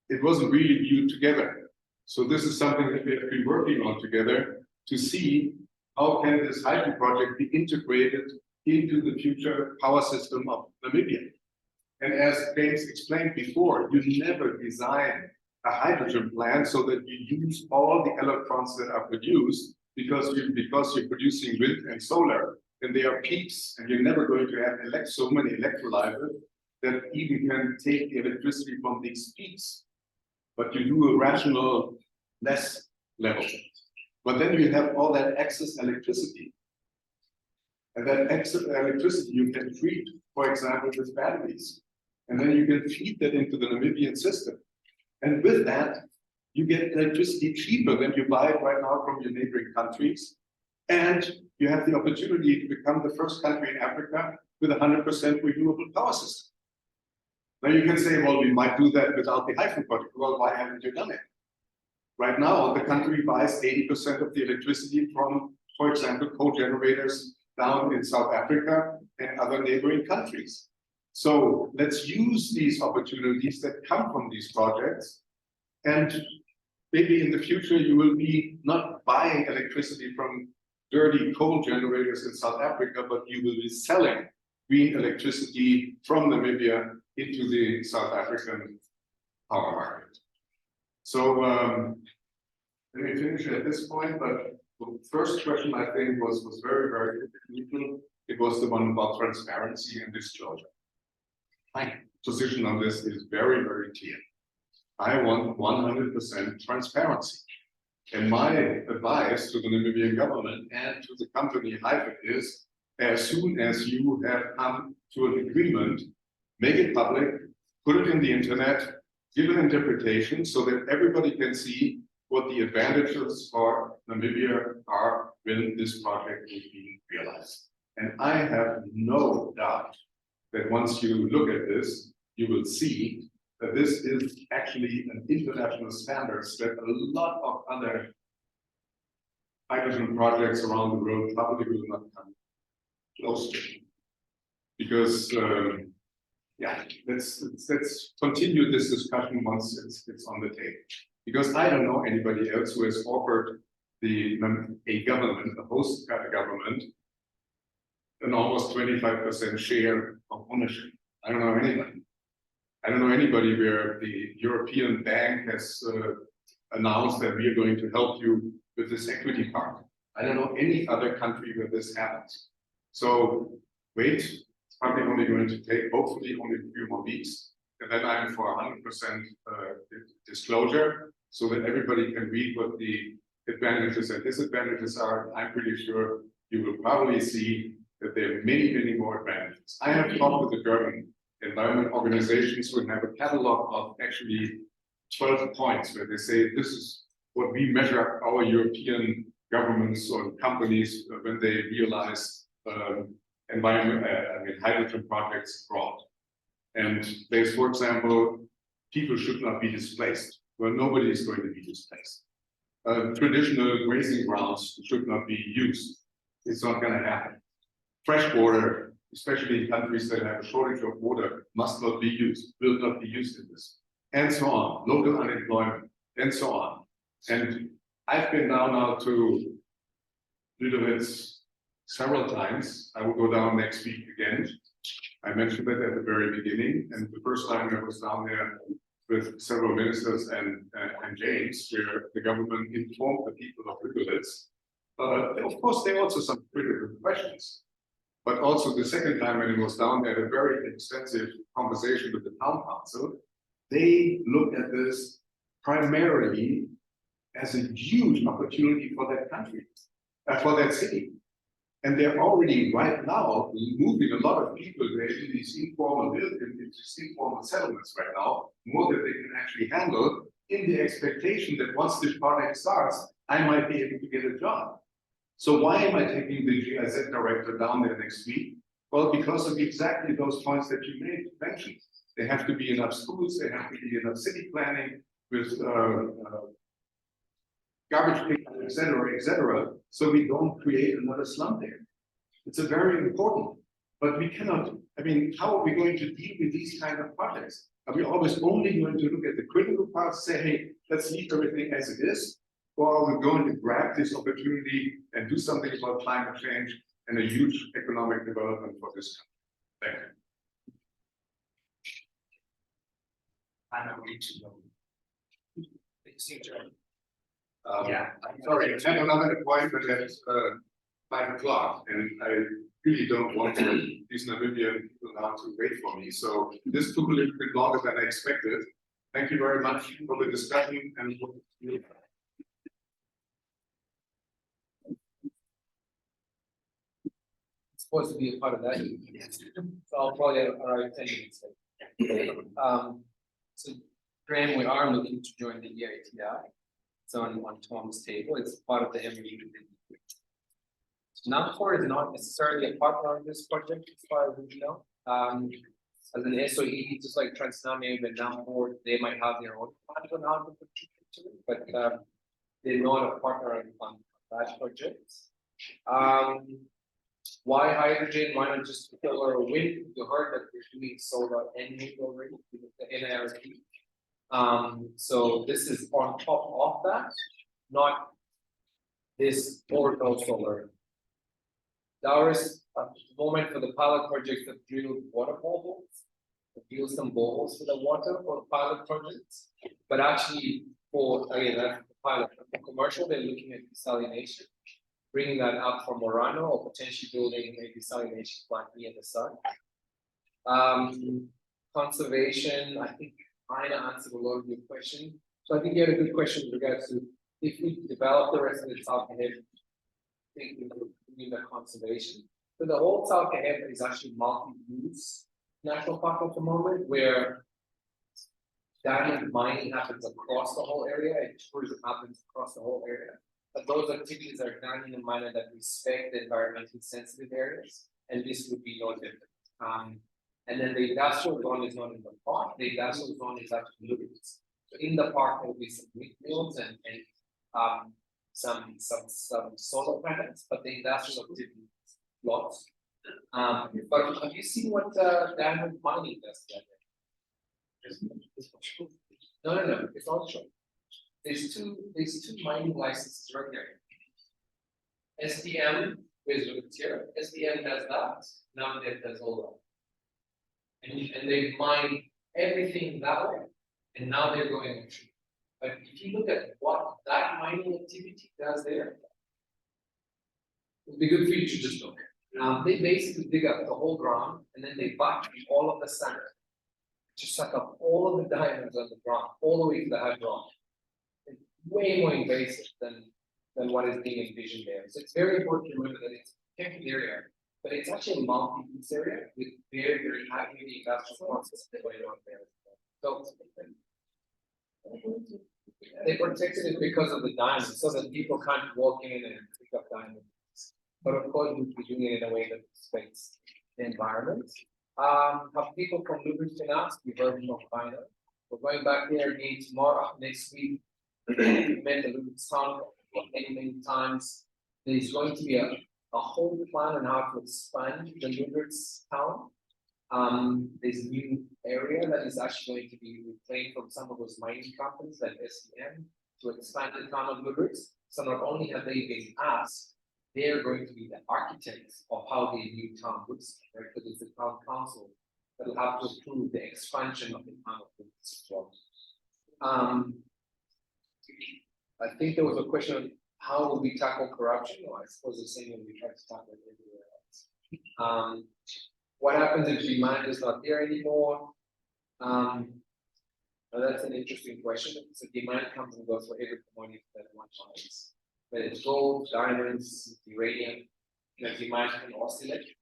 it wasn't really viewed together. So this is something that we have been working on together to see how can this hydrogen project be integrated into the future power system of Namibia. And as James explained before, you never design a hydrogen plant so that you use all the electrons that are produced because you're producing wind and solar, and they are peaks, and you're never going to have so many electrolyzers that even can take the electricity from these peaks. But you do a rational less level. But then you have all that excess electricity. And that excess electricity you can treat, for example, with batteries. And then you can feed that into the Namibian system. And with that, you get electricity cheaper than you buy it right now from your neighboring countries. And you have the opportunity to become the first country in Africa with 100% renewable power system. Now you can say, well, we might do that without the hydrogen project. Well, why haven't you done it? Right now, the country buys 80% of the electricity from, for example, co-generators down in South Africa and other neighboring countries. So let's use these opportunities that come from these projects. And maybe in the future, you will be not buying electricity from dirty coal generators in South Africa, but you will be selling green electricity from Namibia into the South African power market. So let me finish at this point, but the first question I think was very, very technical. It was the one about transparency and disclosure. My position on this is very, very clear. I want 100% transparency. And my advice to the Namibian government and to the company CIVIC is, as soon as you have come to an agreement, make it public, put it in the internet, give an interpretation so that everybody can see what the advantages for Namibia are when this project is being realized. And I have no doubt that once you look at this, you will see that this is actually an international standard that a lot of other hydrogen projects around the world probably will not come close to. Because yeah, let's continue this discussion once it's on the table. Because I don't know anybody else who has offered a host government, an almost 25% share of ownership. I don't know anybody. I don't know anybody where the European Bank has announced that we are going to help you with this equity part. I don't know any other country where this happens. So wait, it's probably only going to take hopefully only a few more weeks. And then I'm for 100% disclosure so that everybody can read what the advantages and disadvantages are. I'm pretty sure you will probably see that there are many, many more advantages. I have talked with the German environment organizations who have a catalog of actually 12 points where they say this is what we measure our European governments or companies when they realize hydrogen projects abroad. And there's, for example, people should not be displaced. Well, nobody is going to be displaced. Traditional grazing grounds should not be used. It's not going to happen. Fresh water, especially in countries that have a shortage of water, must not be used, will not be used in this, and so on. Local unemployment, and so on. And I've been down now to Namibias several times. I will go down next week again. I mentioned that at the very beginning, and the first time I was down there with several ministers and James, where the government informed the people of Namibias. Of course, there are also some critical questions. But also the second time when he was down there, had a very extensive conversation with the town council. They looked at this primarily as a huge opportunity for that country, for that city. And they're already right now moving a lot of people there in these informal settlements right now, more than they can actually handle, in the expectation that once this project starts, I might be able to get a job. So why am I taking the GIZ director down there next week? Well, because of exactly those points that you mentioned. They have to be enough schools, they have to be enough city planning with garbage pickup, et cetera, so we don't create another slum there. It's a very important, but we cannot, I mean, how are we going to deal with these kind of projects? Are we always only going to look at the critical parts, say, hey, let's leave everything as it is? Or are we going to grab this opportunity and do something about climate change and a huge economic development for this country? Thank you. I don't need to know. Yeah, I'm sorry, I have another appointment at 5 o'clock, and I really don't want these Namibian people now to wait for me. So this took a little bit longer than I expected. Thank you very much for the discussion and Supposed to be a part of that. So I'll probably arrive 10 minutes late. So Graham, we are looking to join the EITI. It's on Tom's table. It's part of the MOU. NAMCOR is not necessarily a partner on this project, as far as we know. As an SOE, just like Namibia and NAMCOR, they might have their own plans on how to contribute to it, but they're not a partner on that project. Why hydrogen? Why not just solar or wind? You heard that we're doing solar and wind already with the NIRP. So this is on top of that, not this or no solar. Ours at the moment for the pilot project that drilled water boreholes, drill some boreholes for the water for pilot projects, but actually for again that's the pilot. For commercial, they're looking at desalination, bringing that up from Morano or potentially building a desalination plant near the sun. Conservation, I think Aina answered a lot of your questions. So I think you had a good question with regards to if we develop the rest of the South Kaheb, I think we need a conservation. So the whole South Kaheb is actually multi-use national park at the moment, where diamond mining happens across the whole area and tourism happens across the whole area. But those activities are done in a manner that respect the environmentally sensitive areas, and this would be no different. And then the industrial zone is not in the park. The industrial zone is actually Lubbock's. So in the park there will be some windmills and some solar panels, but the industrial activity lots. But have you seen what diamond mining does there? No, it's not true. There's two mining licenses right there. SDM is Lubbock's here. SDM does that. Now that does all that. And they've mined everything that way, and now they're going on. But if you look at what that mining activity does there, it'd be good for you to just look. They basically dig up the whole ground, and then they batch all of the sand to suck up all of the diamonds on the ground, all the way to the hard rock. It's way more invasive than what is being envisioned there. So it's very important to remember that it's a protected area. But it's actually a multi-use area with very, very high heavy industrial processes going on there. So they protected it because of the diamonds, so that people can't walk in and pick up diamonds. But of course, we'll be doing it in a way that respects the environment. Have people from Lubbock been asked? We've heard from China. We're going back there again tomorrow, next week. We met the Lubbock town many times. There's going to be a whole plan on how to expand the Lubbock's town. There's a new area that is actually going to be reclaimed from some of those mining companies like SDM to expand the town of Lubbock. So not only have they been asked, they're going to be the architects of how the new town looks, right? Because it's the town council that will have to approve the expansion of the town of Lubbock as well. I think there was a question on how will we tackle corruption? Or I suppose the same way we try to tackle it everywhere else. What happens if demand is not there anymore? Now that's an interesting question. So demand comes and goes for every commodity that one buys. But it's gold, diamonds, uranium, demand can oscillate.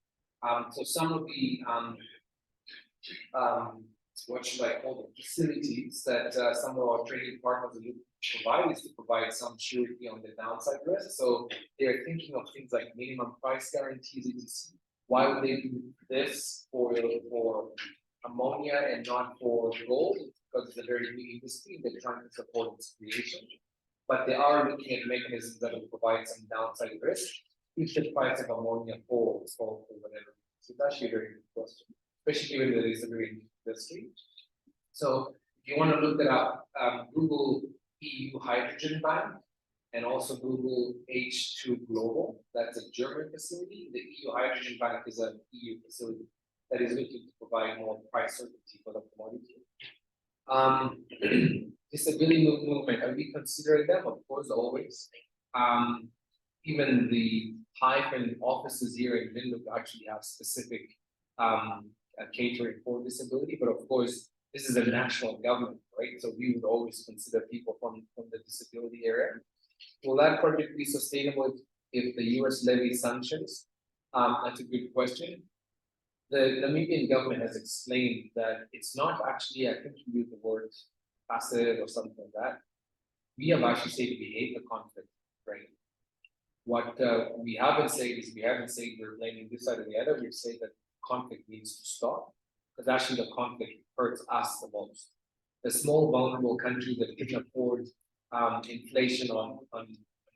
So some of the what should I call them, facilities that some of our trading partners provide is to provide some surety on the downside risk. So they're thinking of things like minimum price guarantees, etc. Why would they do this for ammonia and not for gold? Because it's a very new industry, they're trying to support its creation. But they are looking at mechanisms that will provide some downside risk if the price of ammonia falls or whatever. So it's actually a very good question, especially given that it's a very new industry. So if you want to look that up, Google EU Hydrogen Bank and also Google H2 Global. That's a German facility. The EU Hydrogen Bank is an EU facility that is looking to provide more price certainty for the commodity. Disability movement, are we considering them? Of course, always. Even the hyphen offices here in Windhoek actually have specific catering for disability, but of course, this is a national government, right? So we would always consider people from the disability area. Will that project be sustainable if the US levies sanctions? That's a good question. The Namibian government has explained that it's not actually, I think you used the word passive or something like that. We have actually said we hate the conflict, right? What we haven't said is we haven't said we're blaming this side or the other. We've said that conflict needs to stop because actually the conflict hurts us the most. The small vulnerable countries that can afford inflation on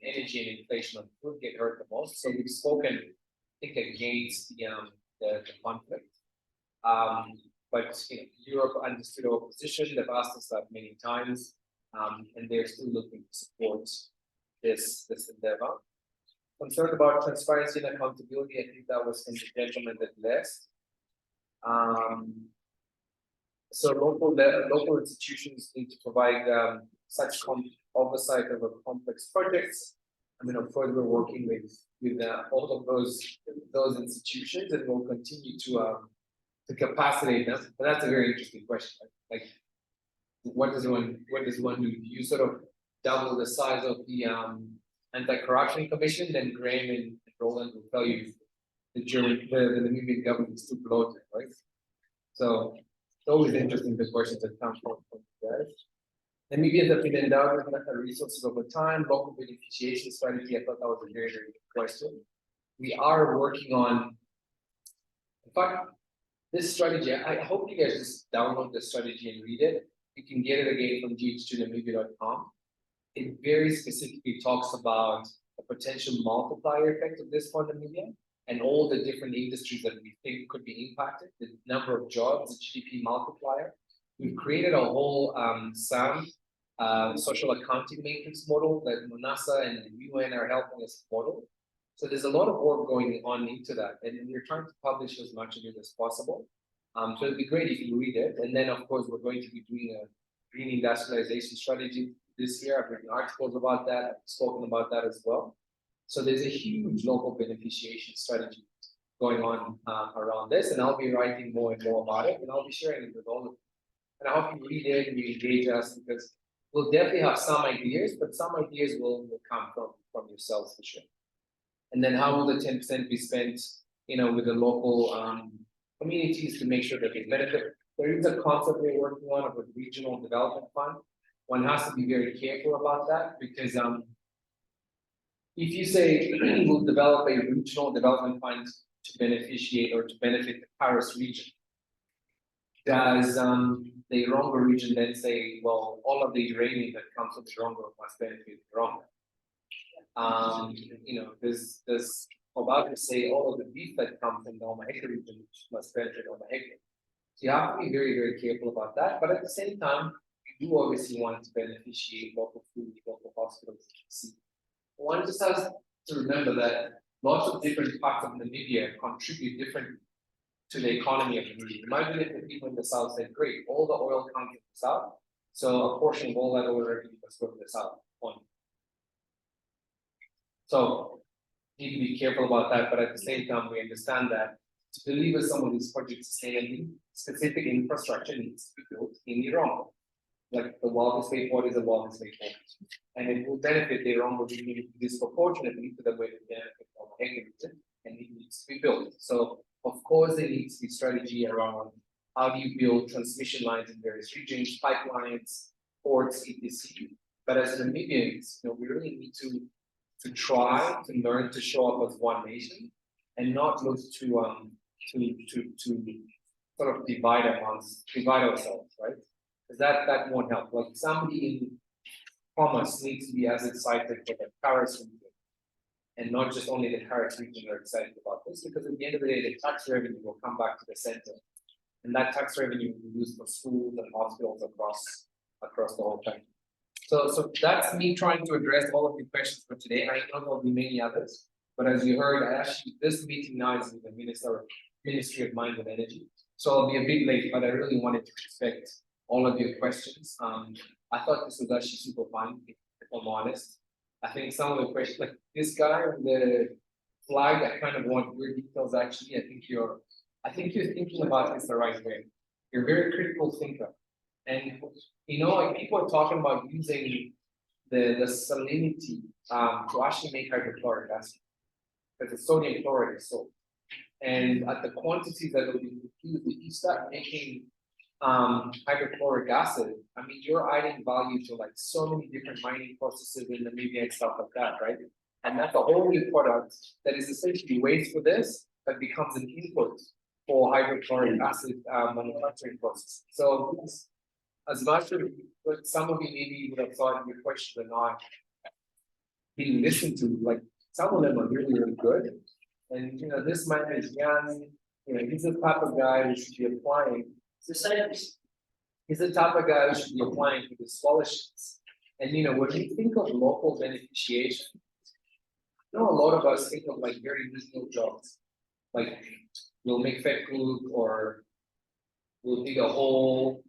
energy and inflation on food get hurt the most. So we've spoken, I think, against the conflict. But Europe understood our position. They've asked us that many times, and they're still looking to support this endeavor. Concerned about transparency and accountability, I think that was from the gentleman that left. So local institutions need to provide such oversight over complex projects. I mean, of course, we're working with all of those institutions, and we'll continue to capacitate them. But that's a very interesting question. Like, what does one do? Do you sort of double the size of the Anti-Corruption Commission? Then Graham and Roland will tell you the Namibian government is too bloated, right? So it's always interesting the questions that come from you guys. Namibians have been endowed with natural resources over time. Local beneficiation strategy, I thought that was a very, very good question. We are working on, in fact, this strategy, I hope you guys just download the strategy and read it. You can get it again from gh2namibia.com. It very specifically talks about the potential multiplier effect of this for Namibia and all the different industries that we think could be impacted, the number of jobs, the GDP multiplier. We've created a whole SAM, social accounting matrix model that NASA and the UN are helping us model. So there's a lot of work going on into that, and we're trying to publish as much of it as possible. So it'd be great if you read it. And then, of course, we're going to be doing a green industrialization strategy this year. I've written articles about that. I've spoken about that as well. So there's a huge local beneficiation strategy going on around this, and I'll be writing more and more about it, and I'll be sharing it with all of you. And I hope you read it and you engage us, because we'll definitely have some ideas, but some ideas will come from yourselves for sure. And then how will the 10% be spent, with the local communities to make sure that they benefit? There is a concept we're working on of a regional development fund. One has to be very careful about that, because if you say we'll develop a regional development fund to beneficiate or to benefit the Paris region, does the Rongo region then say, well, all of the uranium that comes from the Rongo must benefit the Rongo? Does Obama say all of the beef that comes from the Omaheke region must benefit Omaheke? So you have to be very, very careful about that. But at the same time, you do obviously want to beneficiate local food, local hospitals. One just has to remember that lots of different parts of Namibia contribute differently to the economy of Namibia. Imagine if the people in the south said, great, all the oil comes from the south, so a portion of all that oil revenue must go to the south only. So need to be careful about that, but at the same time, we understand that to deliver some of these projects sustainably, specific infrastructure needs to be built in Iran. Like the Walvis Bay port is a Walvis Bay port. And it will benefit the Iran region disproportionately to the way it benefit from agriculture, and it needs to be built. So of course there needs to be strategy around how do you build transmission lines in various regions, pipelines, ports, etc. But as Namibians, we really need to try to learn to show up as one nation and not look to sort of divide ourselves, right? Because that won't help. Like somebody in commerce needs to be as excited for the Paris region, and not just only the Paris region are excited about this, because at the end of the day, the tax revenue will come back to the center, and that tax revenue will be used for schools and hospitals across the whole country. So that's me trying to address all of the questions for today. I know there'll be many others, but as you heard, actually this meeting now is with the Ministry of Mines and Energy. So I'll be a bit late, but I really wanted to respect all of your questions. I thought this was actually super fun, if I'm honest. I think some of the questions, like this guy on the flag, I kind of want your details actually. I think you're thinking about this the right way. You're a very critical thinker. And like people are talking about using the salinity to actually make hydrochloric acid, because the sodium chloride is salt. And at the quantities that will be used, if you start making hydrochloric acid, I mean, you're adding value to like so many different mining processes in Namibia and stuff like that, right? And that's a whole new product that is essentially waste for this, but becomes an input for hydrochloric acid manufacturing process. So as much as some of you maybe would have thought your questions are not being listened to, like some of them are really, really good. And this man is young, he's the type of guy who should be applying. He's the type of guy who should be applying for the scholarships. And when we think of local beneficiation, a lot of us think of like very menial jobs. Like we'll make fat food or we'll dig a hole.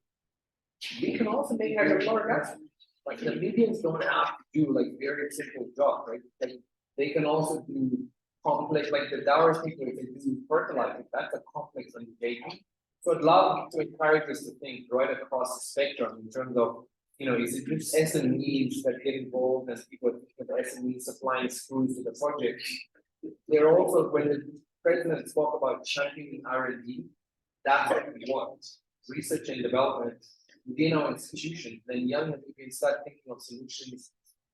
We can also make hydrochloric acid. Like the Namibians don't have to do like very simple jobs, right? Like they can also do complex, like the Dowers people, if they do fertilizer, that's a complex undertaking. So I'd love to encourage us to think right across the spectrum in terms of, is it just SMEs that get involved as people think of SMEs supplying screws to the project? They're also, when the president spoke about championing R&D, that's what we want. Research and development within our institutions, then young people start thinking of solutions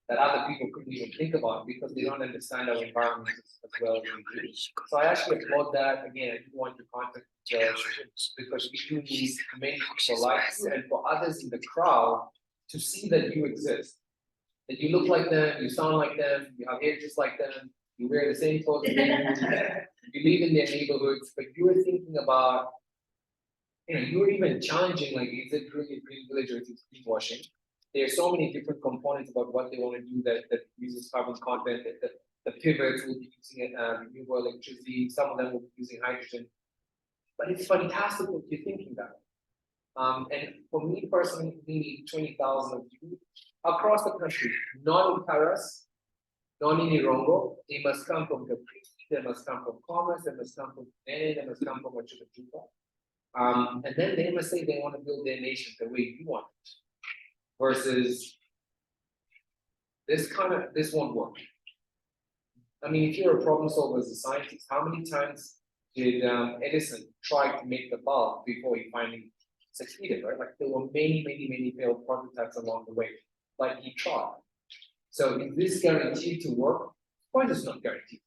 that other people couldn't even think about because they don't understand our environment as well as we do. So I actually applaud that. Again, I do want to contact because we do need many people like you and for others in the crowd to see that you exist. That you look like them, you sound like them, you have hair just like them, you wear the same clothes as them, you live in their neighborhoods, but you are thinking about, you're even challenging, like, is it really a green village or is it greenwashing? There are so many different components about what they want to do that uses carbon content, that the pivots will be using renewable electricity, some of them will be using hydrogen. But it's fantastic what you're thinking about. And for me personally, we need 20,000 of you across the country, not in Paris, not in Irongo. They must come from the they must come from commerce, they must come from Benin, they must come from Machuca. And then they must say they want to build their nation the way you want it. Versus this won't work. I mean, if you're a problem solver as a scientist, how many times did Edison try to make the bulb before he finally succeeded, right? Like there were many failed prototypes along the way, but he tried. So is this guaranteed to work? Of course it's not guaranteed.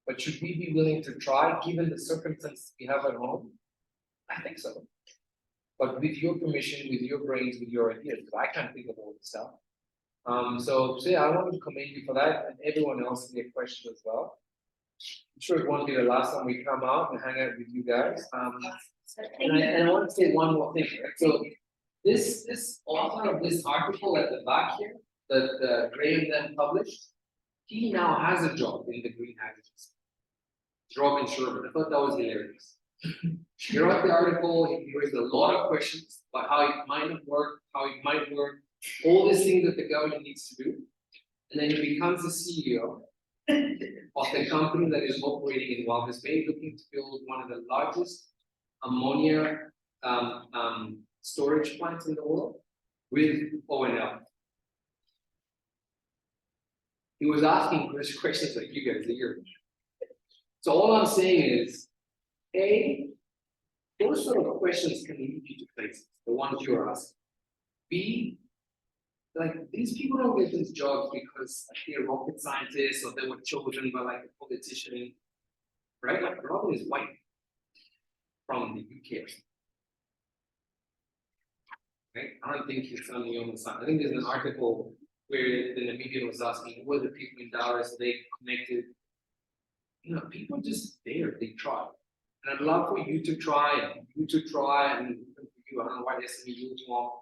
But should we be willing to try given the circumstances we have at home? I think so. But with your permission, with your brains, with your ideas, because I can't think of all this stuff. So yeah, I want to commend you for that and everyone else in their question as well. I'm sure it won't be the last time we come out and hang out with you guys. And I want to say one more thing, right? So this author of this article at the back here that Graham then published, he now has a job in the green hydrogen space. Robin Sherman. I thought that was hilarious. He wrote the article, he raised a lot of questions about how it might not work, how it might work, all these things that the government needs to do. And then he becomes the CEO of the company that is operating in Walvis Bay, looking to build one of the largest ammonia storage plants in the world with O&L. He was asking questions like you guys a year ago. So all I'm saying is, A, those sort of questions can lead you to places, the ones you're asking. B, like these people don't get these jobs because they're rocket scientists or they were chosen by like a politician, right? Like Robin is white from the UK. Right? I don't think he's on the other side. I think there's an article where the Namibian was asking who are the people in Dallas they connected. You know, people just there, they try. And I'd love for you to try and you to try and you, I don't know why they send you won't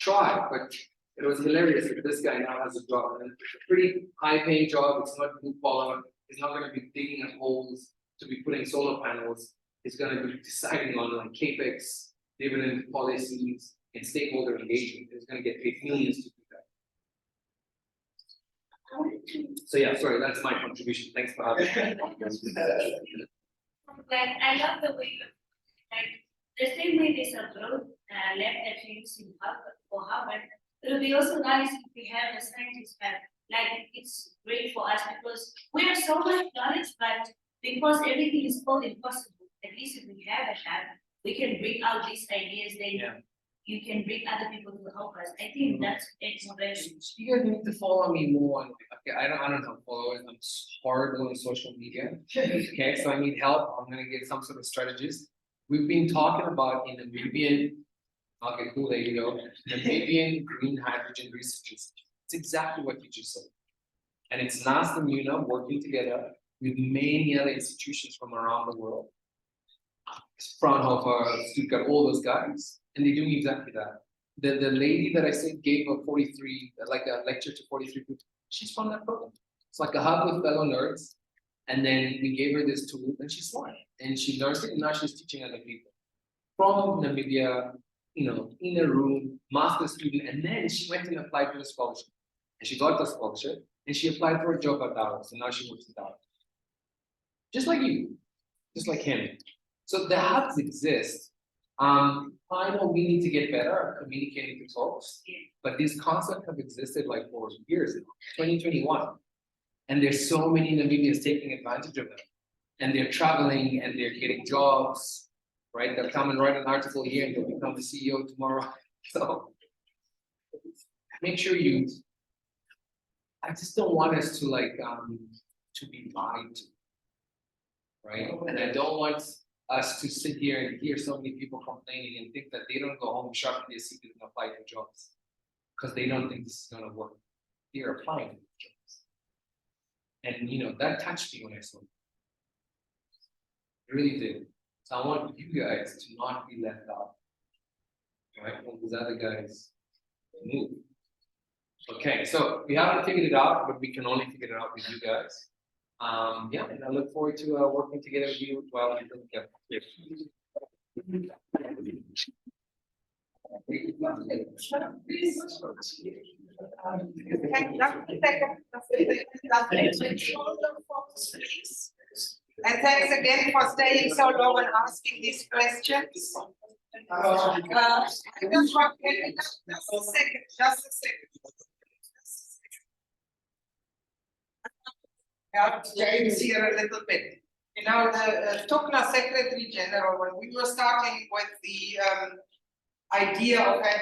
try, but it was hilarious that this guy now has a job and it's a pretty high paying job. It's not blue collar, he's not going to be digging at holes to be putting solar panels, he's going to be deciding on like capex, dividend policies, and stakeholder engagement. He's going to get paid millions to do that. So yeah, sorry, that's my contribution. Thanks for having me. Like, I love the way you, like, the same way there's a growth lab that you use in Harvard, it would be also nice if we have a scientist lab. Like, it's great for us because we have so much knowledge, but because everything is called impossible, at least if we have a lab, we can bring out these ideas, then you can bring other people to help us. I think that's inspiration. You guys need to follow me more on like, okay, I don't have followers, I'm horrible on social media. Okay, so I need help. I'm gonna get some sort of strategist. We've been talking about in Namibian, okay, cool, there you go. Namibian Green Hydrogen Research Institute. It's exactly what you just said. And it's NAST and UNA working together with many other institutions from around the world. Fraunhofer, Stuttgart, all those guys. And they're doing exactly that. The lady that I said gave a 43, like a lecture to 43 people, she's from that program. It's like a hub with fellow nerds. And then we gave her this tool and she's smart. And she learns it and now she's teaching other people. From Namibia, you know, in a room, master student, and then she went and applied for a scholarship. And she got the scholarship and she applied for a job at Dallas. And now she works at Dallas. Just like you, just like him. So the hubs exist. I know we need to get better at communicating to folks, but these concepts have existed like for years now, 2021. And there's so many Namibians taking advantage of them. And they're traveling and they're getting jobs, right? They'll come and write an article here and they'll become the CEO tomorrow. So make sure you, I just don't want us to like, to be lied to, right? And I don't want us to sit here and hear so many people complaining and think that they don't go home sharpen their secret and apply for jobs because they don't think this is going to work. They're applying for jobs. And you know, that touched me when I saw it. It really did. So I want you guys to not be left out. Right? When these other guys move. Okay, so we haven't figured it out, but we can only figure it out with you guys. Yeah, and I look forward to working together with you while we look at it. And thanks again for staying so long and asking these questions. Just a second. Yeah, James here a little bit. You know, the Tokla Secretary General, when we were starting with the idea of having